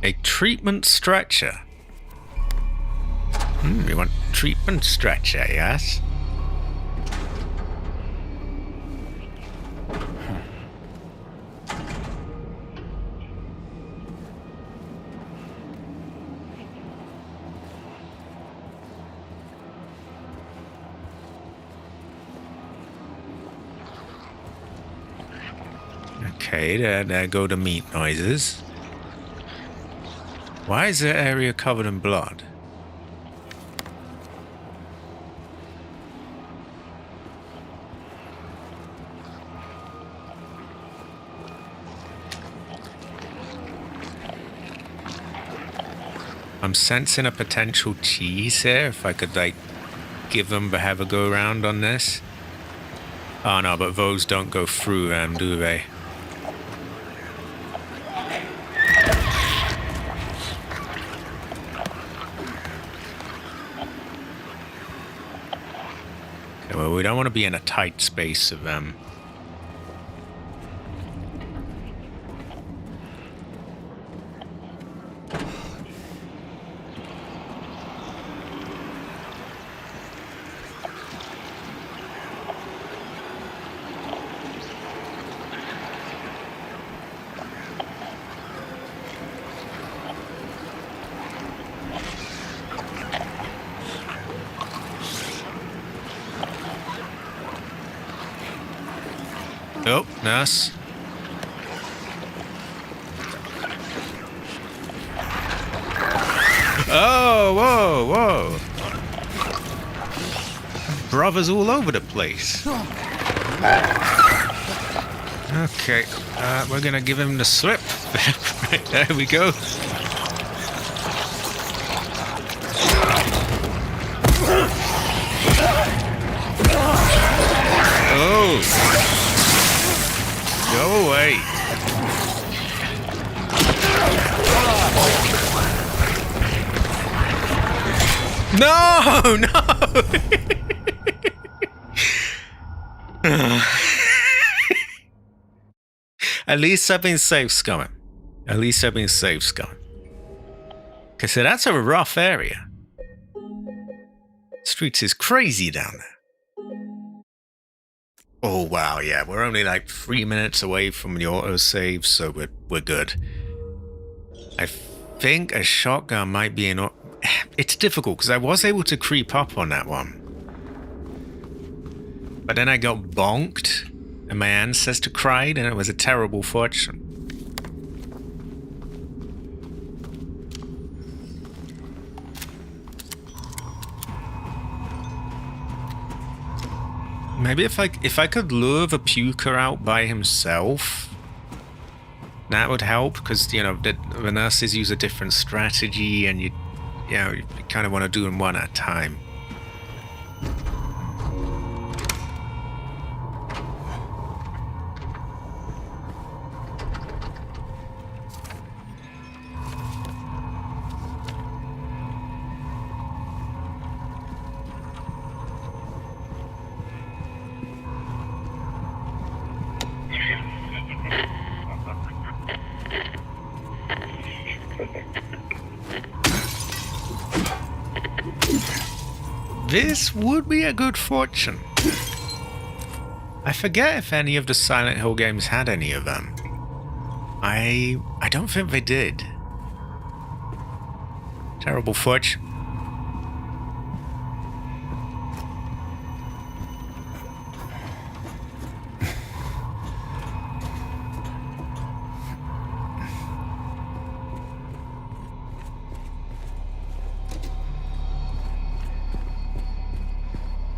A treatment stretcher. You want treatment stretcher, yes? Okay, there go the meat noises. Why is the area covered in blood? I'm sensing a potential cheese here, if I could, like, give them the have a go around on this. Oh no, but those don't go through them, do they? Okay, well, we don't want to be in a tight space of them. Oh, nurse. Oh, whoa, whoa. Brothers all over the place. Okay, we're gonna give him the slip. Right, there we go. Oh. Go away. No, no. At least something safe's coming. At least something safe's coming. Okay, so that's a rough area. Streets is crazy down there. Oh wow, yeah, we're only like 3 minutes away from the autosave, so we're good. I think a shotgun might be an... It's difficult, because I was able to creep up on that one. But then I got bonked, and my ancestor cried, and it was a terrible fortune. Maybe if I could lure the puker out by himself, that would help, because, you know, the nurses use a different strategy, and you kind of want to do them one at a time. This would be a good fortune. I forget if any of the Silent Hill games had any of them. I don't think they did. Terrible fortune.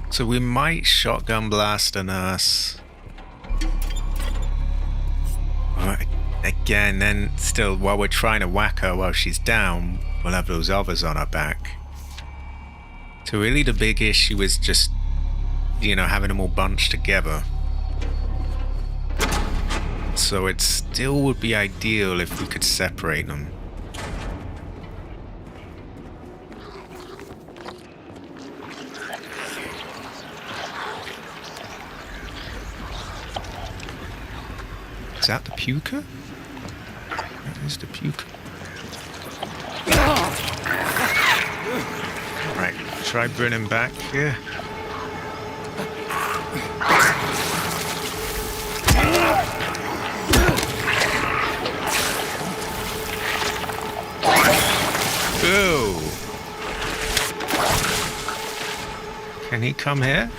So we might shotgun blast a nurse. Again, then still, while we're trying to whack her while she's down, we'll have those others on her back. So really the big issue is just, you know, having them all bunched together. So it still would be ideal if we could separate them. Is that the puker? That is the puker. Right, try bringing back here. Go! Can he come here?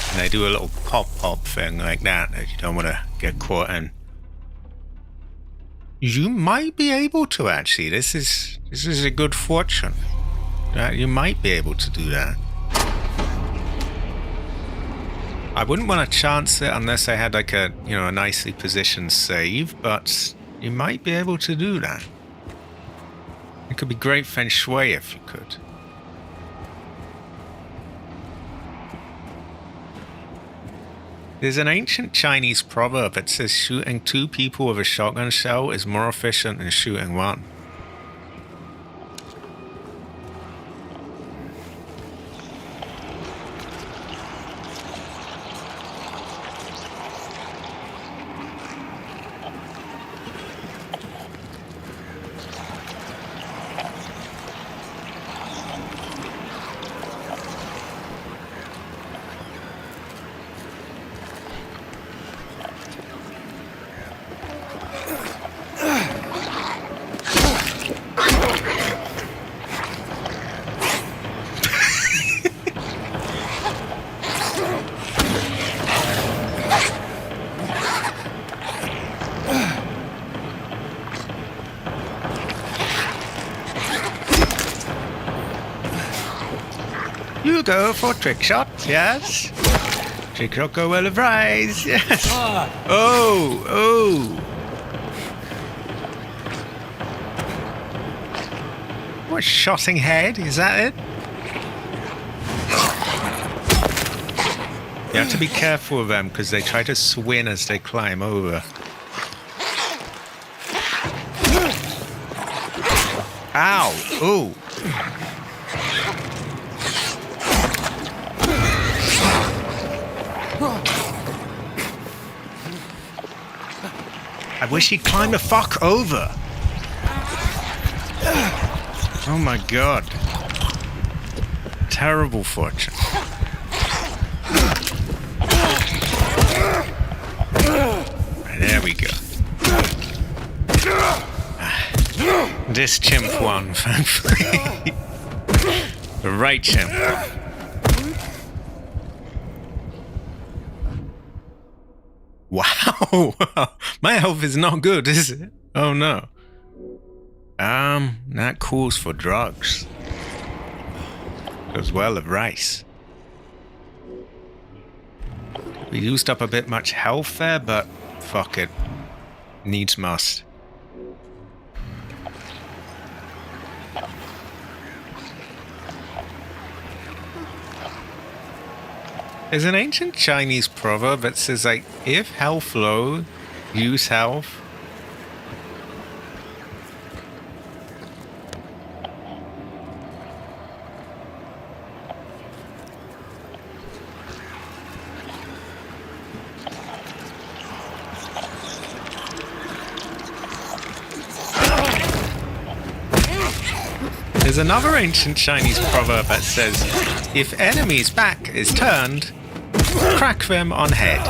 And they do a little pop-pop thing like that you don't want to get caught in. You might be able to, actually. This is a good fortune. You might be able to do that. I wouldn't want to chance it unless I had like a nicely positioned save, but you might be able to do that. It could be great feng shui if you could. There's an ancient Chinese proverb that says shooting 2 people with a shotgun shell is more efficient than shooting 1. You go for trick shot, yes. Trick shot go well of rise, yes. Oh. What, shotting head? Is that it? You have to be careful of them because they try to swing as they climb over. Ow! Ooh! I wish he'd climb the fuck over. Oh my god. Terrible fortune. Right, there we go. This chimp won, thankfully. The right chimp. Wow. My health is not good, is it? Oh no. That calls for drugs. As well as rice. We used up a bit much health there, but fuck it. Needs must. There's an ancient Chinese proverb that says, like, if health low, use health. There's another ancient Chinese proverb that says, if enemy's back is turned, crack them on head.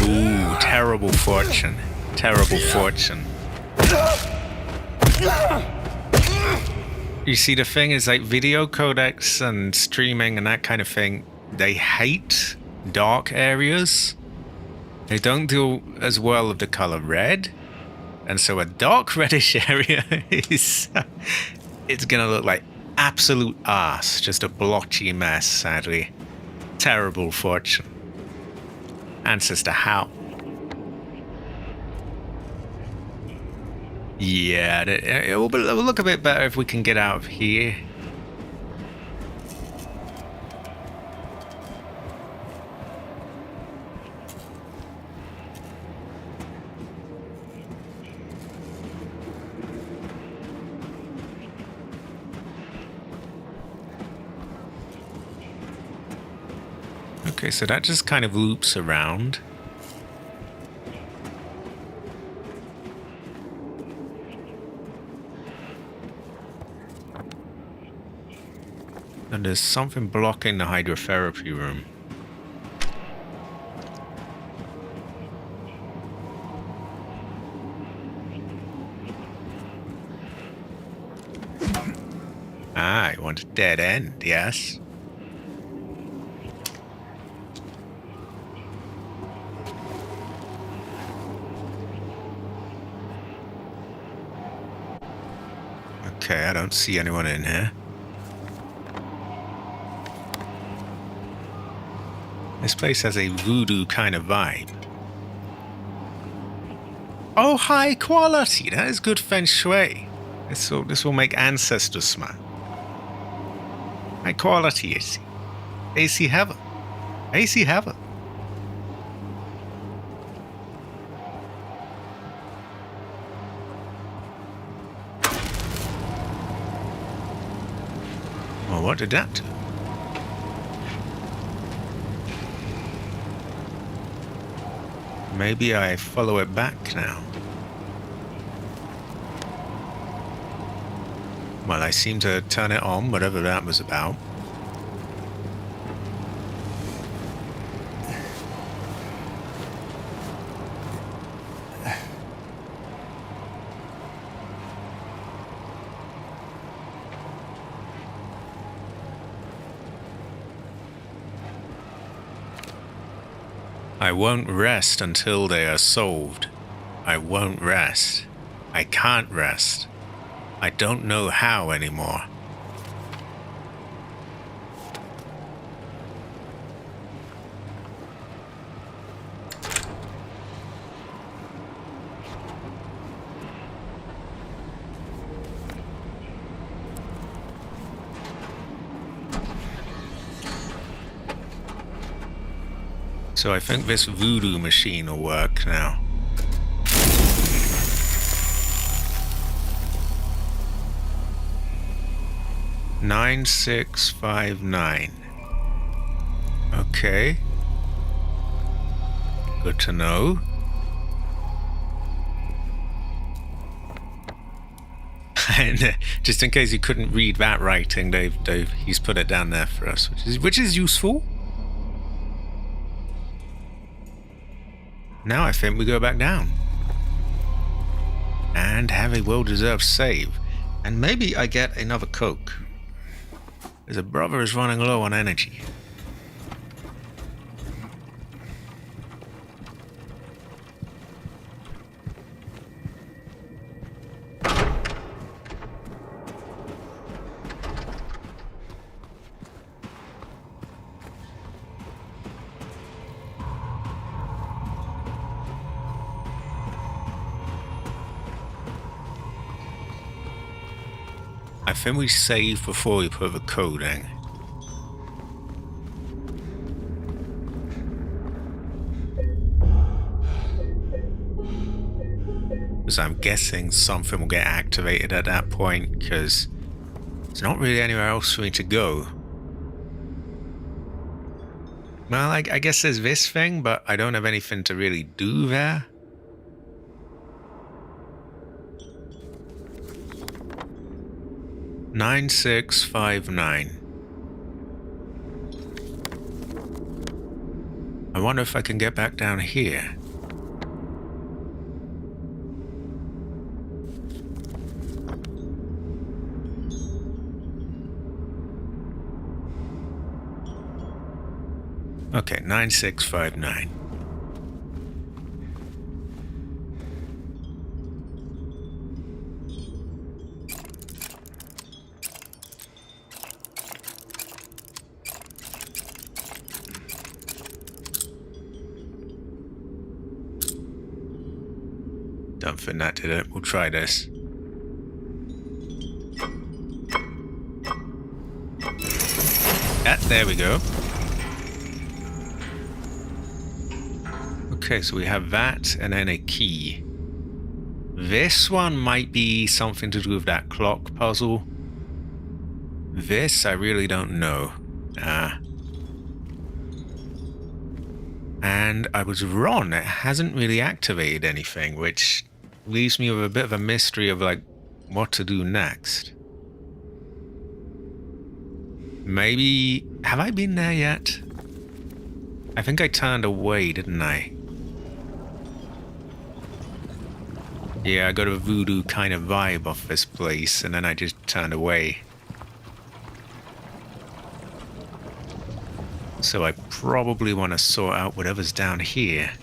Ooh, terrible fortune. Terrible fortune. You see, the thing is, like, video codecs and streaming and that kind of thing, they hate dark areas. They don't deal as well with the color red. And so a dark reddish area is... it's gonna look like absolute arse. Just a blotchy mess, sadly. Terrible fortune. Answers to how. Yeah, it will look a bit better if we can get out of here. Okay, so that just kind of loops around. And there's something blocking the hydrotherapy room. Ah, you want a dead end, yes? Okay, I don't see anyone in here. This place has a voodoo kind of vibe. Oh, high quality! That is good feng shui. This will make ancestors smile. High quality, AC. AC heaven. AC heaven. Well, what did that do? Maybe I follow it back now. Well, I seem to turn it on, whatever that was about. I won't rest until they are solved. I won't rest. I can't rest. I don't know how anymore. So I think this voodoo machine will work now. $9659. Okay. Good to know. And just in case you couldn't read that writing, he's put it down there for us, which is useful. Now I think we go back down and have a well-deserved save, and maybe I get another Coke. Because a brother is running low on energy. I think we save before we put the code in. Because I'm guessing something will get activated at that point, because there's not really anywhere else for me to go. Well, I guess there's this thing, but I don't have anything to really do there. "9659. I wonder if I can get back down here. Okay, 9659. Don't think that did it. We'll try this. There we go. Okay, so we have that and then a key. This one might be something to do with that clock puzzle. This, I really don't know. And I was wrong. It hasn't really activated anything, which leaves me with a bit of a mystery of, like, what to do next. Maybe... Have I been there yet? I think I turned away, didn't I? Yeah, I got a voodoo kind of vibe off this place, and then I just turned away. So I probably want to sort out whatever's down here.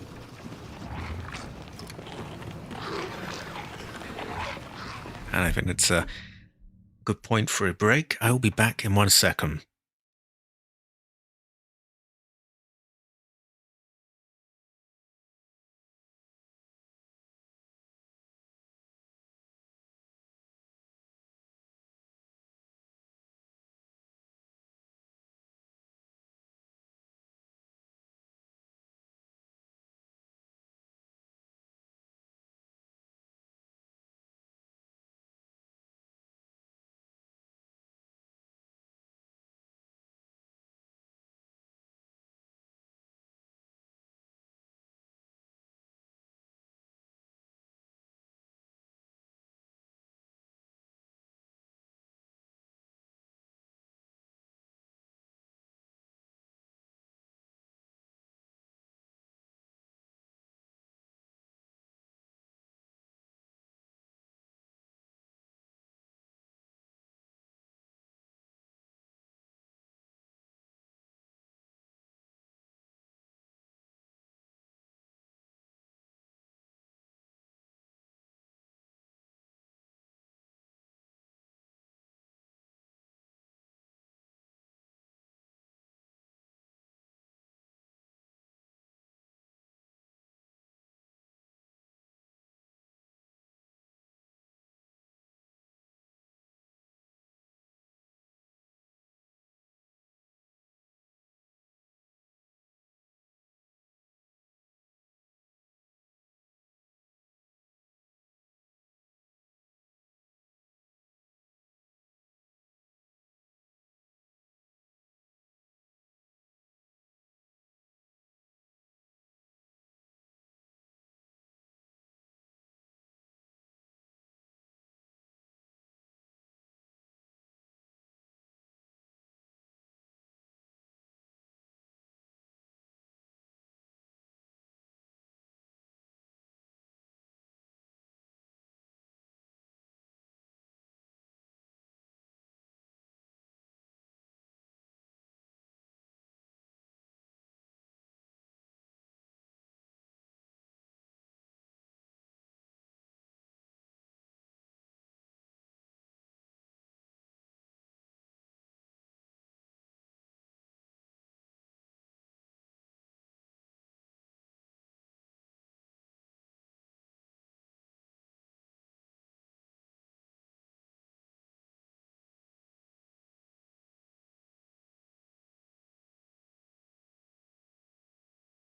And I think that's a good point for a break. I will be back in 1 second.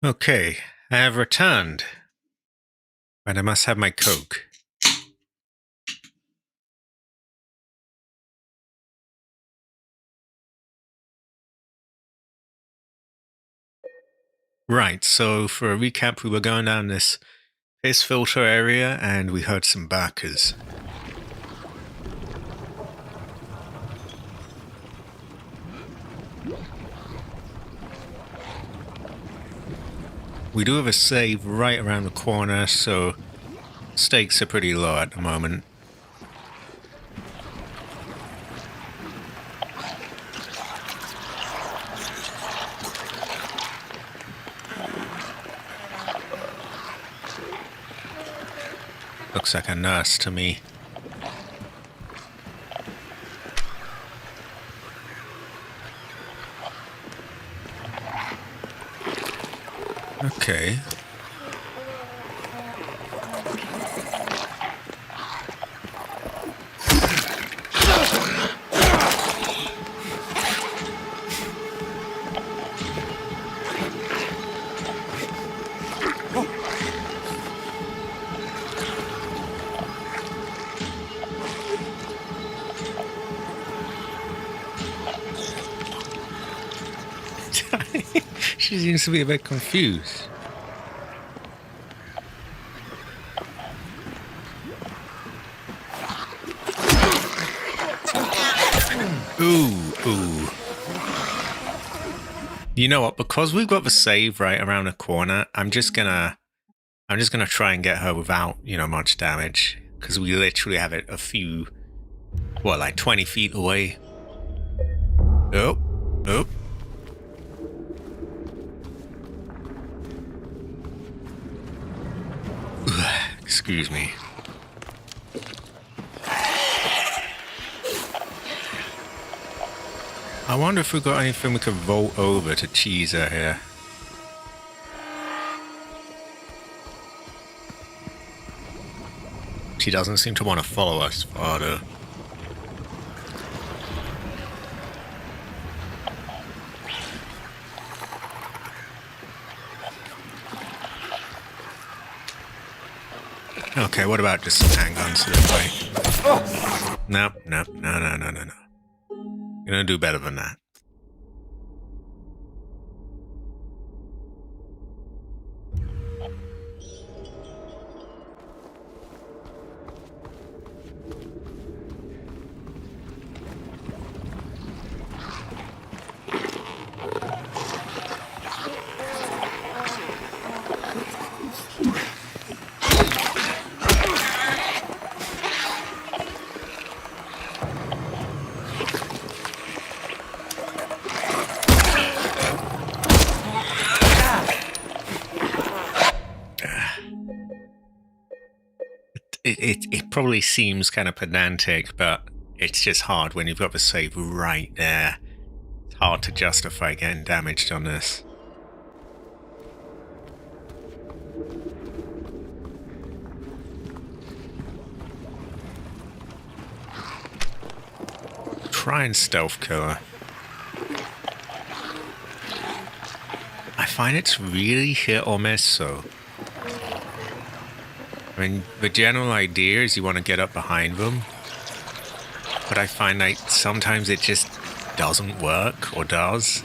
Okay, I have returned. But I must have my Coke. Right, so for a recap, we were going down this piss filter area and we heard some barkers. We do have a save right around the corner, so stakes are pretty low at the moment. Looks like a nurse to me. Okay. She seems to be a bit confused. Ooh. You know what? Because we've got the save right around the corner, I'm just gonna try and get her without, much damage. Because we literally have it a few, like 20 feet away. Oh. Excuse me. I wonder if we've got anything we could vault over to cheese her here. She doesn't seem to want to follow us farther. Okay, what about just some handguns to this way? No. You're gonna do better than that. It probably seems kind of pedantic, but it's just hard when you've got the save right there. It's hard to justify getting damaged on this. Try and stealth kill her. I find it's really hit or miss, so. I mean, the general idea is you want to get up behind them, but I find like sometimes it just doesn't work, or does.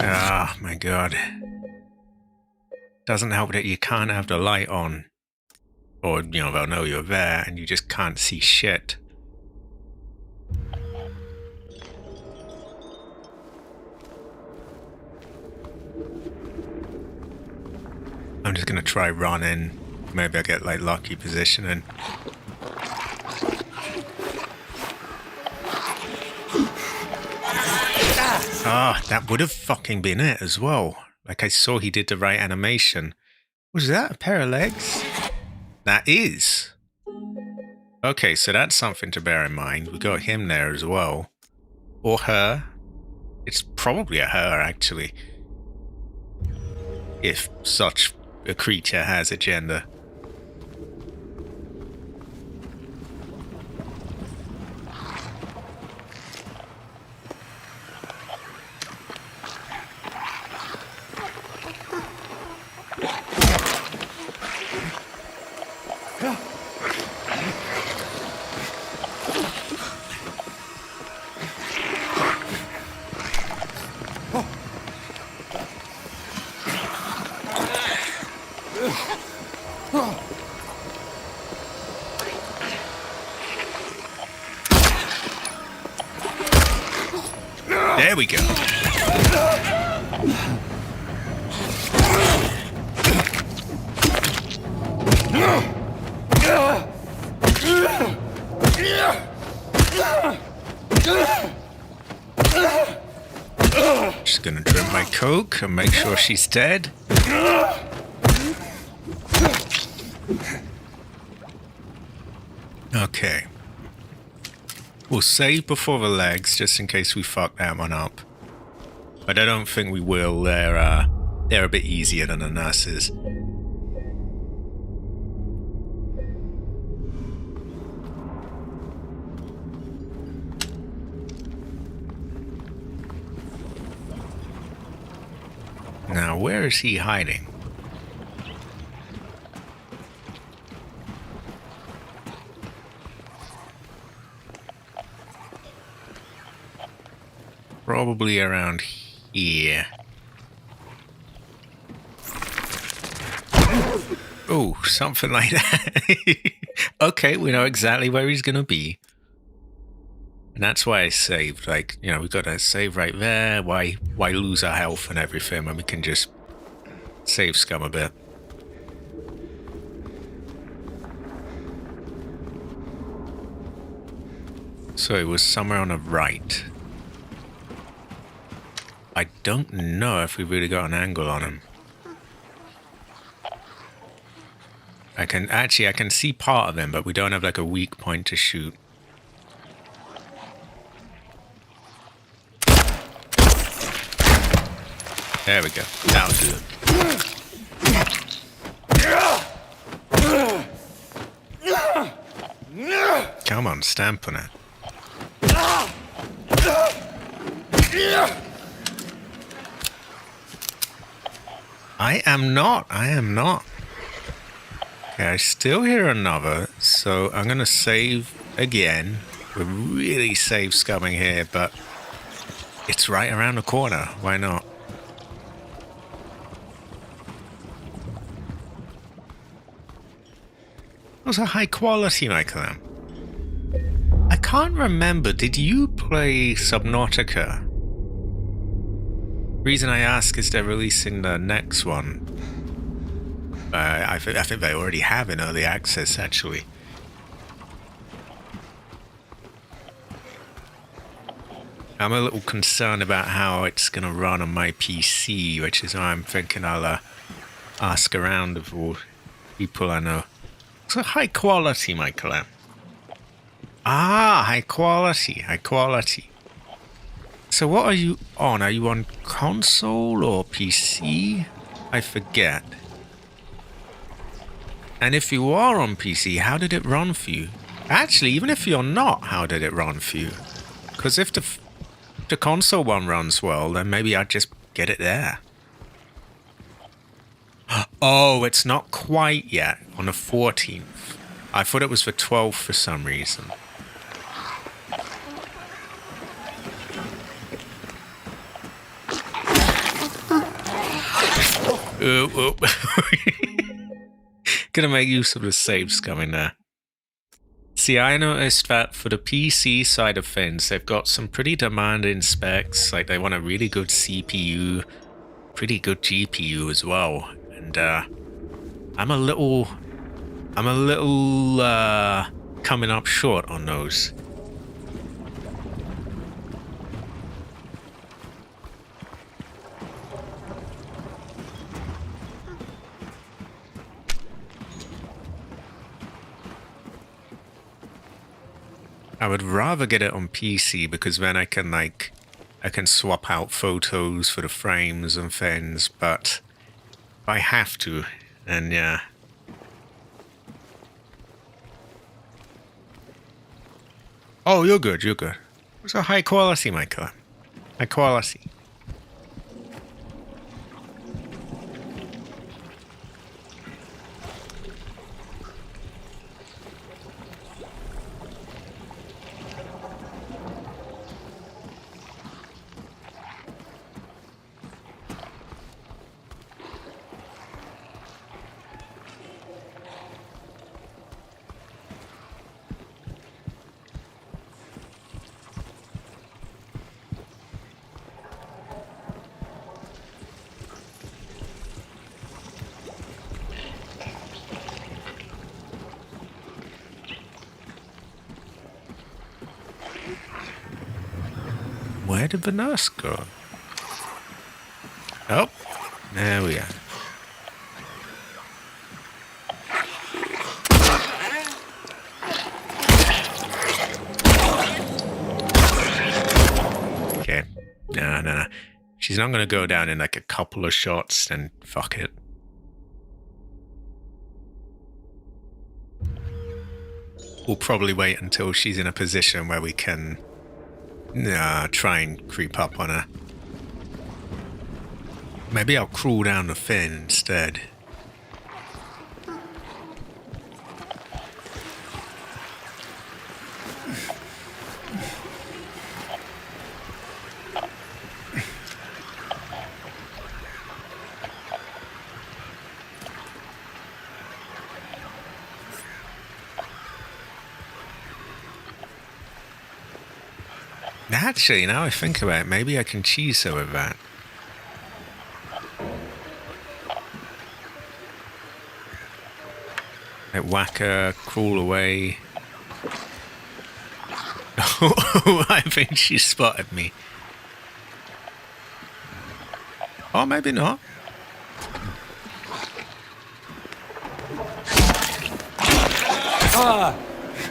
Oh my god. Doesn't help that you can't have the light on. Or, they'll know you're there and you just can't see shit. I'm just gonna try running. Maybe I get like lucky positioning. Ah, that would have fucking been it as well. Like I saw he did the right animation. Was that a pair of legs? That is. Okay, so that's something to bear in mind. We got him there as well. Or her. It's probably a her, actually. if such a creature has a gender. There we go. Just gonna drink my Coke and make sure she's dead. Okay. We'll save before the legs, just in case we fuck that one up. But I don't think we will. They're a bit easier than the nurses. Now, where is he hiding? Probably around here. Oh, something like that. Okay, we know exactly where he's gonna be. And that's why I saved. Like, you know, we gotta save right there. Why lose our health and everything when we can just save scum a bit? So it was somewhere on the right. I don't know if we really got an angle on him. I can see part of him, but we don't have like a weak point to shoot. There we go. That'll do it. Come on, stamp on it. I am not. Okay, I still hear another, so I'm gonna save again. We're really save scumming here, but it's right around the corner. Why not? That was a high quality, Michael. I can't remember. Did you play Subnautica? Reason I ask is they're releasing the next one. I think they already have in early access, actually. I'm a little concerned about how it's going to run on my PC, which is why I'm thinking I'll ask around of all people I know. It's a high quality, Michael. Ah, high quality. So what are you on? Are you on console or PC? I forget. And if you are on PC, how did it run for you? Actually, even if you're not, how did it run for you? Because if the console one runs well, then maybe I'd just get it there. Oh, it's not quite yet on the 14th. I thought it was the 12th for some reason. Oh. Gonna make use of the save scumming there. See, I noticed that for the PC side of things, they've got some pretty demanding specs. Like, they want a really good CPU, pretty good GPU as well. And I'm a little coming up short on those. I would rather get it on PC because then I can swap out photos for the frames and things, but If I have to, then yeah. Oh, you're good, you're good. It's a high quality, Michael. High quality. Where did the nurse go? Oh, there we are. Okay. No. She's not going to go down in like a couple of shots, then fuck it. We'll probably wait until she's in a position where we can try and creep up on her. Maybe I'll crawl down the fin instead. Actually, now I think about it, maybe I can cheese her with that. Like whack her, crawl away. Oh, I think she spotted me. Oh, maybe not.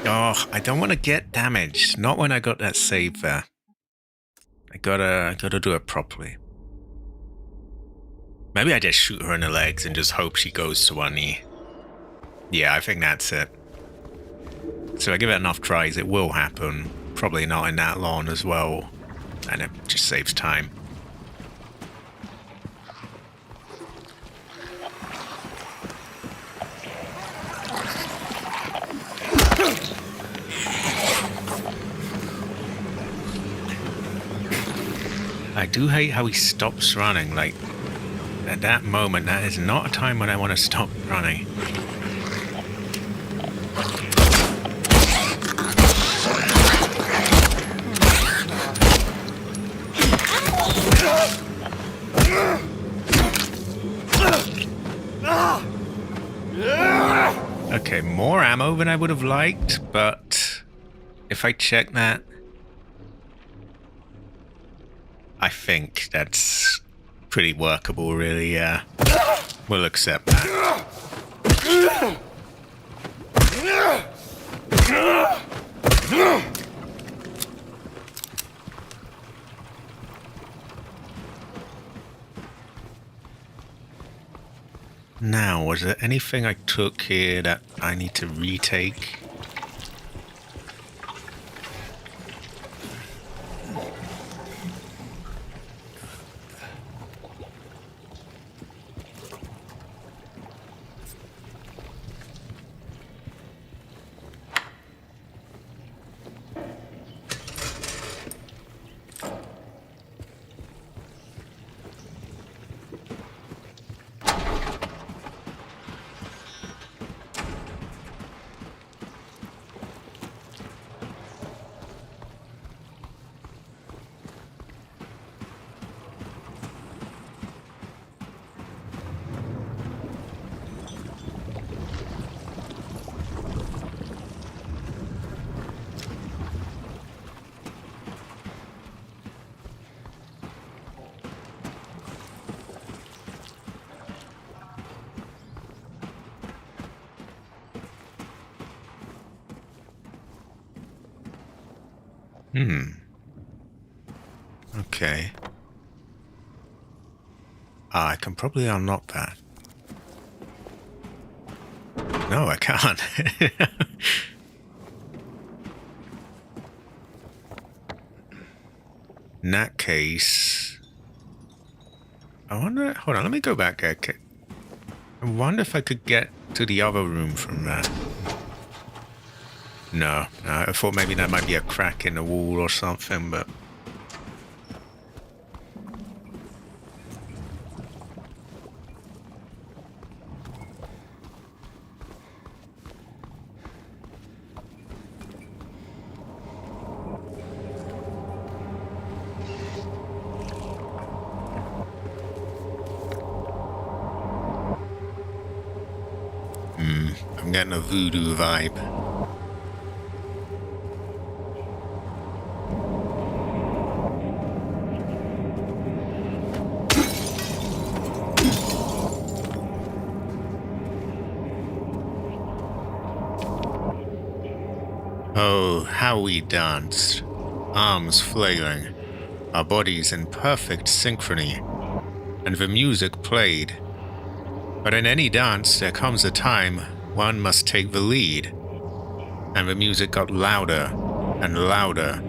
Oh, I don't want to get damaged. Not when I got that save there. I gotta do it properly. Maybe I just shoot her in the legs and just hope she goes to one knee. Yeah, I think that's it. So I give it enough tries, it will happen. Probably not in that long as well. And it just saves time. I do hate how he stops running. Like, at that moment, that is not a time when I want to stop running. Okay, more ammo than I would have liked, but if I check that, I think that's pretty workable, really, yeah. We'll accept that. Now, was there anything I took here that I need to retake? Okay. I can probably unlock that. No, I can't. In that case, I wonder. Hold on, let me go back. Okay. I wonder if I could get to the other room from that. No, I thought maybe that might be a crack in the wall or something, but. I'm getting a voodoo vibe. Oh, how we danced, arms flailing, our bodies in perfect synchrony, and the music played. But in any dance, there comes a time one must take the lead. And the music got louder and louder,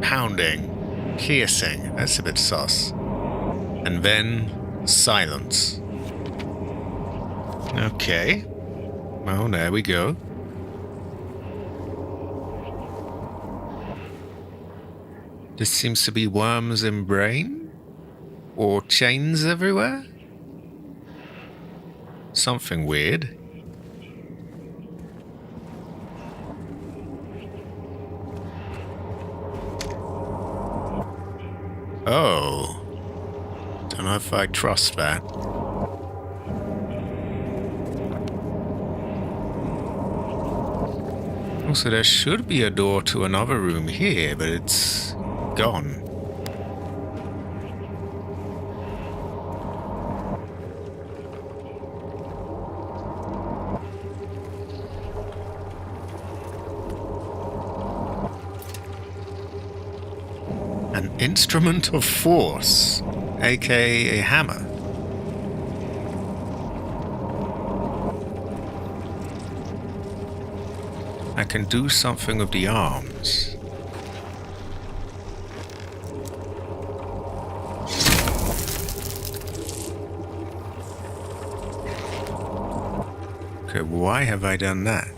pounding, piercing, that's a bit sus. And then, silence. Okay. Well, there we go. This seems to be worms in brain? Or chains everywhere? Something weird. Oh. Don't know if I trust that. Also, there should be a door to another room here, but it's gone. An instrument of force, aka a hammer. I can do something with the arms. Okay, why have I done that?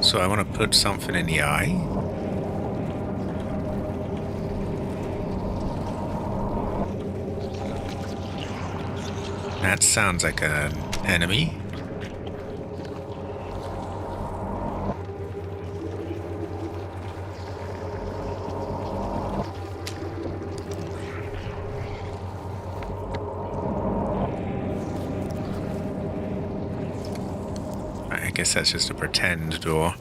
So I want to put something in the eye. That sounds like an enemy. I guess that's just a pretend door.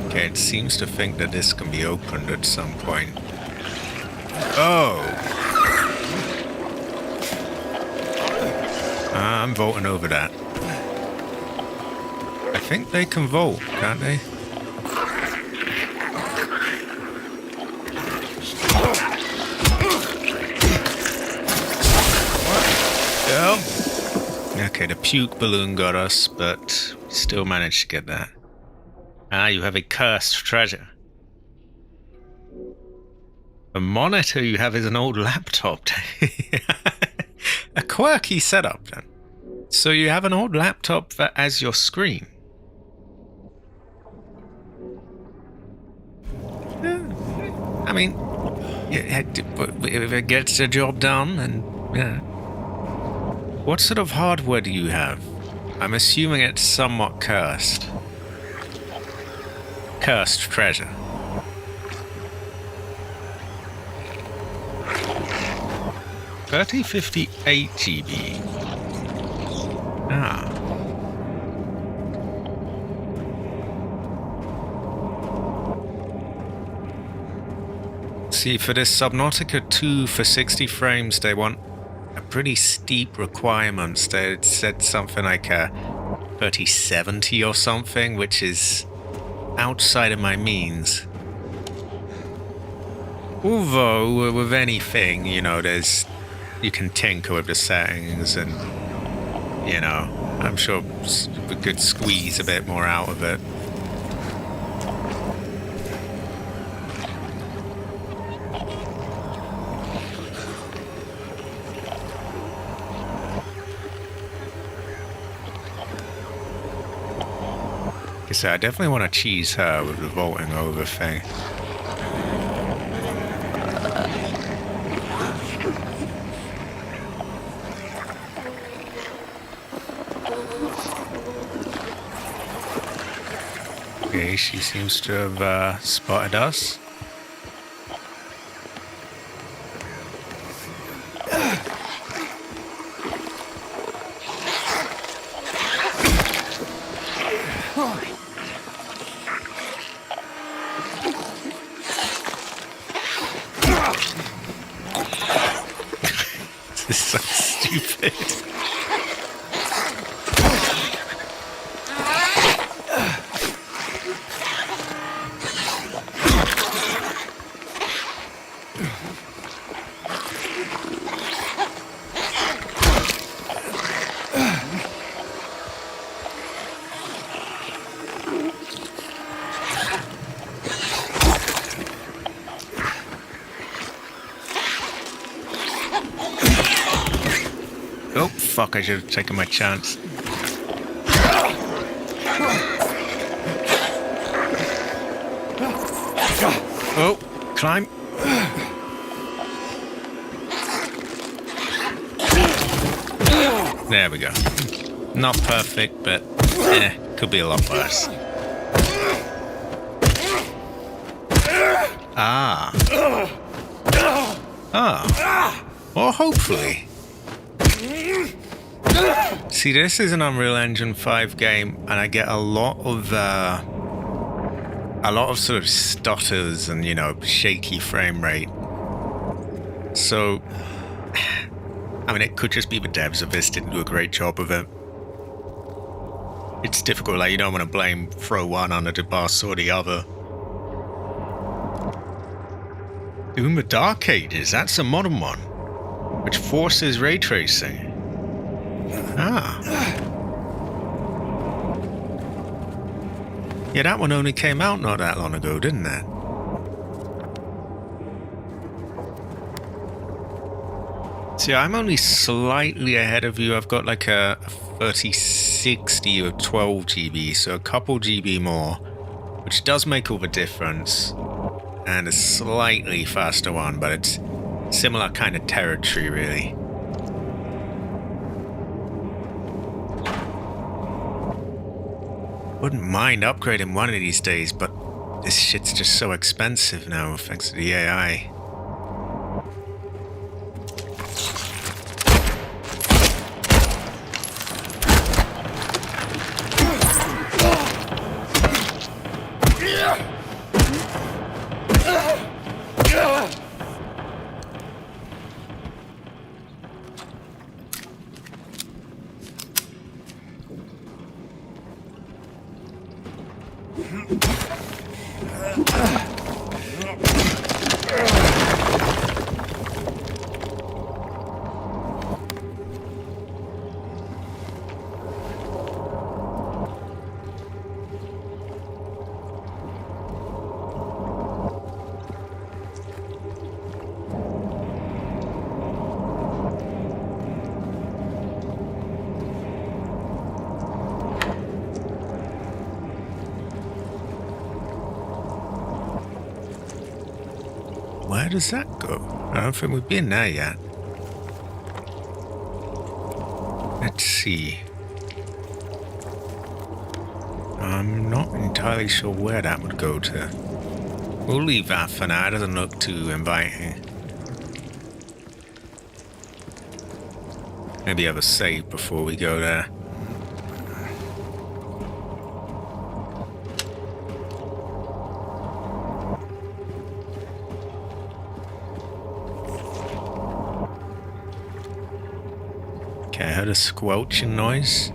Okay, it seems to think that this can be opened at some point. Oh! I'm voting over that. I think they can vote, can't they? Oh. Okay, the puke balloon got us, but we still managed to get that. Ah, you have a cursed treasure. The monitor you have is an old laptop. A quirky setup, then. So you have an old laptop as your screen. I mean, if it gets the job done, then yeah. What sort of hardware do you have? I'm assuming it's somewhat cursed. Cursed treasure. 3058 GB. Ah. See, for this Subnautica 2 for 60 frames, they want a pretty steep requirements. They said something like 3070 or something, which is outside of my means. Although, with anything, you know, you can tinker with the settings and, you know, I'm sure we could squeeze a bit more out of it. So I definitely want to cheese her with the vaulting over thing. Okay, she seems to have spotted us. This is so stupid. Oh, fuck, I should have taken my chance. Oh, climb. There we go. Not perfect, but could be a lot worse. Ah. Ah. Well, hopefully. See, this is an Unreal Engine 5 game, and I get a lot of sort of stutters and, you know, shaky frame rate. So, I mean, it could just be the devs of this didn't do a great job of it. It's difficult, like, you don't want to throw one under the bus or the other. Doom the Dark Ages, that's a modern one, which forces ray tracing. Ah. Yeah, that one only came out not that long ago, didn't it? See, I'm only slightly ahead of you. I've got like a 3060 or 12 GB, so a couple GB more, which does make all the difference. And a slightly faster one, but it's similar kind of territory, really. Wouldn't mind upgrading one of these days, but this shit's just so expensive now, thanks to the AI. where does that go? I don't think we've been there yet. Let's see. I'm not entirely sure where that would go to. We'll leave that for now. It doesn't look too inviting. Maybe have a save before we go there. Okay, I heard a squelching noise.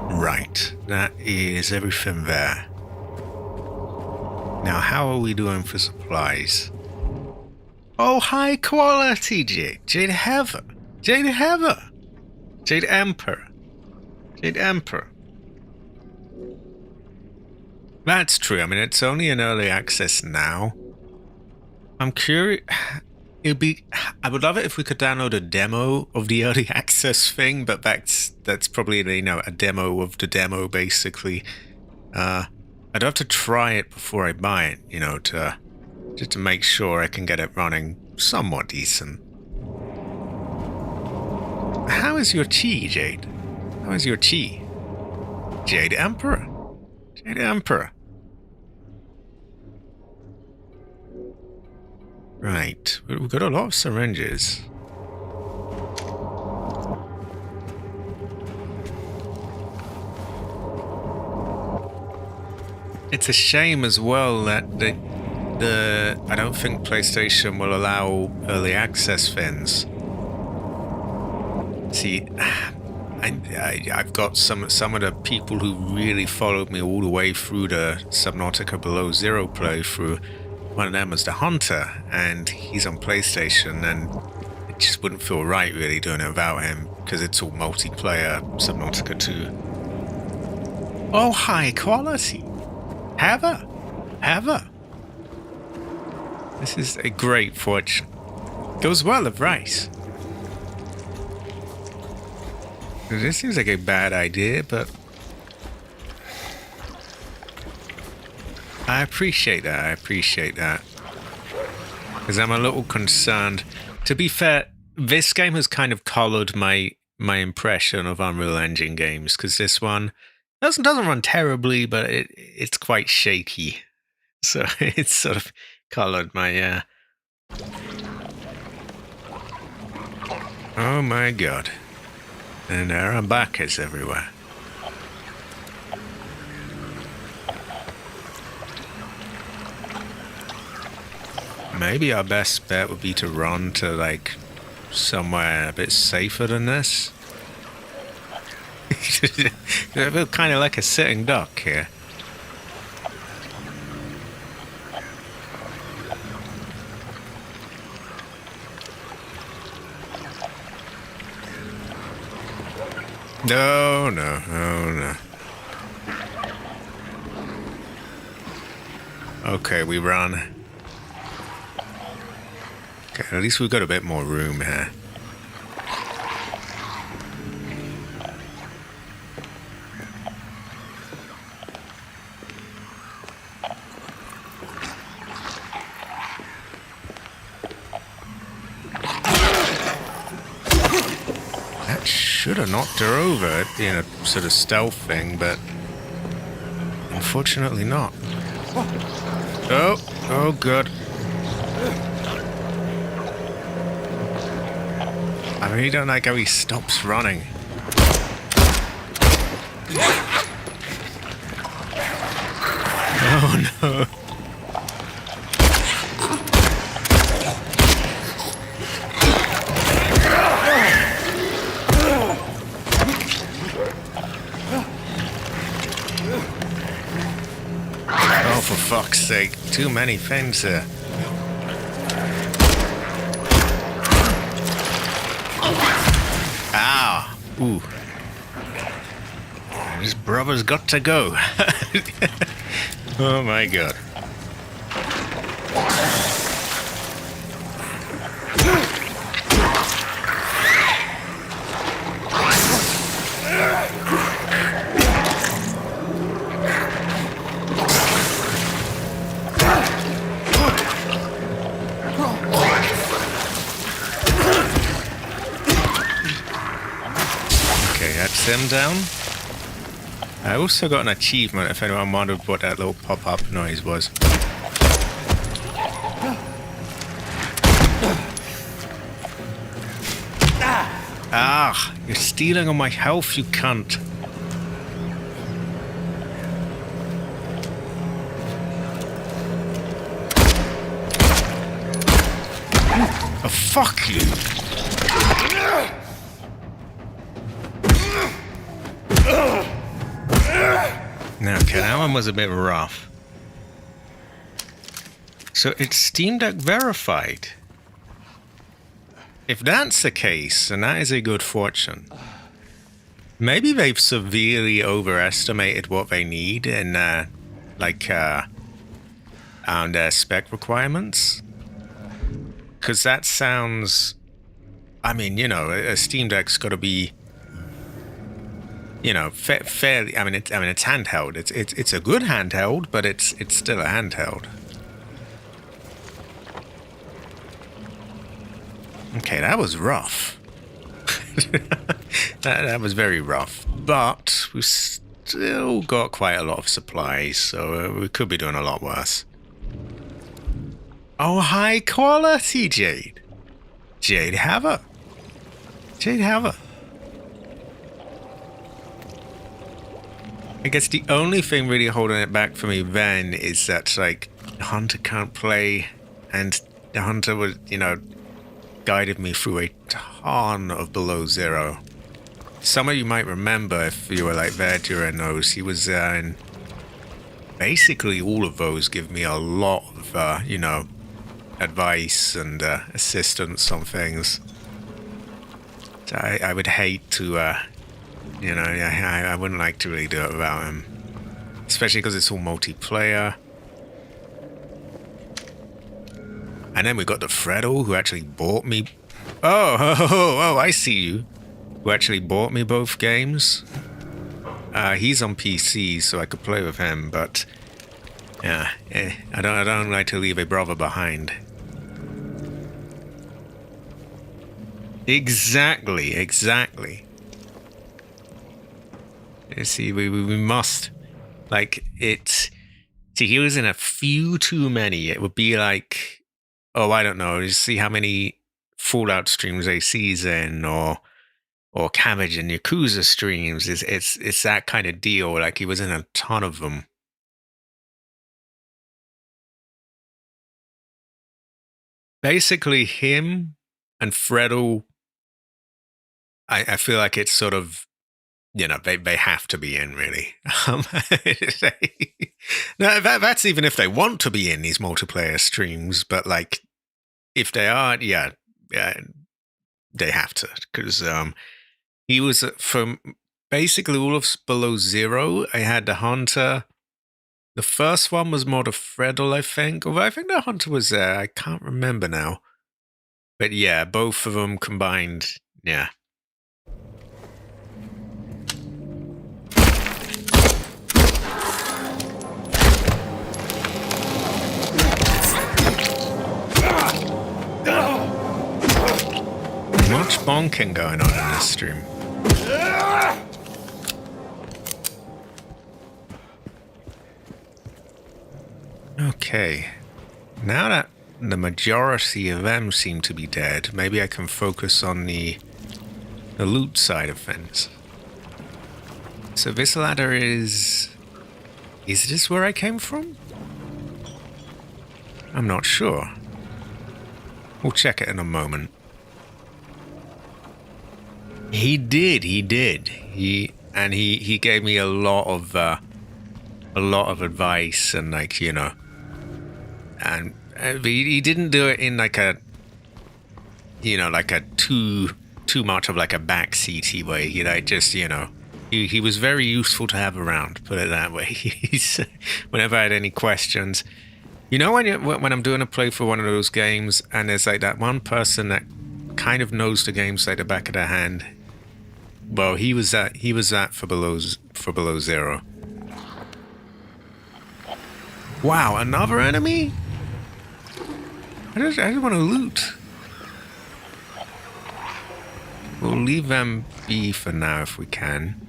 Right, that is everything there. Now, how are we doing for supplies? Oh, high quality Jade. Jade Heather. Jade Heather. Jade Emperor. Jade Emperor. That's true. I mean, it's only in early access now. I'm curious. I would love it if we could download a demo of the early access thing, but that's probably, you know, a demo of the demo, basically. I'd have to try it before I buy it, you know, just to make sure I can get it running somewhat decent. How is your chi, Jade? How is your chi? Jade Emperor. Jade Emperor. Right, we've got a lot of syringes. It's a shame as well that I don't think PlayStation will allow early access things. See, I've got some of the people who really followed me all the way through the Subnautica Below Zero playthrough. One of them was the Hunter, and he's on PlayStation, and it just wouldn't feel right really doing it without him, because it's all multiplayer Subnautica 2. Oh, high quality! Heather! Heather! This is a great fortune. Goes well with rice. This seems like a bad idea, but I appreciate that. Because I'm a little concerned. To be fair, this game has kind of colored my impression of Unreal Engine games, because this one doesn't run terribly, but it's quite shaky. So it's sort of colored my Oh my god. And there are backers everywhere. Maybe our best bet would be to run to, like, somewhere a bit safer than this. I feel kind of like a sitting duck here. No. Okay, we run. Okay, at least we've got a bit more room here. That should have knocked her over, in a sort of stealth thing, but unfortunately not. Oh god. I really don't like how he stops running. for fuck's sake. Too many things here. Ah! Ooh. This brother's got to go. Oh my god. Okay, that's him down. I also got an achievement if anyone wondered what that little pop-up noise was. Ah, you're stealing all my health, you cunt. Oh, fuck you. Okay, that one was a bit rough. So it's Steam Deck verified. If that's the case, then that is a good fortune. Maybe they've severely overestimated what they need in, their spec requirements. Because that sounds... I mean, you know, a Steam Deck's got to be... You know, fairly. I mean, it's handheld. It's a good handheld, but it's still a handheld. Okay, that was rough. that was very rough. But we've still got quite a lot of supplies, so we could be doing a lot worse. Oh, high quality Jade. Jade Haver. Jade Haver. I guess the only thing really holding it back for me then is that, like, the Hunter can't play, and the Hunter was, you know, guided me through a ton of Below Zero. Some of you might remember if you were, like, there during those. He was in basically all of those, give me a lot of, you know, advice and assistance on things. So I would hate to... you know, I wouldn't like to really do it without him. Especially because it's all multiplayer. And then we got the Freddle, who actually bought me... Oh, I see you. Who actually bought me both games. He's on PC, so I could play with him, but... Yeah, I don't like to leave a brother behind. Exactly. You see, we must, like, it's, see, he was in a few too many. It would be like, oh, I don't know, just see how many Fallout streams a season, or Cabbage and Yakuza streams. It's that kind of deal. Like, he was in a ton of them. Basically, him and Freddle, I feel like it's sort of, you know, they have to be in, really. No, that's even if they want to be in these multiplayer streams, but, like, if they aren't, yeah, they have to. Because he was, from basically all of Below Zero, I had the Hunter. The first one was more the Freddle, I think. Although I think the Hunter was there. I can't remember now. But yeah, both of them combined, yeah. Much bonking going on in this stream. Okay. Now that the majority of them seem to be dead, maybe I can focus on the loot side of things. So this ladder is... Is this where I came from? I'm not sure. We'll check it in a moment. He did. He gave me a lot of a lot of advice and like, you know, and he didn't do it in like a, you know, like a too much of like a backseaty way. You know, just, you know, he was very useful to have around, put it that way. He's whenever I had any questions, you know, when I'm doing a play for one of those games and there's like that one person that kind of knows the games like the back of their hand. Well, he was that for below zero. Wow, another enemy? I just want to loot. We'll leave them be for now if we can.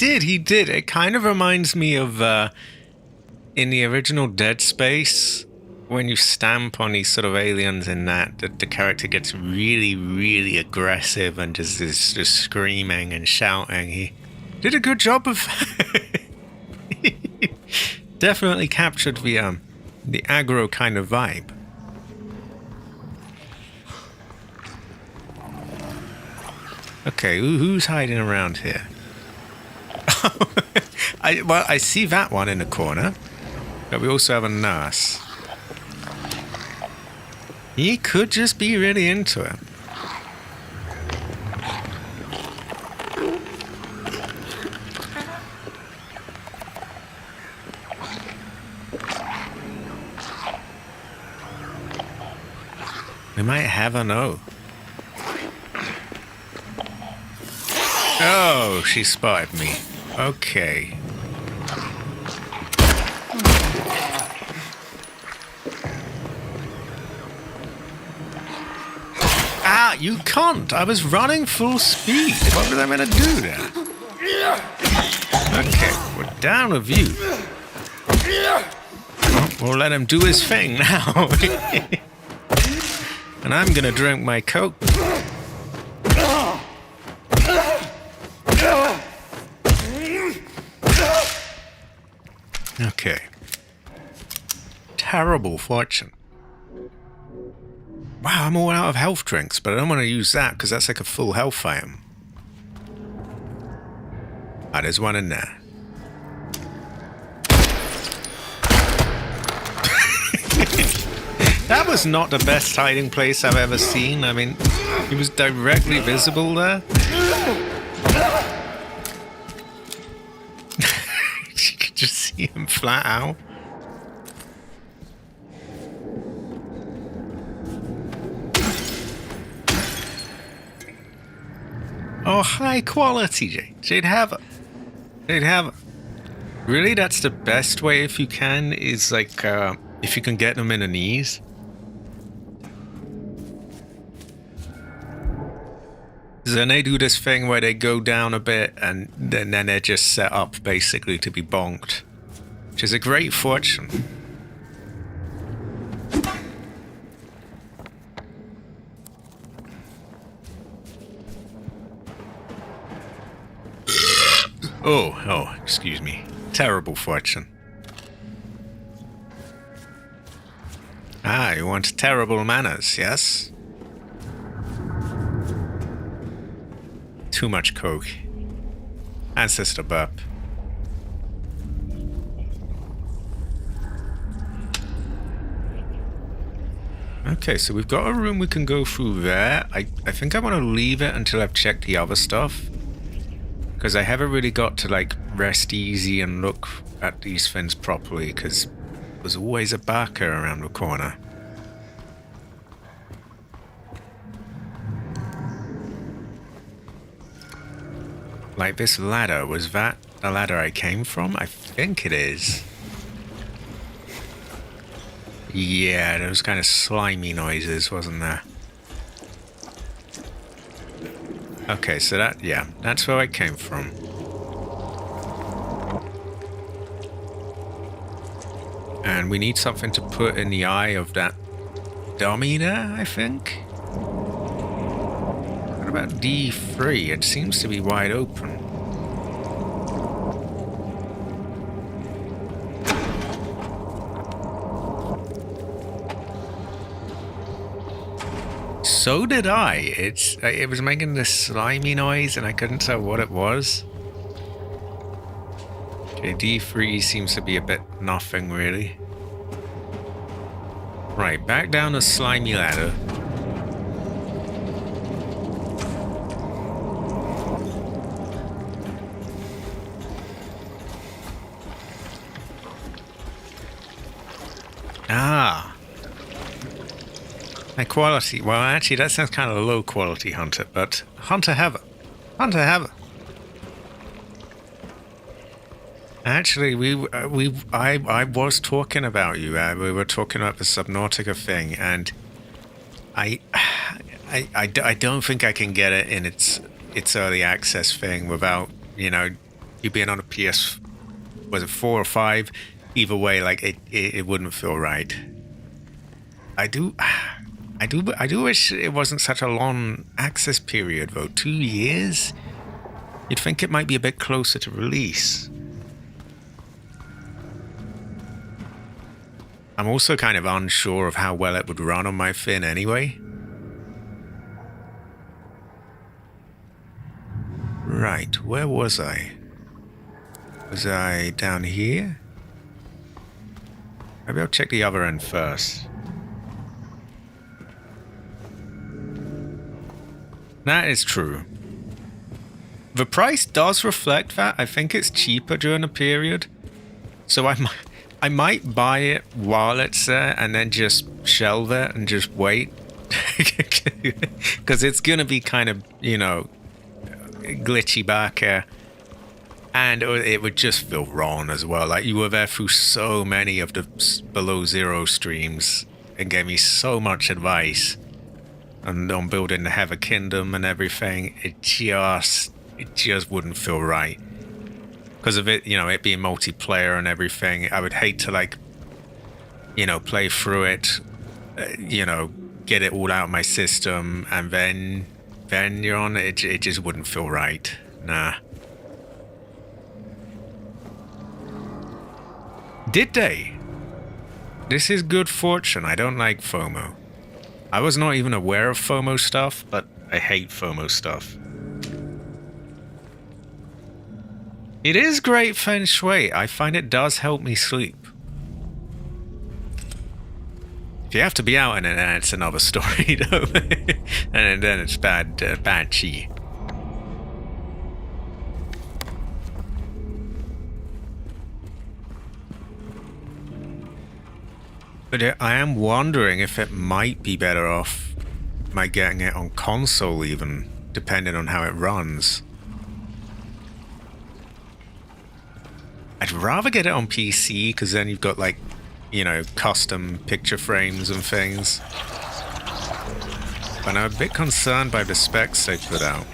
He did. It kind of reminds me of in the original Dead Space, when you stamp on these sort of aliens in that, the character gets really, really aggressive and just is just screaming and shouting. He did a good job of definitely captured the aggro kind of vibe. Okay, who's hiding around here? I see that one in the corner, but we also have a nurse. He could just be really into it. We might have a no. Oh, she spotted me. Okay. Ah, you can't. I was running full speed. What was I meant to do there? Okay, we're down with you. Well, we'll let him do his thing now. And I'm gonna drink my Coke. Okay. Terrible fortune. Wow, I'm all out of health drinks, but I don't want to use that because that's like a full health item. Ah, there's one in there. That was not the best hiding place I've ever seen. I mean, he was directly visible there. You could just see him flat out. Oh, high quality. They'd have. Really, that's the best way if you can, is like, if you can get them in the knees. Then they do this thing where they go down a bit and then they're just set up basically to be bonked, which is a great fortune. Oh, excuse me. Terrible fortune. Ah, you want terrible manners, yes? Too much coke. Ancestor burp. Okay, so we've got a room we can go through there. I think I want to leave it until I've checked the other stuff, because I haven't really got to like rest easy and look at these things properly, because there's always a barker around the corner. Like this ladder, was that the ladder I came from? I think it is. Yeah, those kind of slimy noises, wasn't there? Okay, so that's where I came from. And we need something to put in the eye of that dummy there, I think. What about D3? It seems to be wide open. So did I. It was making this slimy noise and I couldn't tell what it was. Okay, D3 seems to be a bit nothing really. Right, back down the slimy ladder. Ah. High quality. Well, actually, that sounds kind of low quality, Hunter, but Hunter Heather. Hunter Heather. Actually, I was talking about you. We were talking about the Subnautica thing, and I don't think I can get it in its early access thing without, you know, you being on a PS, was it 4 or 5? Either way, like it wouldn't feel right. I do wish it wasn't such a long access period, though. 2 years? You'd think it might be a bit closer to release. I'm also kind of unsure of how well it would run on my Fin anyway. Right, where was I? Was I down here? Maybe I'll check the other end first. That is true. The price does reflect that. I think it's cheaper during the period. So I might buy it while it's there and then just shelve it and just wait. Because it's going to be kind of, you know, glitchy back here. And it would just feel wrong as well. Like, you were there through so many of the Below Zero streams and gave me so much advice. And on building the Heather Kingdom and everything, it just wouldn't feel right. Because of it, you know, it being multiplayer and everything, I would hate to, like, you know, play through it, you know, get it all out of my system, and then you're on it. It just wouldn't feel right. Nah. Did they? This is good fortune. I don't like FOMO. I was not even aware of FOMO stuff, but I hate FOMO stuff. It is great feng shui. I find it does help me sleep. If you have to be out in it, then it's another story, though. And then it's bad chi. But I am wondering if it might be better off my getting it on console even, depending on how it runs. I'd rather get it on PC, because then you've got, like, you know, custom picture frames and things. But I'm a bit concerned by the specs they put out.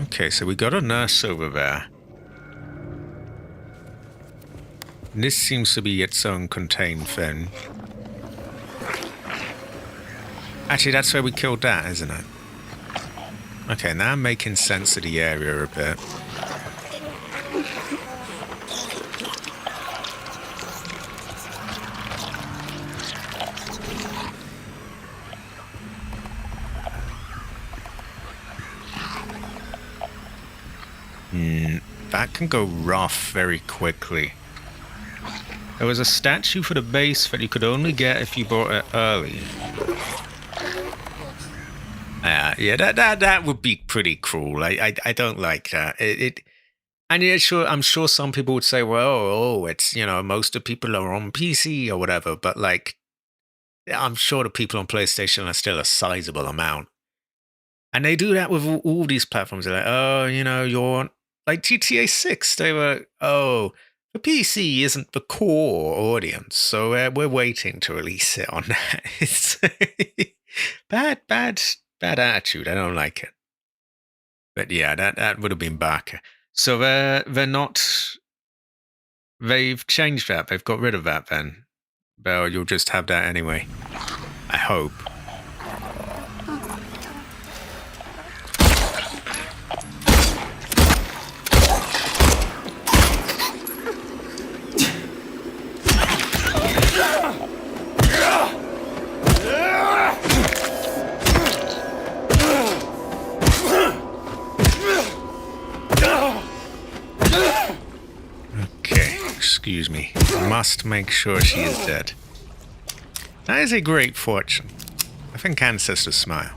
Okay, so we got a nurse over there. And this seems to be its own contained thing. Actually, that's where we killed that, isn't it? Okay, now I'm making sense of the area a bit. That can go rough very quickly. There was a statue for the base that you could only get if you bought it early. Yeah, that would be pretty cruel. I don't like that. And yeah, sure, I'm sure some people would say, well, it's, you know, most of people are on PC or whatever, but, like, I'm sure the people on PlayStation are still a sizable amount. And they do that with all these platforms. They're like, oh, you know, you're on, like GTA 6. They were, oh, The PC isn't the core audience, so we're waiting to release it on that. It's bad attitude. I don't like it. But yeah, that would have been Barker. So they're not. They've changed that. They've got rid of that then. Well, you'll just have that anyway. I hope. Excuse me. Must make sure she is dead. That is a great fortune. I think ancestors smile.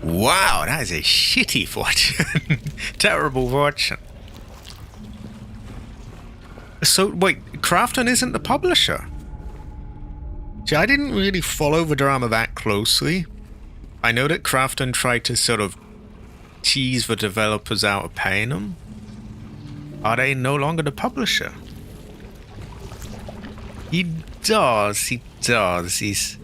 Wow, that is a shitty fortune. Terrible fortune. So, wait, Krafton isn't the publisher? See, I didn't really follow the drama that closely. I know that Krafton tried to sort of tease the developers out of paying them. Are they no longer the publisher? He does. He's...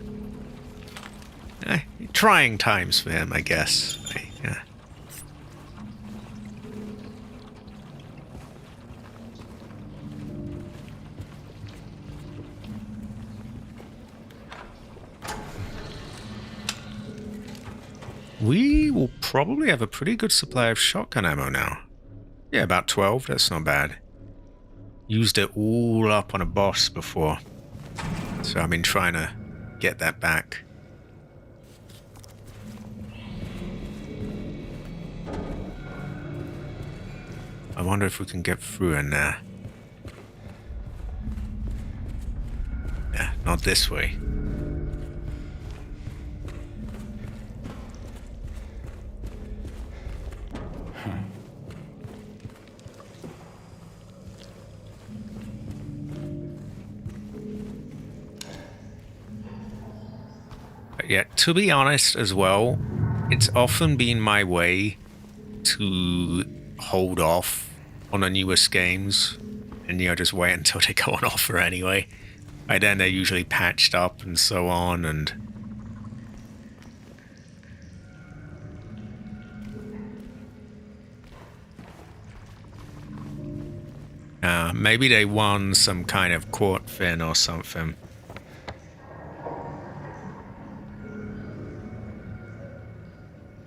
trying times for him, I guess. Yeah. We will probably have a pretty good supply of shotgun ammo now. Yeah, about 12. That's not bad. Used it all up on a boss before. So I've been trying to get that back. I wonder if we can get through in there. Yeah, not this way. Yeah, to be honest as well, it's often been my way to hold off on the newest games and, just wait until they go on offer anyway. By then they're usually patched up and so on, and... maybe they won some kind of court fin or something.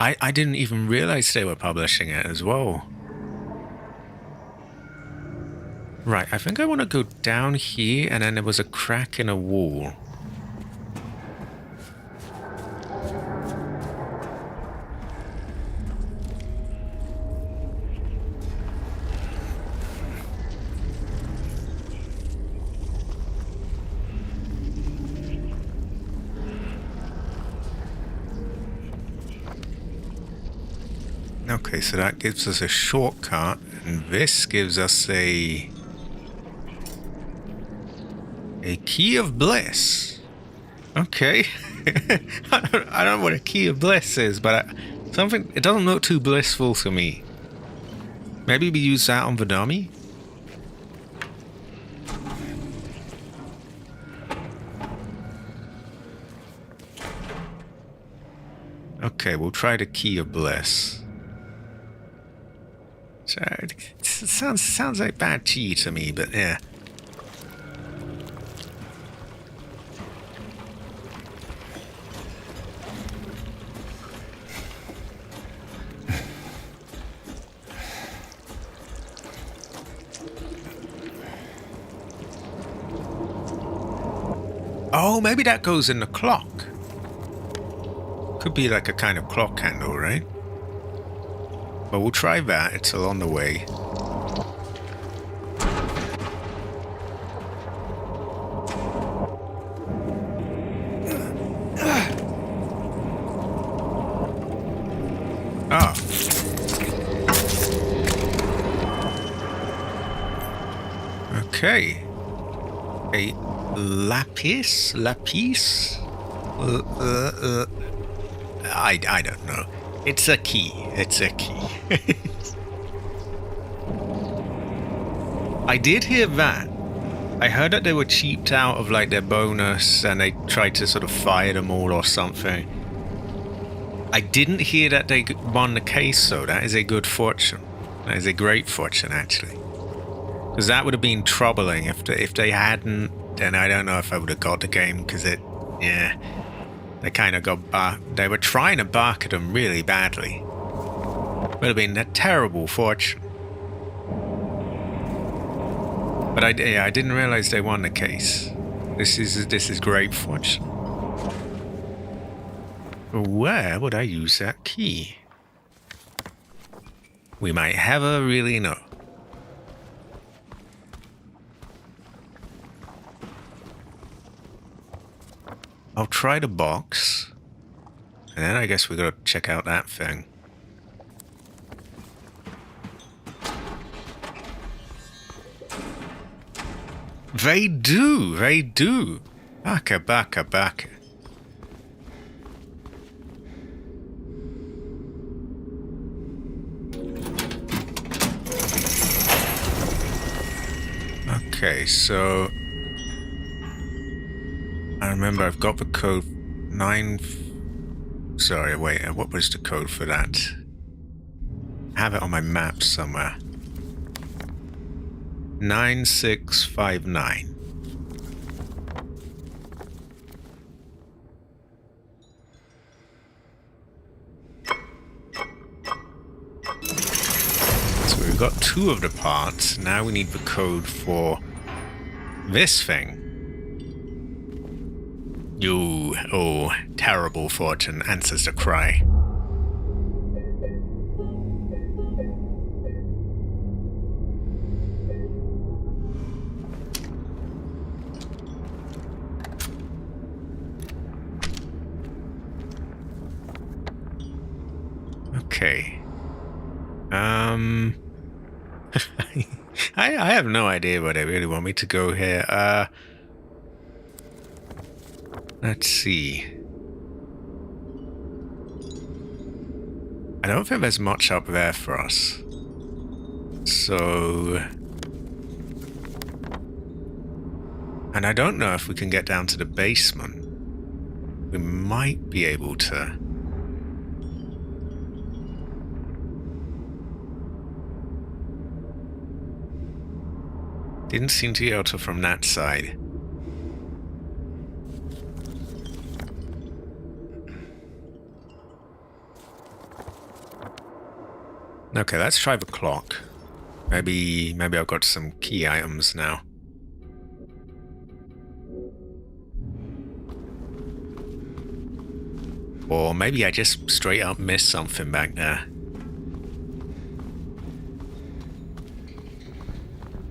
I didn't even realize they were publishing it as well. Right, I think I want to go down here, and then there was a crack in a wall. Okay, so that gives us a shortcut, and this gives us a key of bliss. Okay. I don't know what a key of bliss is, but it doesn't look too blissful to me. Maybe we use that on the dummy? Okay, we'll try the key of bliss. It sounds like bad tea to me, but yeah. Oh, maybe that goes in the clock. Could be like a kind of clock handle, right? But we'll try that. It's along the way. Ah. Okay. A lapis? I don't know. It's a key. It's a key. I did hear that. I heard that they were cheaped out of like their bonus and they tried to sort of fire them all or something. I didn't hear that they won the case though. That is a good fortune. That is a great fortune actually. Because that would have been troubling if they hadn't. Then I don't know if I would have got the game because they kind of got they were trying to bark at them really badly. Would have been a terrible fortune. But I didn't realize they won the case. This is great fortune. Where would I use that key? We might never really know. I'll try the box. And then I guess we gotta check out that thing. They do. Baka. Okay, so I remember I've got the code 9. Sorry, wait, what was the code for that? I have it on my map somewhere. 9659. So we've got 2 of the parts. Now we need the code for this thing. Oh, terrible fortune answers the cry. Okay. I have no idea where they really want me to go here. Let's see. I don't think there's much up there for us. So... And I don't know if we can get down to the basement. We might be able to. Didn't seem to be able to from that side. Okay, let's try the clock. Maybe I've got some key items now. Or maybe I just straight up missed something back there.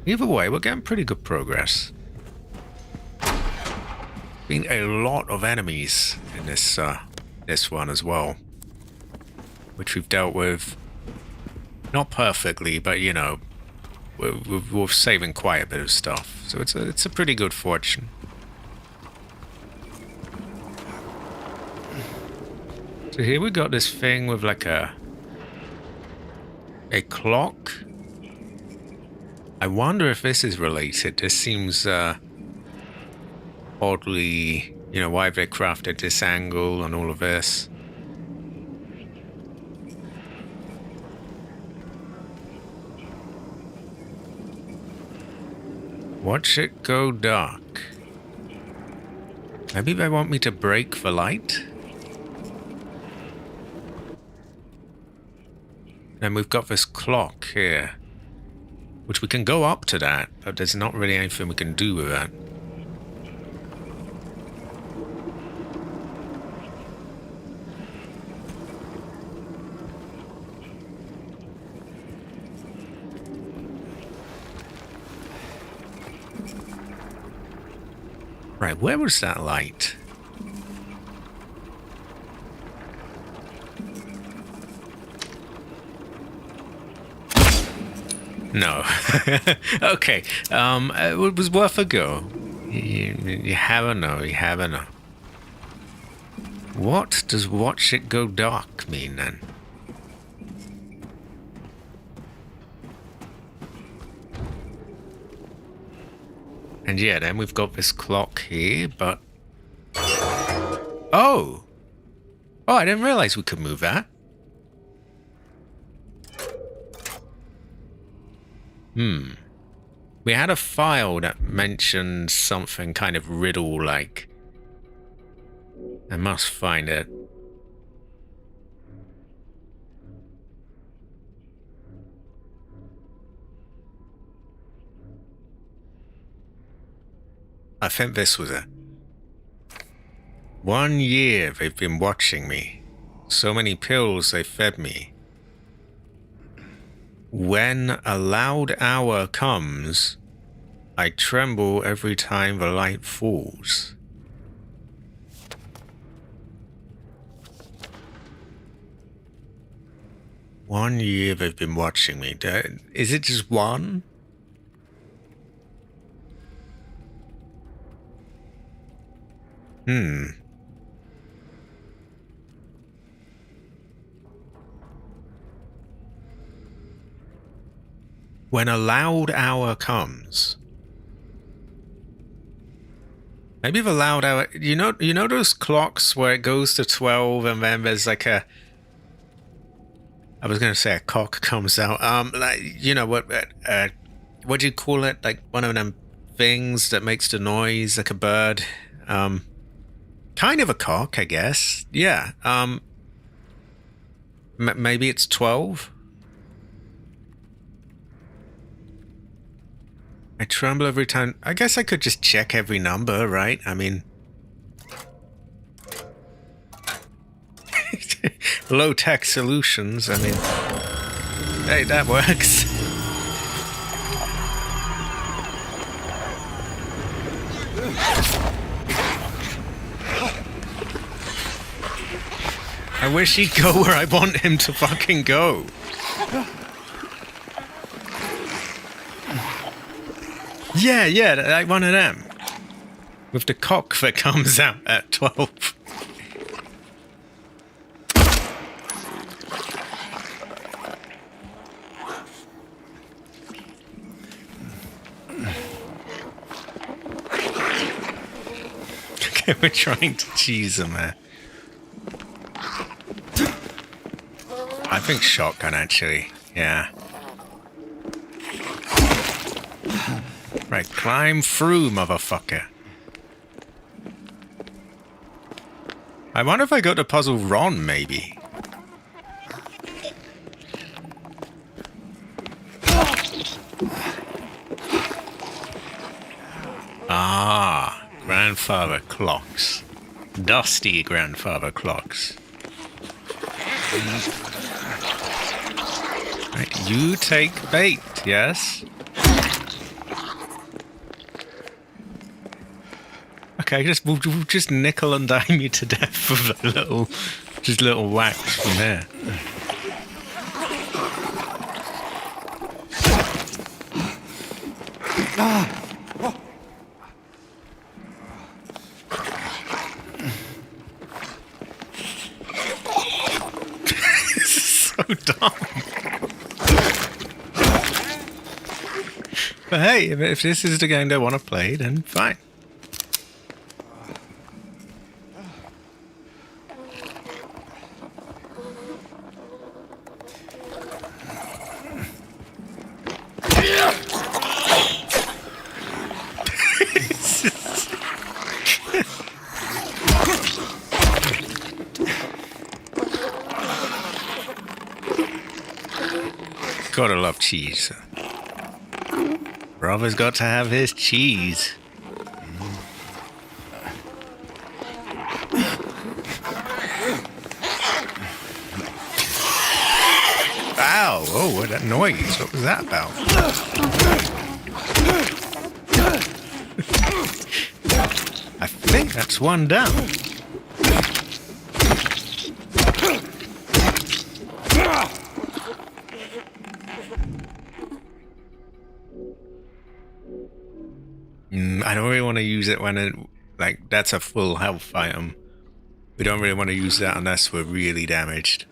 Either way, we're getting pretty good progress. Been a lot of enemies in this one as well, which we've dealt with. Not perfectly, but you know, we're saving quite a bit of stuff, so it's a pretty good fortune. So here we got this thing with like a clock. I wonder if this is related. This seems oddly, you know, why they crafted this angle and all of this. Watch it go dark. Maybe they want me to break the light? And we've got this clock here, which we can go up to that, but there's not really anything we can do with that. Right, where was that light? No. Okay. It was worth a go. You have a know. You have a know. What does watch it go dark mean then? And yeah, then we've got this clock here, but... Oh! Oh, I didn't realize we could move that. We had a file that mentioned something kind of riddle-like. I must find it. I think this was it. 1 year they've been watching me. So many pills they fed me. When a loud hour comes, I tremble every time the light falls. One year they've been watching me. Is it just one? When a loud hour comes. Maybe the loud hour... You know those clocks where it goes to 12 and then there's like a... I was going to say a cock comes out. Like, you know, what do you call it? Like one of them things that makes the noise like a bird. Kind of a cock, I guess. Yeah. Maybe it's 12? I tremble every time. I guess I could just check every number, right? I mean... Low-tech solutions, I mean... Hey, that works. I wish he'd go where I want him to fucking go. Yeah, like one of them. With the cock that comes out at 12. Okay, we're trying to cheese him there. I think shotgun, actually. Yeah. Right, climb through, motherfucker. I wonder if I got the puzzle wrong, maybe. Ah, grandfather clocks. Dusty grandfather clocks. Right, you take bait, yes? Okay, we'll just nickel and dime you to death with a little whacks from here. This is so dumb. But hey, if this is the game they want to play, then fine. Gotta love cheese. Brother's got to have his cheese. Ow! Oh, what that noise? What was that about? I think that's one down. I don't really want to use it when it, like, that's a full health item. We don't really want to use that unless we're really damaged.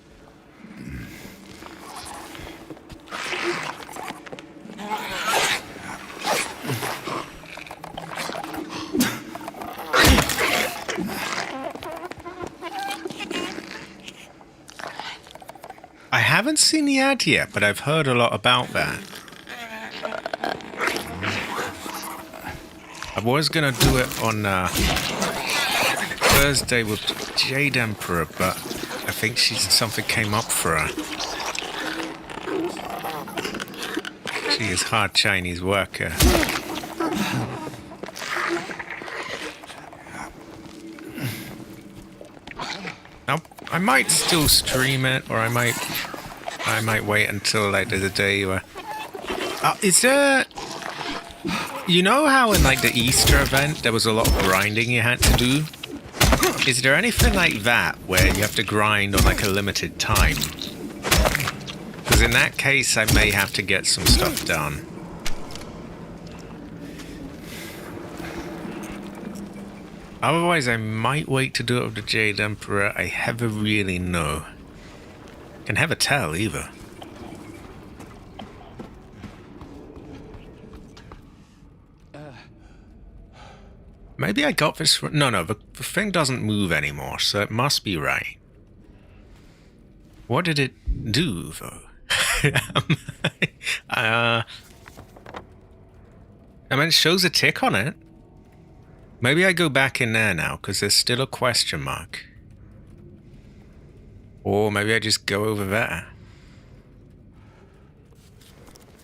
I haven't seen the ad yet, but I've heard a lot about that. I was gonna do it on Thursday with Jade Emperor, but I think something came up for her. She is hard Chinese worker. Now, I might still stream it, or I might wait until like there's a day where. Is there? You know how in like the Easter event there was a lot of grinding you had to do? Is there anything like that where you have to grind on like a limited time? Because in that case I may have to get some stuff done. Otherwise I might wait to do it with the Jade Emperor. I never really know. Can never tell either. Maybe I got this... No, the thing doesn't move anymore, so it must be right. What did it do, though? I mean, it shows a tick on it. Maybe I go back in there now, because there's still a question mark. Or maybe I just go over there.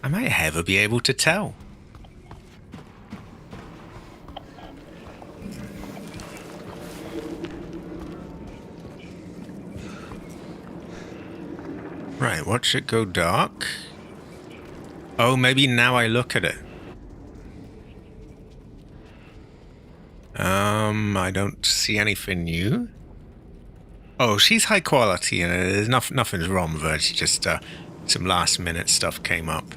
I might never be able to tell. Right, watch it go dark. Oh, maybe now I look at it. I don't see anything new. Oh, she's high quality and there's nothing's wrong with her. She just, some last minute stuff came up.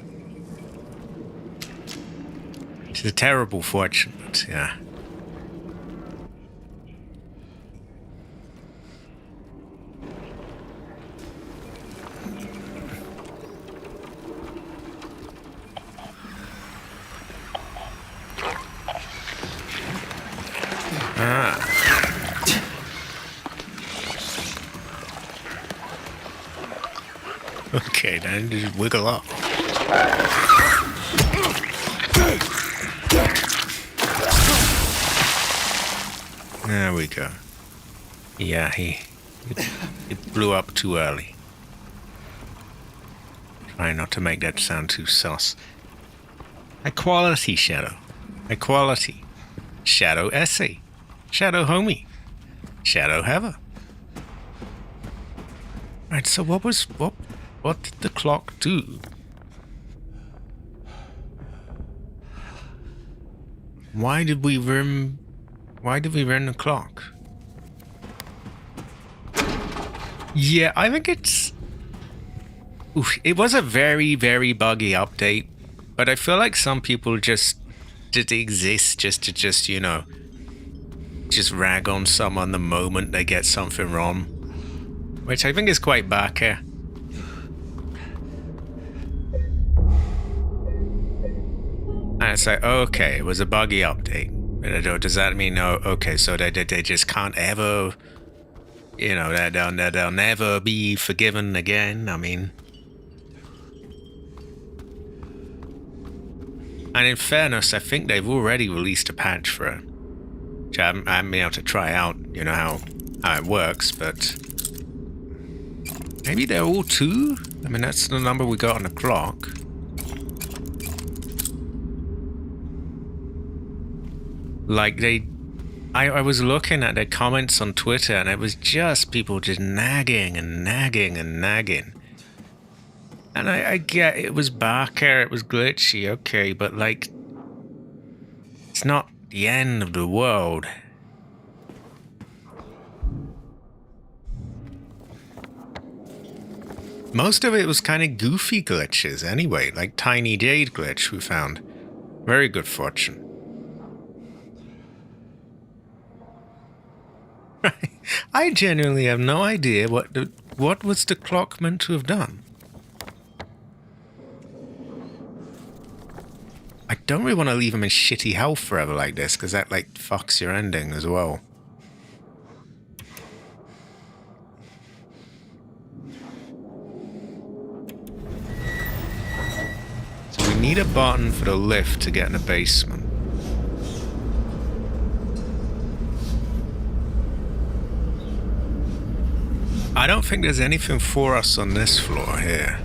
She's a terrible fortune, but yeah. Okay, then just wiggle up. There we go. Yeah, it blew up too early. Try not to make that sound too sus. High quality Shadow. High quality. Shadow essay. Shadow homie. Shadow Heather. Right, so what did the clock do? Why did we run the clock? Yeah, I think it's... Oof, it was a very, very buggy update, but I feel like some people just exist just to you know, just rag on someone the moment they get something wrong. Which I think is quite backer. And it's like, okay, it was a buggy update. Does that mean, no, okay, so they just can't ever, you know, they'll never be forgiven again? I mean... And in fairness, I think they've already released a patch for it. Which I haven't been able to try out, you know, how it works, but... Maybe they're all 2? I mean, that's the number we got on the clock. Like, I was looking at their comments on Twitter, and it was just people just nagging and nagging and nagging. And I get it was Barker, it was glitchy, okay, but like, it's not the end of the world. Most of it was kind of goofy glitches anyway, like Tiny Jade glitch we found. Very good fortune. I genuinely have no idea what was the clock meant to have done. I don't really want to leave him in shitty health forever like this, because that like fucks your ending as well. we need a button for the lift to get in the basement. I don't think there's anything for us on this floor here.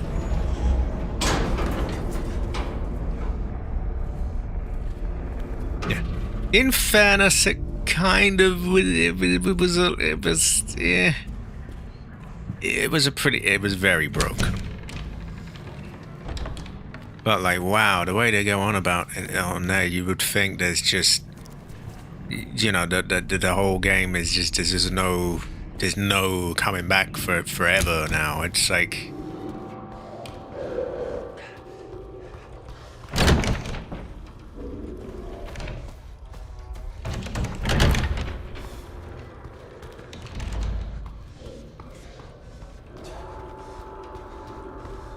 Yeah. In fairness, it kind of it was very broken. But like, wow, the way they go on about it on there, you would think there's just, you know, the whole game is just there's no coming back for it forever now. It's like,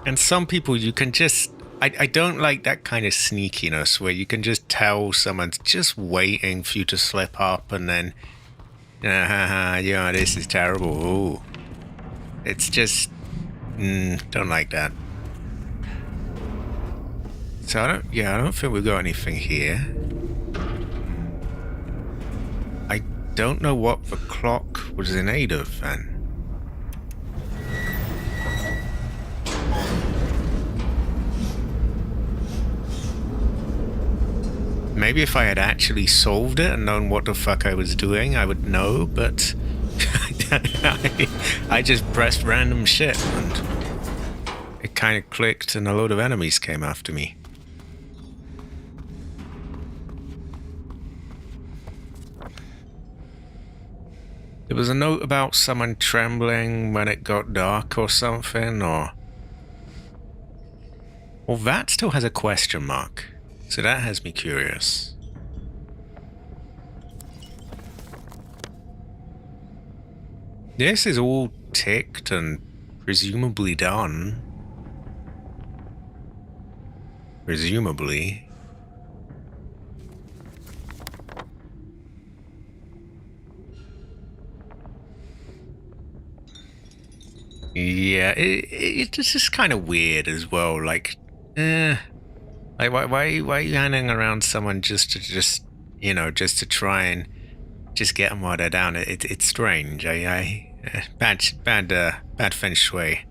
and some people you can just, I don't like that kind of sneakiness where you can just tell someone's just waiting for you to slip up and then, yeah, this is terrible. Ooh. It's just, don't like that. So I don't think we've got anything here. I don't know what the clock was in aid of then. Maybe if I had actually solved it and known what the fuck I was doing, I would know, but I just pressed random shit and it kind of clicked and a load of enemies came after me. There was a note about someone trembling when it got dark or something, or... Well, that still has a question mark. So that has me curious. This is all ticked and presumably done. Presumably. Yeah, it's just kind of weird as well. Like, like, why are you handing around someone just to try and just get them while they're down? It's strange. Bad feng shui,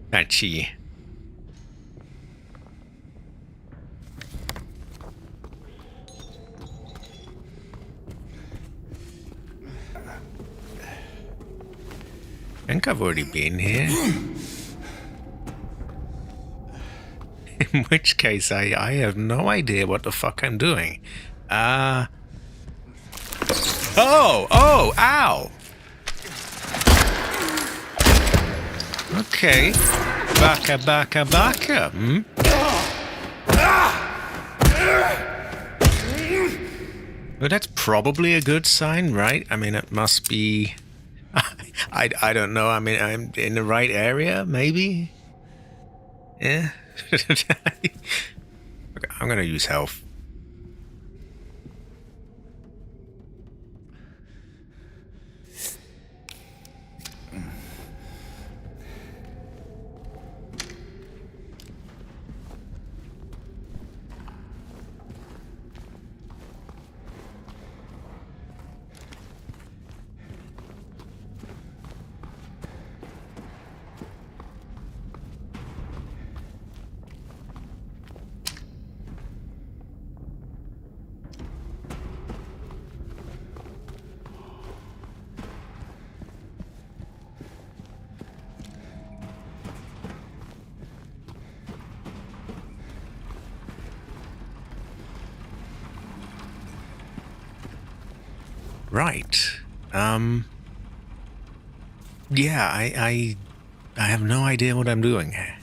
bad chi. I think I've already been here. In which case, I have no idea what the fuck I'm doing. Oh, ow! Okay. Baka. Well, that's probably a good sign, right? I mean, it must be... I don't know. I mean, I'm in the right area, maybe? Yeah. Okay, I'm gonna use health. Right. Yeah, I have no idea what I'm doing here.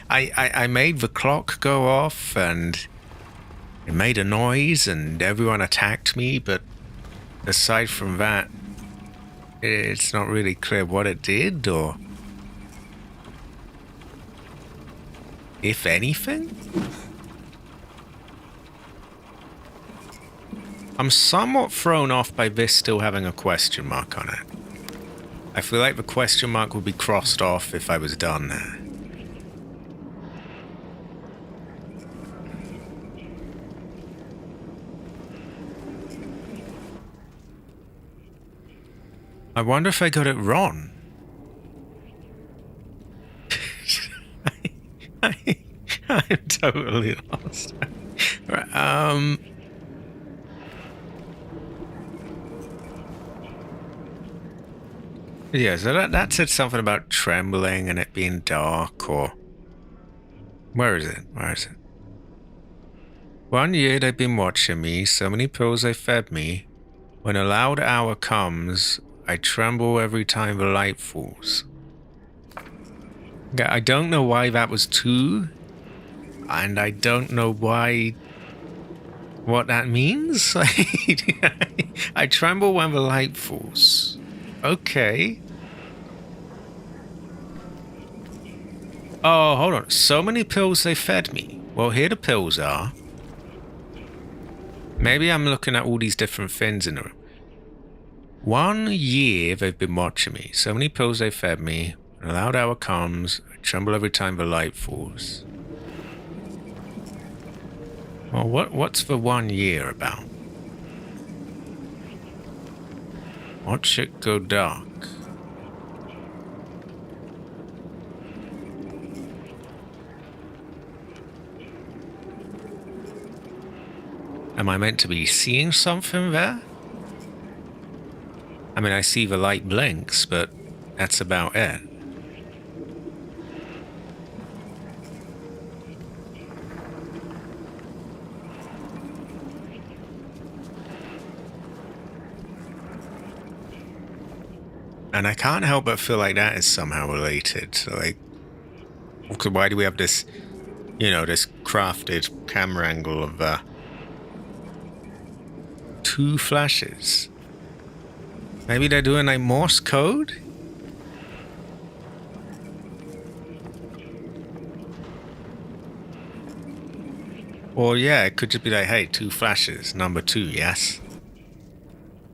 I made the clock go off and it made a noise and everyone attacked me, but aside from that, it's not really clear what it did or if anything. I'm somewhat thrown off by this still having a question mark on it. I feel like the question mark would be crossed off if I was done there. I wonder if I got it wrong. I'm totally lost. Right, yeah, so that said something about trembling and it being dark, or... Where is it? Where is it? 1 year they've been watching me, so many pills they fed me. When a loud hour comes, I tremble every time the light falls. Okay, I don't know why that was 2, and I don't know why... what that means? I tremble when the light falls. Okay. Oh, hold on. So many pills they fed me. Well, here the pills are. Maybe I'm looking at all these different things in the room. 1 year they've been watching me. So many pills they fed me. When a loud hour comes, I tremble every time the light falls. Well, what's the 1 year about? Watch it go dark. Am I meant to be seeing something there? I mean, I see the light blinks, but that's about it. And I can't help but feel like that is somehow related. So, like, why do we have this, you know, this crafted camera angle of 2 flashes? Maybe they're doing like Morse code? Or yeah, it could just be like, hey, 2 flashes, number 2, yes?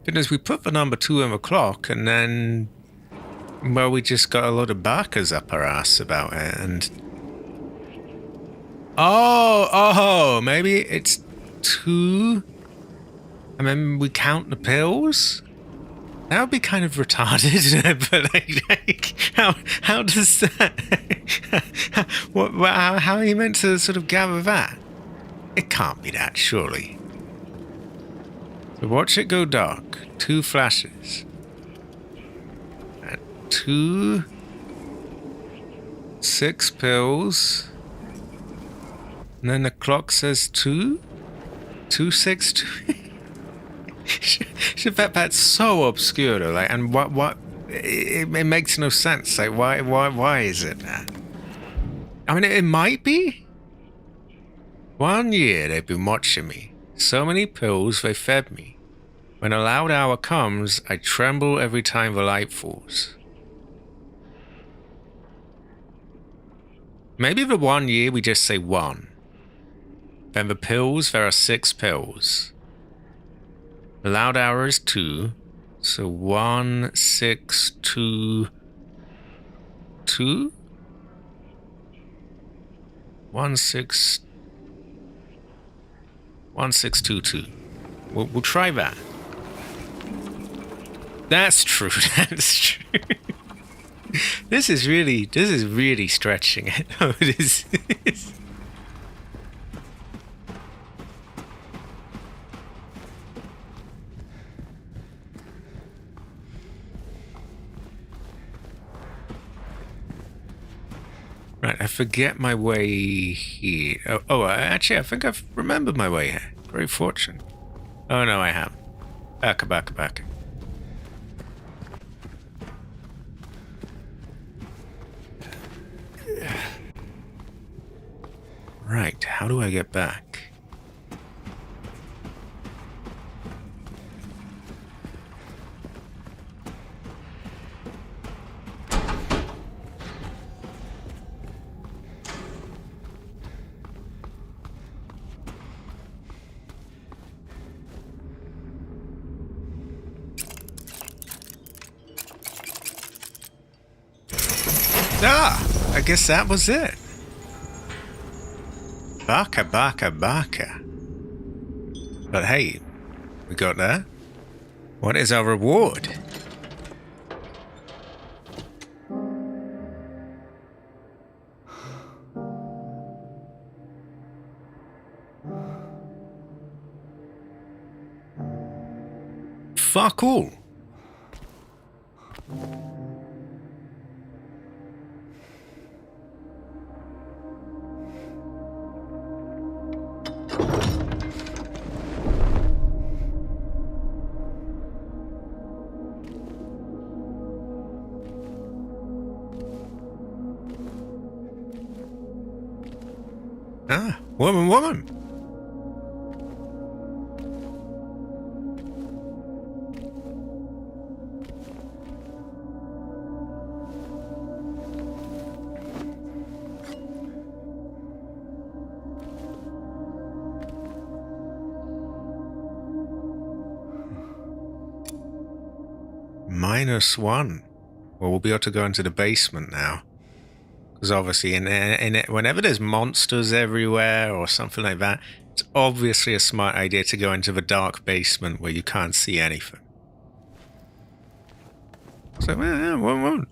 Because we put the number 2 in the clock, and then, well, we just got a lot of barkers up our ass about it, and... Oh, maybe it's 2, and then we count the pills? That would be kind of retarded, but like how does that... how are you meant to sort of gather that? It can't be that, surely. So watch it go dark. 2 flashes. And 2... 6 pills. And then the clock says 2? 2, 6, 2... That's so obscure though, like, and what it makes no sense. Like, why is it that? I mean, it might be. 1 year they've been watching me. So many pills they fed me. When a loud hour comes, I tremble every time the light falls. Maybe the 1 year we just say 1. Then the pills, there are 6 pills. The loud hour is 2, so 1, 6, 2, 2? 1, 6, 1, 6, 2, 2. We'll try that. That's true, that's true. This is really stretching it. No, it is. Right, I forget my way here. Actually, I think I've remembered my way here. Very fortunate. Oh, no, I haven't. Back. Right, how do I get back? I guess that was it. Baka. But hey, we got there. What is our reward? Oh, cool. Ah, woman. -1. Well, we'll be able to go into the basement now. Because obviously, whenever there's monsters everywhere or something like that, it's obviously a smart idea to go into the dark basement where you can't see anything. So, woman.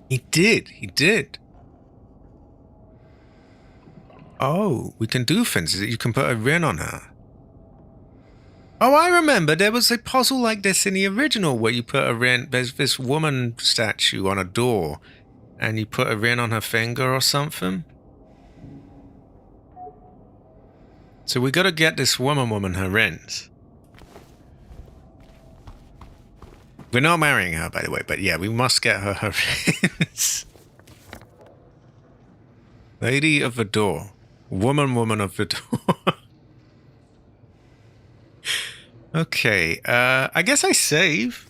He did. Oh, we can do things. You can put a ring on her. Oh, I remember. There was a puzzle like this in the original where you put a ring. There's this woman statue on a door, and you put a ring on her finger or something. So we got to get this woman her rings. We're not marrying her, by the way, but yeah, we must get her rings. Lady of the door. Woman of the door. Okay, I guess I save.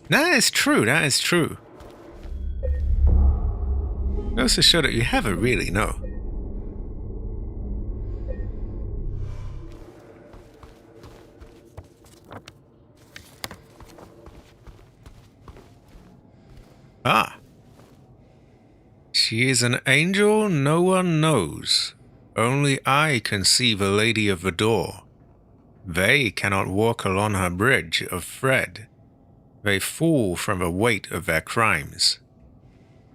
That is true. Goes to show that you never really know. Ah. She is an angel no one knows. Only I can see the Lady of the Door. They cannot walk along her bridge of thread. They fall from the weight of their crimes.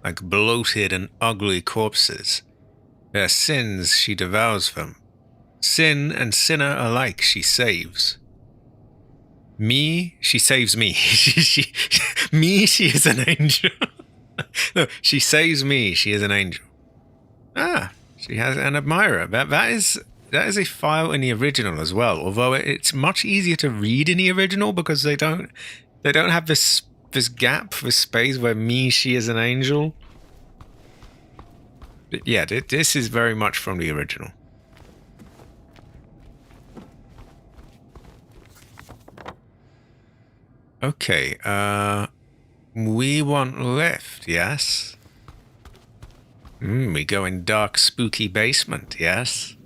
Like bloated and ugly corpses. Their sins she devours them. Sin and sinner alike she saves. Me, she saves me. she is an angel. No, she saves me. She is an angel. Ah, she has an admirer. That is a file in the original as well. Although it's much easier to read in the original because they don't have this gap, this space where she is an angel. But yeah, this is very much from the original. Okay, we want left, yes? We go in dark, spooky basement, yes?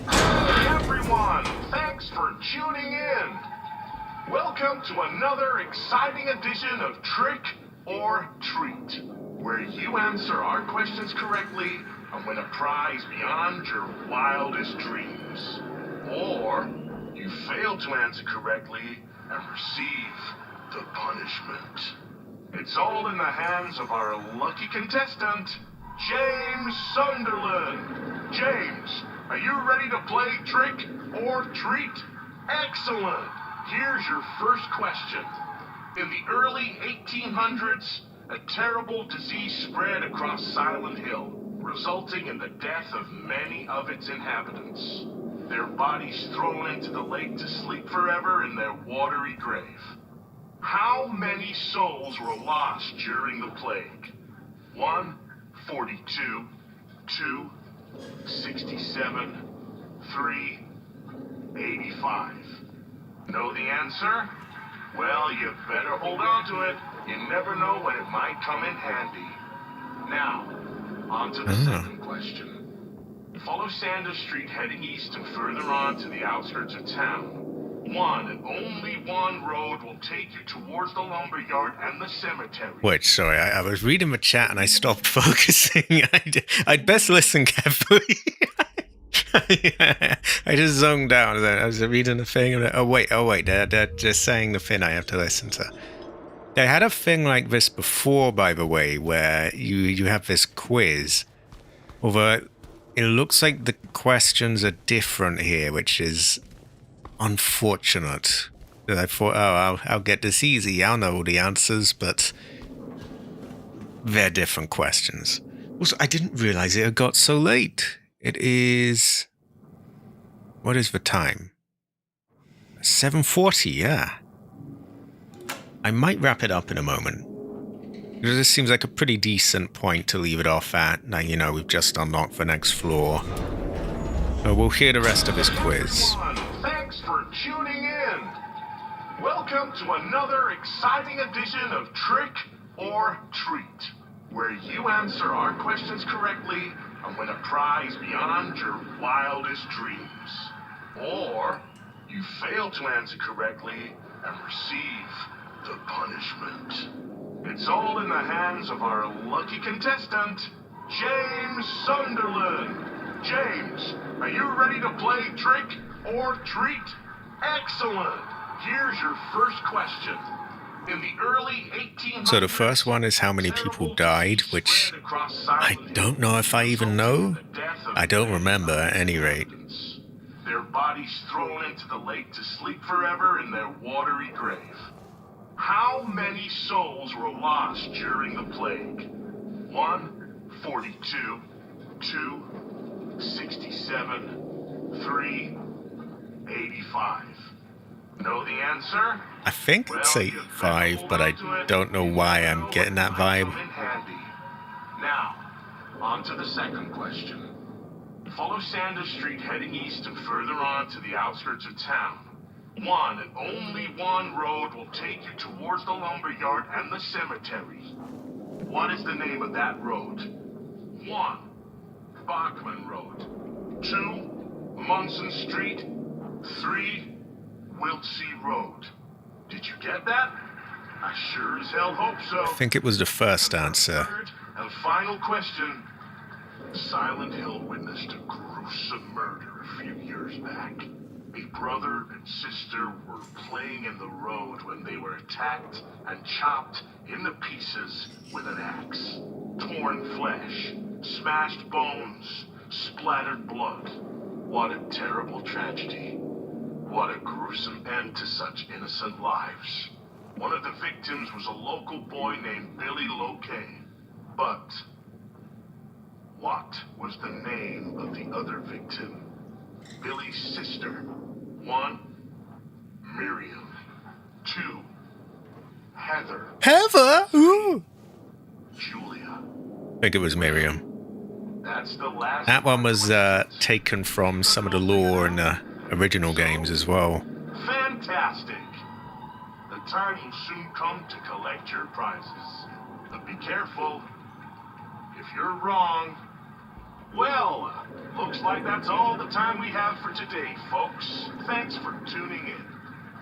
Hey everyone, thanks for tuning in. Welcome to another exciting edition of Trick or Treat, where you answer our questions correctly and win a prize beyond your wildest dreams. Or you fail to answer correctly and receive the punishment. It's all in the hands of our lucky contestant, James Sunderland. James, are you ready to play Trick or Treat? Excellent. Here's your first question. In the early 1800s, a terrible disease spread across Silent Hill, resulting in the death of many of its inhabitants. Their bodies thrown into the lake to sleep forever in their watery grave. How many souls were lost during the plague? 1, 42, 2, 67, 3, 85. Know the answer? Well, you better hold on to it. You never know when it might come in handy. Now, on to the second question. Follow Sanders Street heading east and further on to the outskirts of town. One and only one road will take you towards the lumberyard and the cemetery. Wait, sorry, I was reading the chat and I stopped focusing. I'd best listen carefully. I just zoned out. I was reading the thing. And oh wait, they're just saying the thing I have to listen to. They had a thing like this before, by the way, where you have this quiz. Although it looks like the questions are different here, which is unfortunate. I thought, oh, I'll get this easy. I'll know all the answers, but they're different questions. Also, I didn't realize it had got so late. It is... What is the time? 7:40, yeah. I might wrap it up in a moment. This seems like a pretty decent point to leave it off at. Now, you know, we've just unlocked the next floor. So we'll hear the rest of his quiz. Thanks for tuning in. Welcome to another exciting edition of Trick or Treat, where you answer our questions correctly and win a prize beyond your wildest dreams. Or you fail to answer correctly and receive the punishment. It's all in the hands of our lucky contestant, James Sunderland. James, are you ready to play Trick or Treat? Excellent. Here's your first question. In the early 1800s, So the first one is how many people died, which I don't know if I even know. I don't remember at any rate. Their bodies thrown into the lake to sleep forever in their watery grave. How many souls were lost during the plague? 1, 42, 2, 67, 3, 85. Know the answer? I think it's 85, but I don't know why I'm getting that vibe. Now, on to the second question. Follow Sanders Street heading east and further on to the outskirts of town. One and only one road will take you towards the lumberyard and the cemetery. What is the name of that road? 1. Bachman Road. 2. Munson Street. 3. Wiltsey Road. Did you get that? I sure as hell hope so. I think it was the first answer. Third and final question. Silent Hill witnessed a gruesome murder a few years back. A brother and sister were playing in the road when they were attacked and chopped into pieces with an axe. Torn flesh, smashed bones, splattered blood. What a terrible tragedy. What a gruesome end to such innocent lives. One of the victims was a local boy named Billy Locane. But what was the name of the other victim? Billy's sister. 1. Miriam. 2. Heather. Heather? Ooh. Julia. I think it was Miriam. That's the last. That one was taken from some of the lore in the original games as well. Fantastic. The time will soon come to collect your prizes. But be careful. If you're wrong, well, looks like that's all the time we have for today, folks. Thanks for tuning in.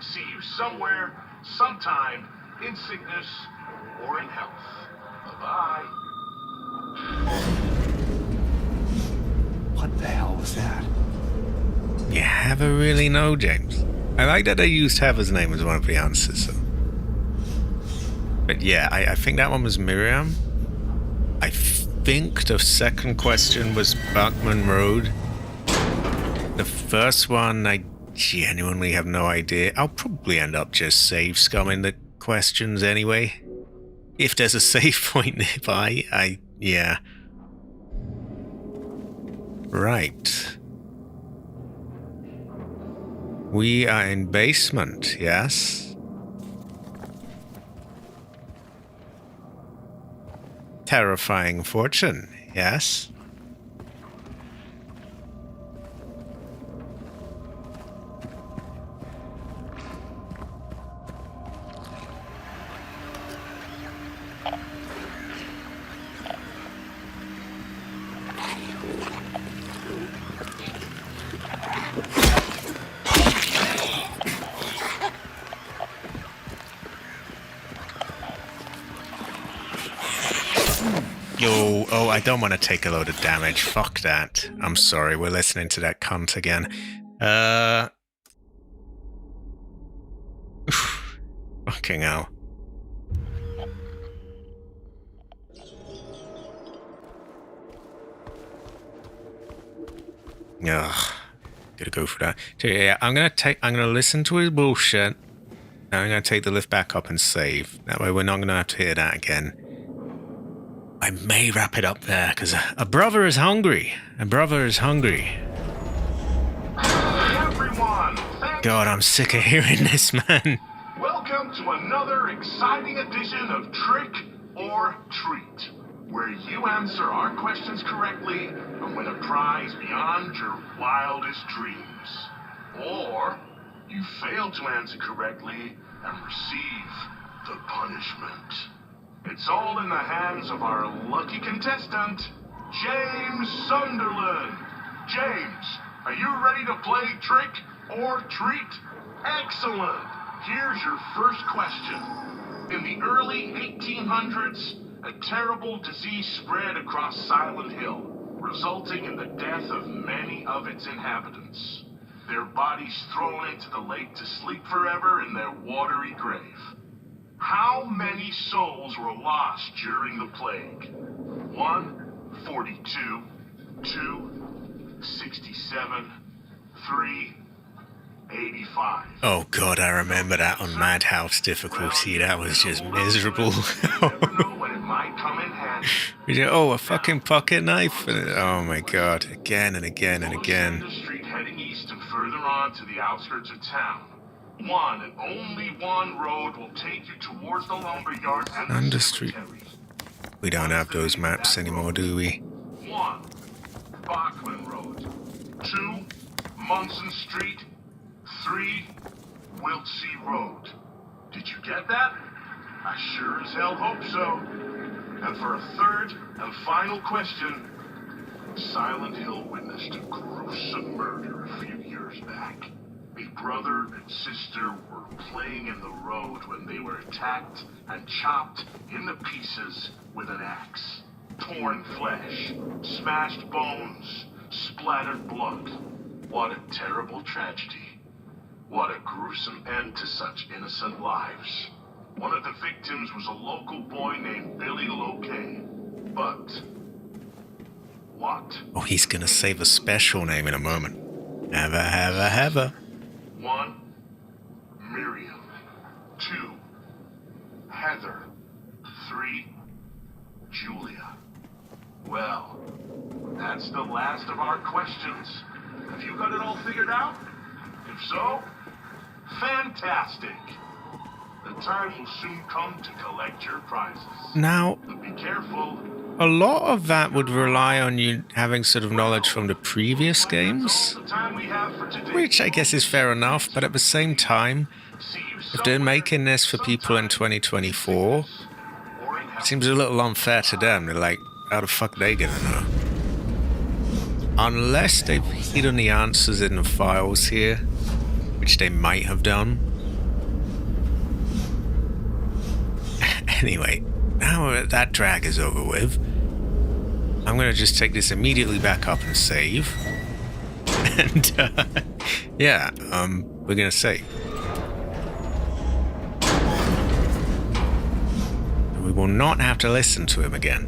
See you somewhere, sometime, in sickness or in health. Bye-bye. What the hell was that? You ever really know, James? I like that they used Heather's name as one of the answers. So. But yeah, I think that one was Miriam. I think the second question was Bachman Road. The first one, I genuinely have no idea. I'll probably end up just save scumming the questions anyway. If there's a save point nearby, yeah. Right. We are in basement, yes? Terrifying fortune, yes? Oh, I don't want to take a load of damage. Fuck that. I'm sorry, we're listening to that cunt again. Fucking hell. Ugh. Gotta go for that. So, yeah, I'm gonna listen to his bullshit. And I'm gonna take the lift back up and save. That way we're not gonna have to hear that again. I may wrap it up there, because a brother is hungry. A brother is hungry. Hey everyone! God, I'm sick of hearing this, man. Welcome to another exciting edition of Trick or Treat, where you answer our questions correctly and win a prize beyond your wildest dreams. Or you fail to answer correctly and receive the punishment. It's all in the hands of our lucky contestant, James Sunderland. James, are you ready to play Trick or Treat? Excellent! Here's your first question. In the early 1800s, a terrible disease spread across Silent Hill, resulting in the death of many of its inhabitants. Their bodies thrown into the lake to sleep forever in their watery grave. How many souls were lost during the plague? 1, 42, 2, 67, 3, 85. Oh god, I remember that on Madhouse difficulty. That was just miserable. You never know when it might come in handy. Oh, a fucking pocket knife. Oh my god, again and again and Follow again. Center Street heading east and further on to the outskirts of town. One and only one road will take you towards the lumberyard and Under the Street. cemetery. We don't have those maps anymore, do we? 1. Bachman Road. 2. Munson Street. 3. Wiltsea Road. Did you get that? I sure as hell hope so. And for a third and final question, Silent Hill witnessed a gruesome murder a few years back. A brother and sister were playing in the road when they were attacked and chopped into pieces with an axe. Torn flesh, smashed bones, splattered blood. What a terrible tragedy. What a gruesome end to such innocent lives. One of the victims was a local boy named Billy Locane. But what? Oh, he's gonna save a special name in a moment. Have. 1. Miriam. 2. Heather. 3. Julia. Well, that's the last of our questions. Have you got it all figured out? If so, fantastic. The time will soon come to collect your prizes. Now, But be careful. a lot of that would rely on you having sort of knowledge from the previous games, That's all the time we have for today. which I guess is fair enough, but at the same time, See you if they're somewhere, making this for people in 2024, or in it seems a little unfair to them. They're like, how the fuck are they gonna know? Unless they've hidden the answers in the files here, which they might have done. Anyway, now that drag is over with, I'm gonna just take this immediately back up and save. And, yeah, we're gonna save. We will not have to listen to him again.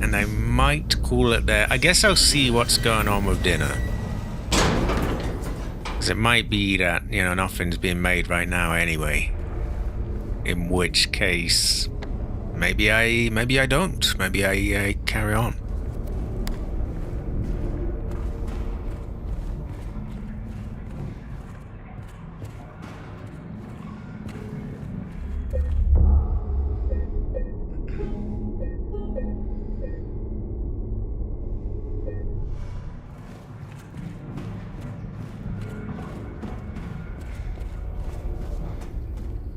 And I might call it there. I guess I'll see what's going on with dinner. Because it might be that, you know, nothing's being made right now anyway. In which case, maybe I don't. Maybe I carry on.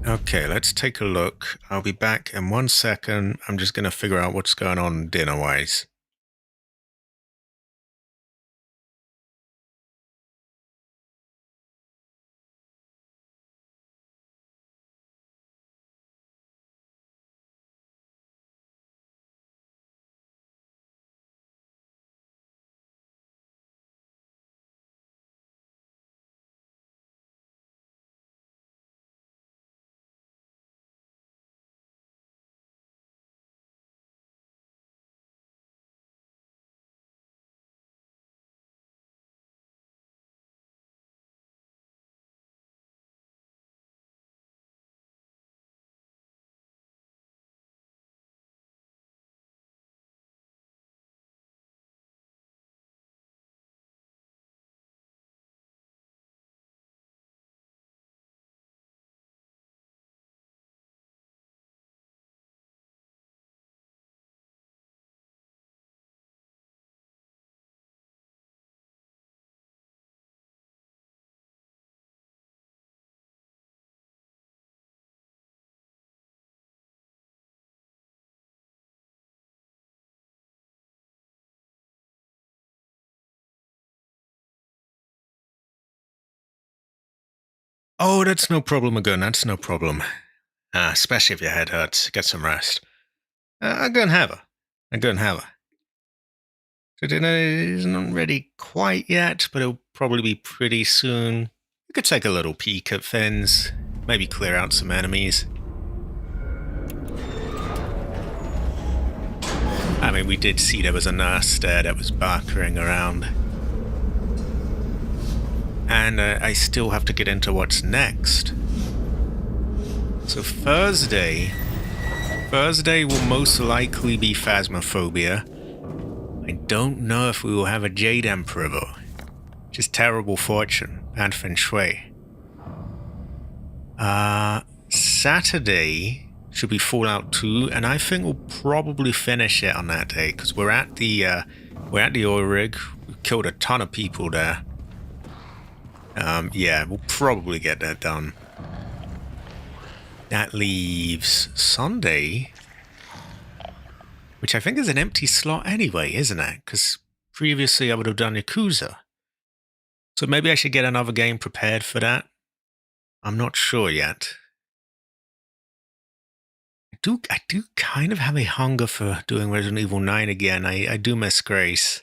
Okay, let's take a look. I'll be back in 1 second. I'm just going to figure out what's going on dinner-wise. Oh, that's no problem again. That's no problem. Especially if your head hurts. Get some rest. I'm going to have her. I'm going to have her. So dinner isn't ready quite yet, but it'll probably be pretty soon. We could take a little peek at Finn's. Maybe clear out some enemies. I mean, we did see there was a nurse there that was barkering around. And I still have to get into what's next. So Thursday will most likely be Phasmophobia. I don't know if we will have a Jade Emperor though. Just terrible fortune and Feng Shui. Saturday should be Fallout 2, and I think we'll probably finish it on that day because we're at the oil rig. We killed a ton of people there. Yeah, we'll probably get that done. That leaves Sunday, which I think is an empty slot anyway, isn't it? Because previously I would have done Yakuza. So maybe I should get another game prepared for that. I'm not sure yet. I do kind of have a hunger for doing Resident Evil 9 again. I do miss Grace.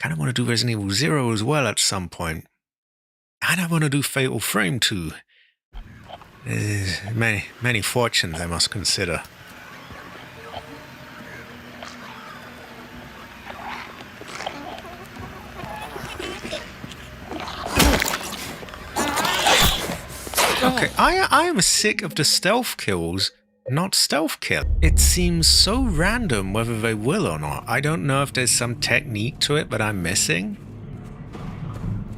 Kind of want to do Resident Evil 0 as well at some point. And I want to do Fatal Frame 2. Many fortunes I must consider. Okay, I am sick of the stealth kills, not stealth kill. It seems so random whether they will or not. I don't know if there's some technique to it that I'm missing.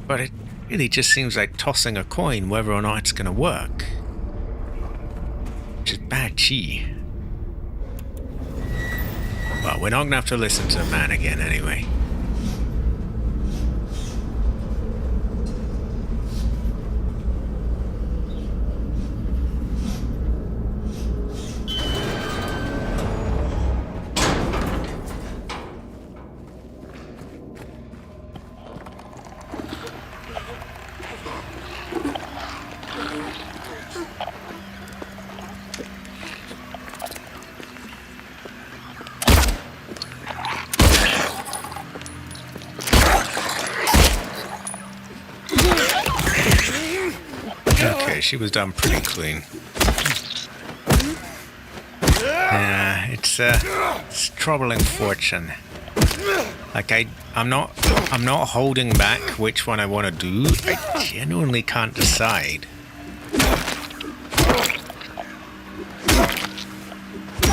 But it really just seems like tossing a coin whether or not it's going to work. Which is bad chi. Well, we're not going to have to listen to the man again anyway. She was done pretty clean. Yeah, it's troubling fortune. Like I'm not holding back which one I want to do. I genuinely can't decide.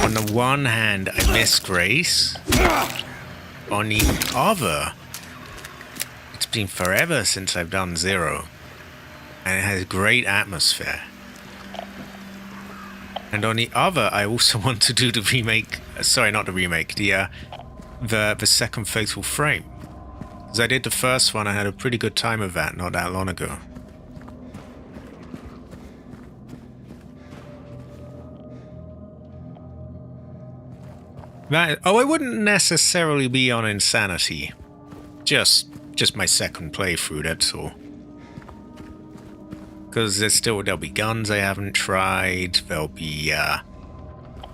On the one hand, I miss Grace. On the other, it's been forever since I've done Zero. And it has great atmosphere. And on the other, I also want to do the remake. Sorry, not the remake. The second Fatal Frame. Because I did the first one, I had a pretty good time with that not that long ago. It wouldn't necessarily be on Insanity. Just my second playthrough, that's all. Because there'll be guns I haven't tried. There'll be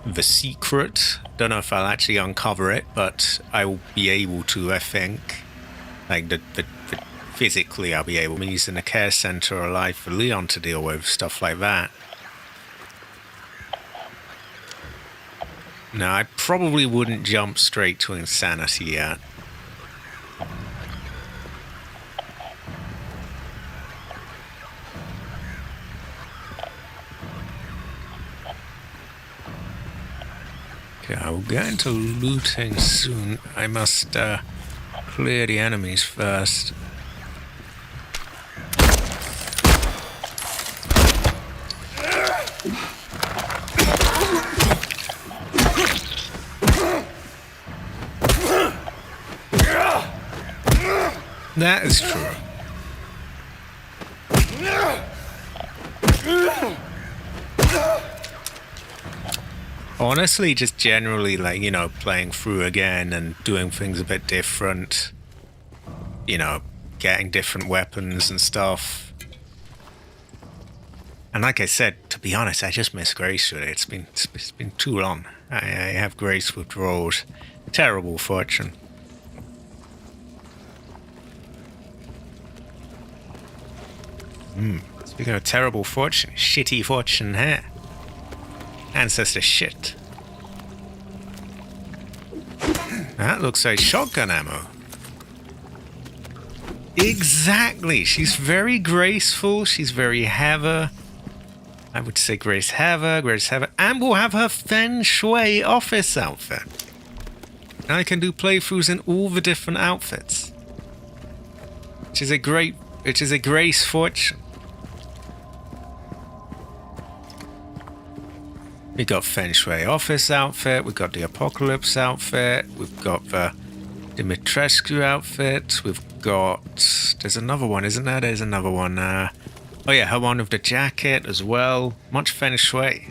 the secret. Don't know if I'll actually uncover it, but I will be able to. I think, like the physically, I'll be able. I'm using the care center alive for Leon to deal with stuff like that. No, I probably wouldn't jump straight to Insanity yet. Okay, I'll get into looting soon. I must clear the enemies first. That is true. Honestly, just generally, like, you know, playing through again and doing things a bit different. You know, getting different weapons and stuff. And like I said, to be honest, I just miss Grace with it. It's been too long. I have Grace withdrawals. Terrible fortune. Speaking of terrible fortune, shitty fortune here. Ancestor shit. That looks like shotgun ammo. Exactly. She's very graceful. She's very Heather. I would say Grace Heather. And we'll have her Feng Shui office outfit. And I can do playthroughs in all the different outfits. Which is a Grace fortune. We got Feng Shui office outfit, we got the Apocalypse outfit, we've got the Dimitrescu outfit, we've got... There's another one, isn't there? There's another one. Oh yeah, her one with the jacket as well. Much Feng Shui.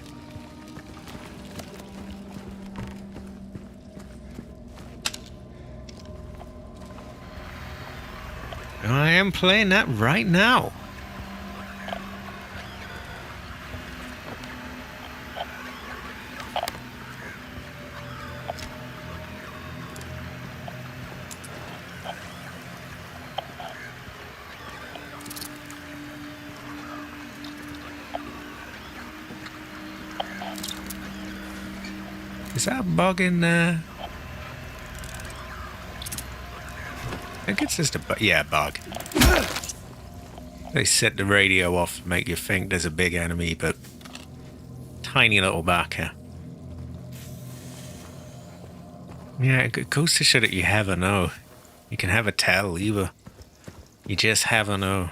I am playing that right now. Is that a bug in there? I think it's just a bug. Yeah, bug. They set the radio off to make you think there's a big enemy, but tiny little backer. Yeah, it goes to show that you never know. You can have a tell either. You just never know.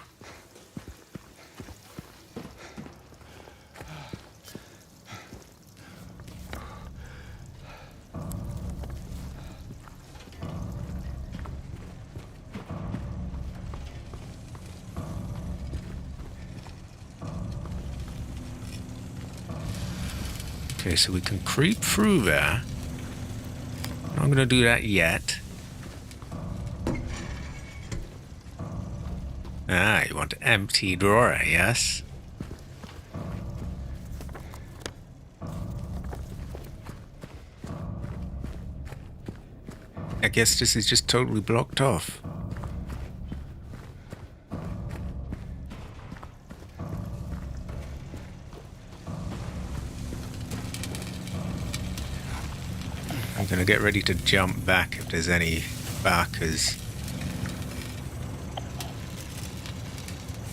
Okay, so we can creep through there. I'm not going to do that yet. Ah, you want an empty drawer, yes? I guess this is just totally blocked off. I'm gonna get ready to jump back if there's any backers. Do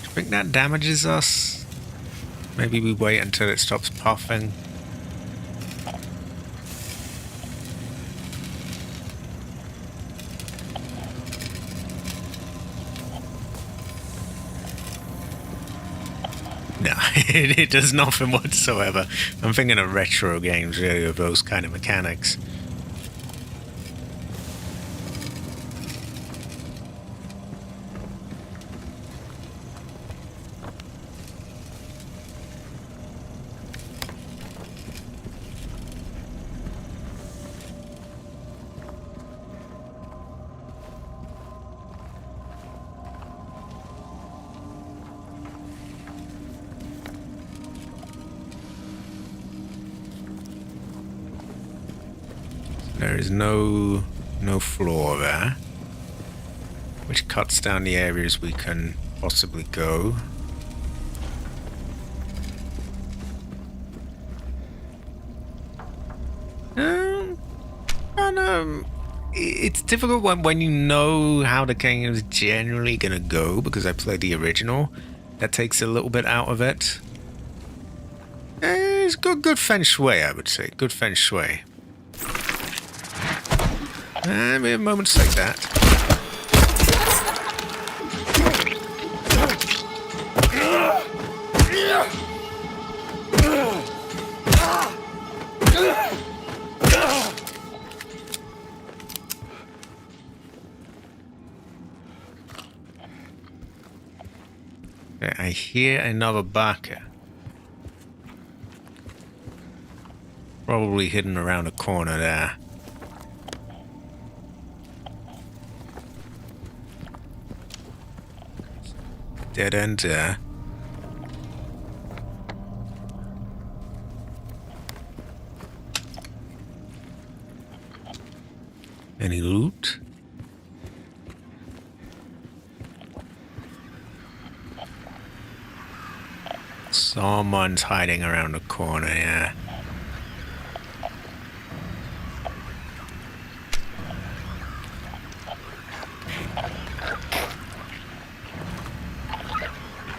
you think that damages us? Maybe we wait until it stops puffing. No, it does nothing whatsoever. I'm thinking of retro games, really, of those kind of mechanics. There is no floor there, which cuts down the areas we can possibly go. It's difficult when you know how the game is generally gonna go, because I played the original. That takes a little bit out of it. It's good Feng Shui, I would say. Good Feng Shui. Maybe moments like that. I hear another backer. Probably hidden around a corner there. Dead end there. Any loot? Someone's hiding around the corner, yeah.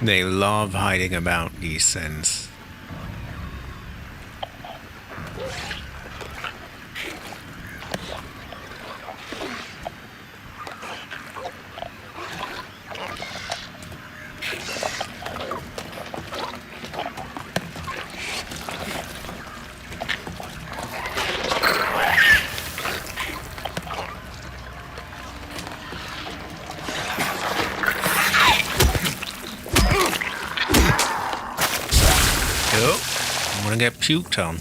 They love hiding about these things. I'm gonna get puked on.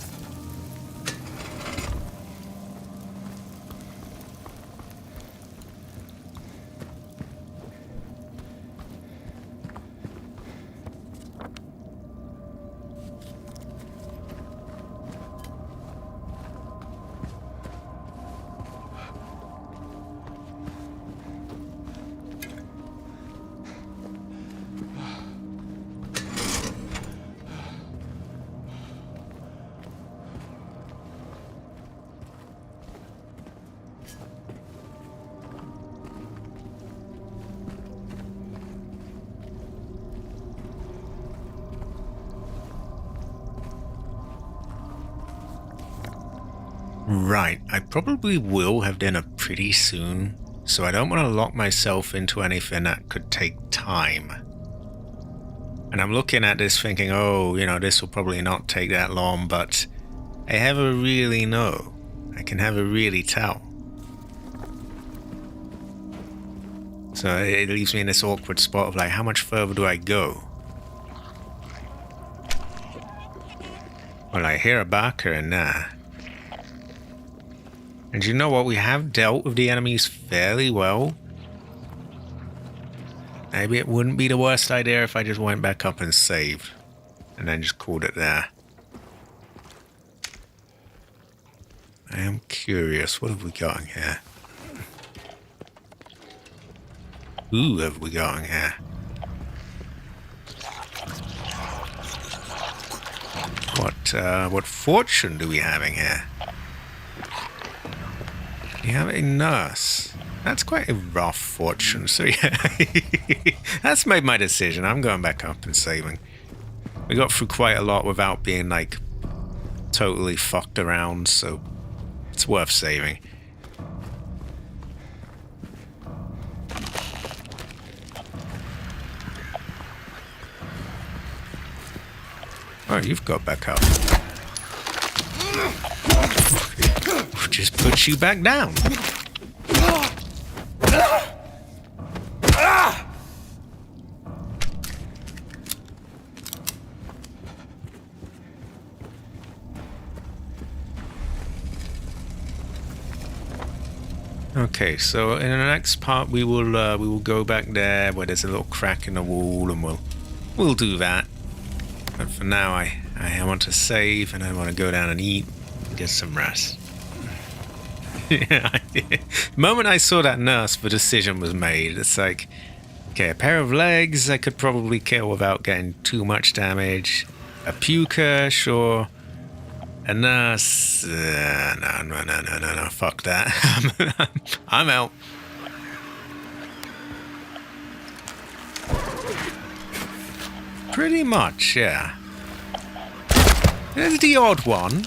Right, I probably will have dinner pretty soon, so I don't want to lock myself into anything that could take time. And I'm looking at this thinking, oh, you know, this will probably not take that long, but I never really know. I can never really tell. So it leaves me in this awkward spot of like, how much further do I go? Well, I hear a barker in there. And you know what? We have dealt with the enemies fairly well. Maybe it wouldn't be the worst idea if I just went back up and saved. And then just called it there. I am curious. What have we got in here? Who have we got in here? What fortune do we have in here? You have a nurse. That's quite a rough fortune, so yeah. That's made my decision. I'm going back up and saving. We got through quite a lot without being, like, totally fucked around, so it's worth saving. Oh, you've got back up. Just put you back down. Okay, so in the next part we will go back there where there's a little crack in the wall, and we'll do that. But for now, I want to save, and I want to go down and eat, and get some rest. Yeah, the moment I saw that nurse, the decision was made. It's like, okay, a pair of legs I could probably kill without getting too much damage. A puker, sure. A nurse, no, fuck that. I'm out. Pretty much, yeah. There's the odd one.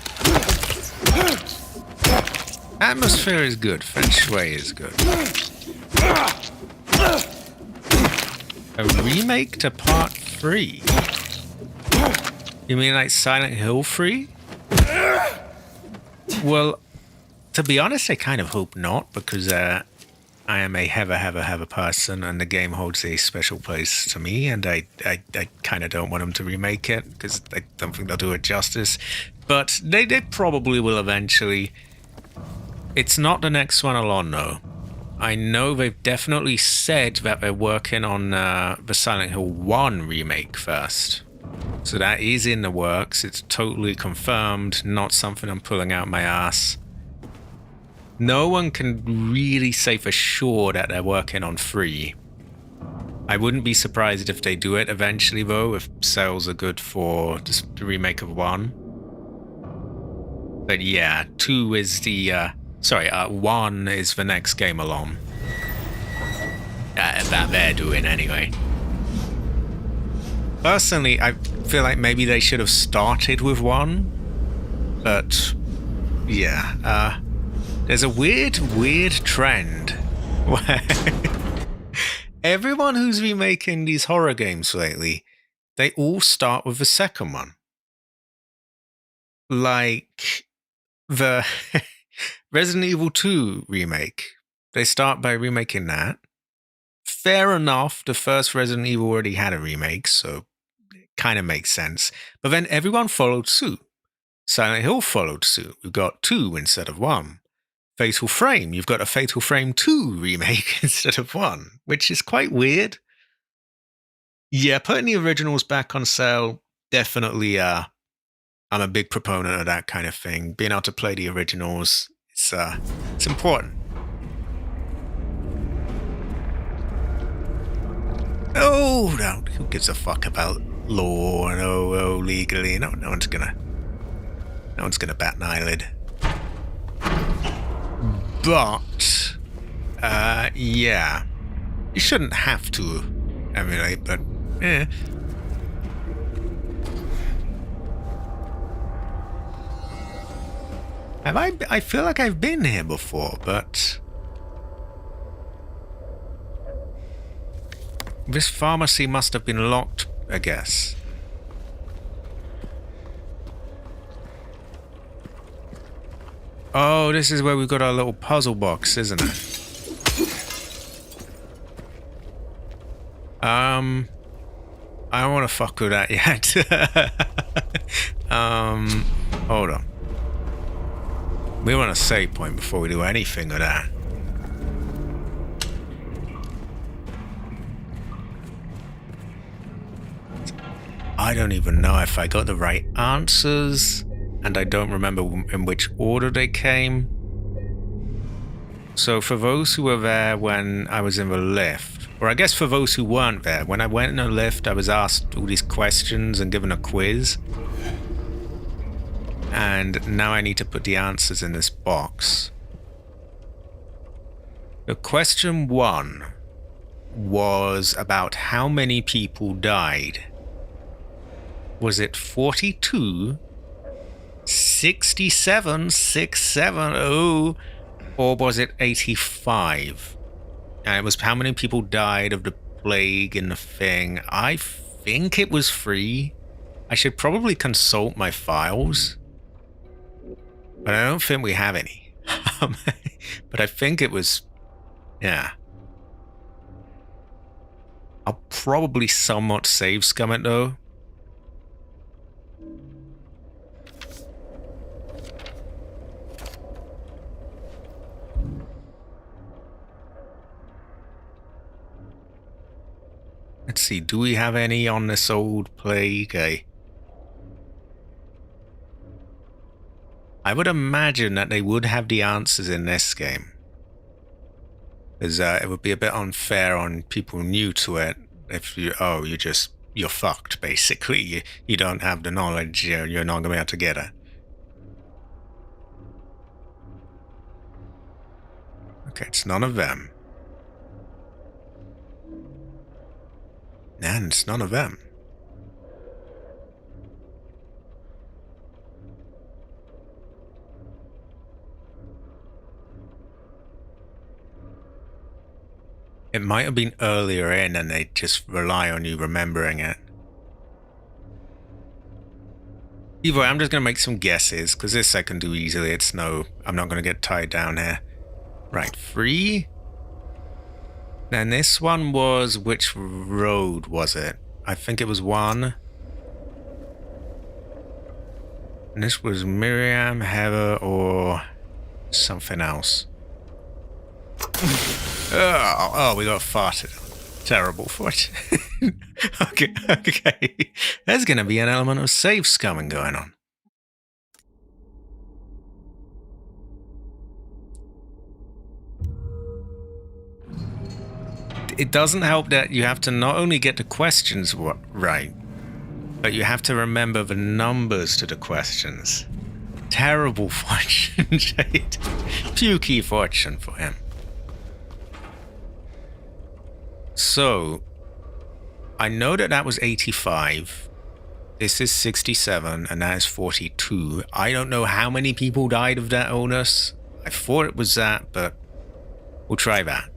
Atmosphere is good. Feng Shui is good. A remake to part 3? You mean like Silent Hill 3? Well, to be honest, I kind of hope not, because I am a heavy person, and the game holds a special place to me, and I kind of don't want them to remake it, because I don't think they'll do it justice. But they probably will eventually. It's not the next one along, though. I know they've definitely said that they're working on the Silent Hill 1 remake first. So that is in the works. It's totally confirmed, not something I'm pulling out my ass. No one can really say for sure that they're working on 3. I wouldn't be surprised if they do it eventually, though, if sales are good for just the remake of 1. But yeah, 2 is the... 1 is the next game along. That they're doing anyway. Personally, I feel like maybe they should have started with 1. But, yeah. There's a weird trend where everyone who's remaking these horror games lately, they all start with the second one. Like the Resident Evil 2 remake. They start by remaking that. Fair enough, the first Resident Evil already had a remake, so it kind of makes sense. But then everyone followed suit. Silent Hill followed suit. We've got 2 instead of 1. Fatal Frame, you've got a Fatal Frame 2 remake instead of 1, which is quite weird. Yeah, putting the originals back on sale, definitely, I'm a big proponent of that kind of thing. Being able to play the originals, it's important. Oh, no, who gives a fuck about law and legally? No one's gonna bat an eyelid. But, yeah, you shouldn't have to emulate, but, yeah. I feel like I've been here before, but this pharmacy must have been locked, I guess. Oh, this is where we've got our little puzzle box, isn't it? I don't want to fuck with that yet. Hold on. We want a save point before we do anything with that. I don't even know if I got the right answers. And I don't remember in which order they came. So for those who were there when I was in the lift, or I guess for those who weren't there, when I went in the lift, I was asked all these questions and given a quiz. And now I need to put the answers in this box. The question 1 was about how many people died. Was it 42? 67, 670, or was it 85? And it was how many people died of the plague in the thing. I think it was 3. I should probably consult my files, but I don't think we have any. But I think it was, yeah. I'll probably somewhat save scum it though. Let's see, do we have any on this old plague? I would imagine that they would have the answers in this game. Because it would be a bit unfair on people new to it if you're fucked, basically. You don't have the knowledge, you're not going to be able to get it. Okay, it's none of them. And it's none of them. It might have been earlier in and they just rely on you remembering it. Either way, I'm just going to make some guesses, because this I can do easily. I'm not going to get tied down here. Right, 3. Then this one was, which road was it? I think it was 1. And this was Miriam, Heather, or something else. Oh, we got farted. Terrible fortune. Okay. There's gonna be an element of safe scumming going on. It doesn't help that you have to not only get the questions right, but you have to remember the numbers to the questions. Terrible fortune, Jade. Pukey fortune for him. So, I know that was 85. This is 67, and that is 42. I don't know how many people died of that illness. I thought it was that, but we'll try that.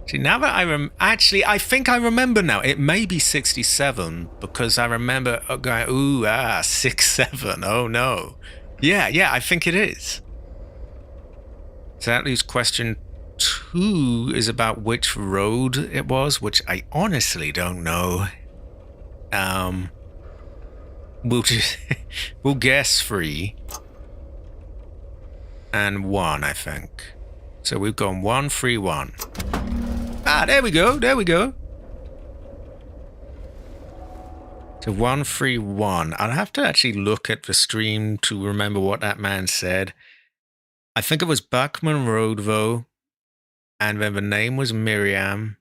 See, now that I think I remember now. It may be 67 because I remember going, 67. Oh no. Yeah, I think it is. So that leaves question 2 is about which road it was, which I honestly don't know. We'll guess 3 and 1, I think. So we've gone 1, 3, 1. There we go. So 1, 3, 1. I'll have to actually look at the stream to remember what that man said. I think it was Buckman Road, though. And then the name was Miriam.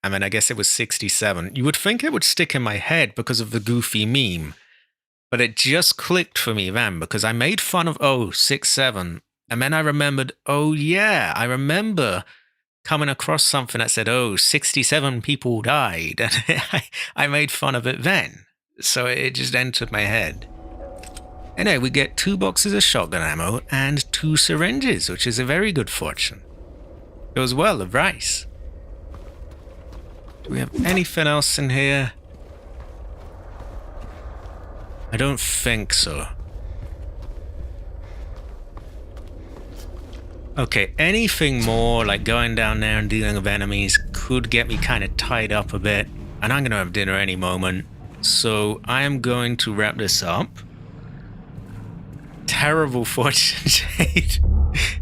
And then I guess it was 67. You would think it would stick in my head because of the goofy meme. But it just clicked for me then because I made fun of 67. And then I remembered, I remember coming across something that said, 67 people died. And I made fun of it then. So it just entered my head. Anyway, we get 2 boxes of shotgun ammo and 2 syringes, which is a very good fortune. Goes well, the rice. Do we have anything else in here? I don't think so. Okay, anything more like going down there and dealing with enemies could get me kind of tied up a bit. And I'm going to have dinner any moment. So I am going to wrap this up. Terrible fortune, Jade.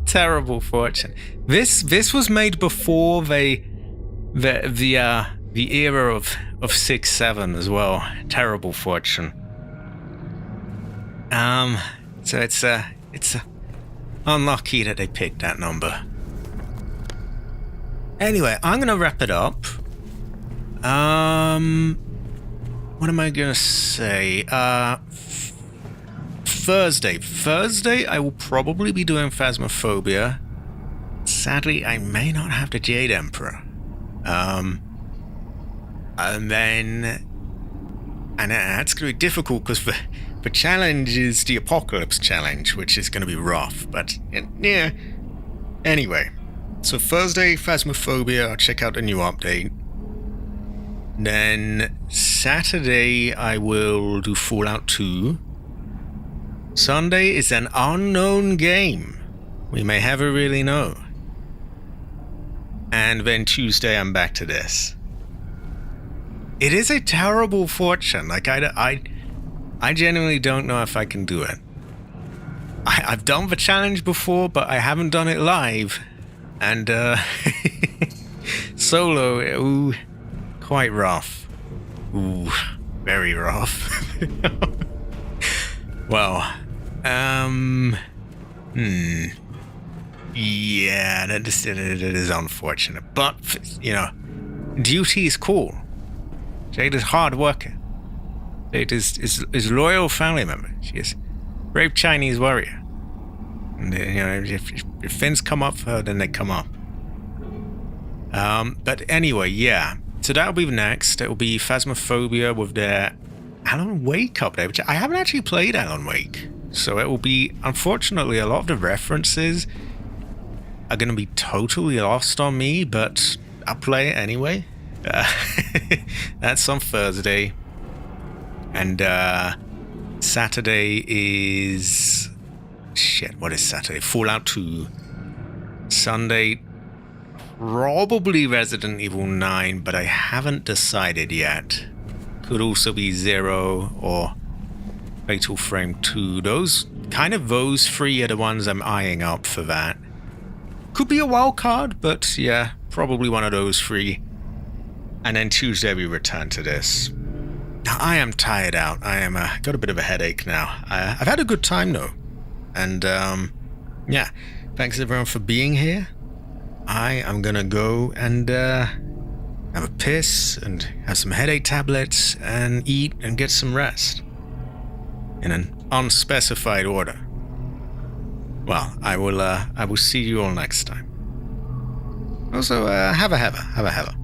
Terrible fortune. This was made before the era of 6-7 as well. Terrible fortune. So it's unlucky that they picked that number. Anyway, I'm gonna wrap it up. What am I gonna say? Thursday, I will probably be doing Phasmophobia. Sadly, I may not have the Jade Emperor. And that's gonna be difficult because the challenge is the Apocalypse Challenge, which is gonna be rough. But yeah. Anyway, so Thursday, Phasmophobia. I'll check out the new update. Then Saturday, I will do Fallout 2. Sunday is an unknown game. We may never really know. And then Tuesday, I'm back to this. It is a terrible fortune. Like, I genuinely don't know if I can do it. I've done the challenge before, but I haven't done it live. And, solo, ooh, quite rough. Ooh, very rough. Well, yeah, that is unfortunate. But, you know, duty is cool. Jade is hard worker. Jade is loyal family member. She is brave Chinese warrior. And, you know, if things come up for her, then they come up. But anyway, yeah. So that'll be next. It'll be Phasmophobia with their Alan Wake update, which I haven't actually played Alan Wake. So it will be, unfortunately, a lot of the references are going to be totally lost on me, but I'll play it anyway. That's on Thursday. And Saturday is... Shit, what is Saturday? Fallout 2. Sunday, probably Resident Evil 9, but I haven't decided yet. Could also be 0 or Fatal Frame 2. Those 3 are the ones I'm eyeing up for that. Could be a wild card, but yeah, probably one of those three. And then Tuesday we return to this. Now, I am tired out. I am got a bit of a headache now. I've had a good time though. And yeah, thanks everyone for being here. I am gonna go and have a piss and have some headache tablets and eat and get some rest. In an unspecified order. Well, I will see you all next time. Also, have a heather.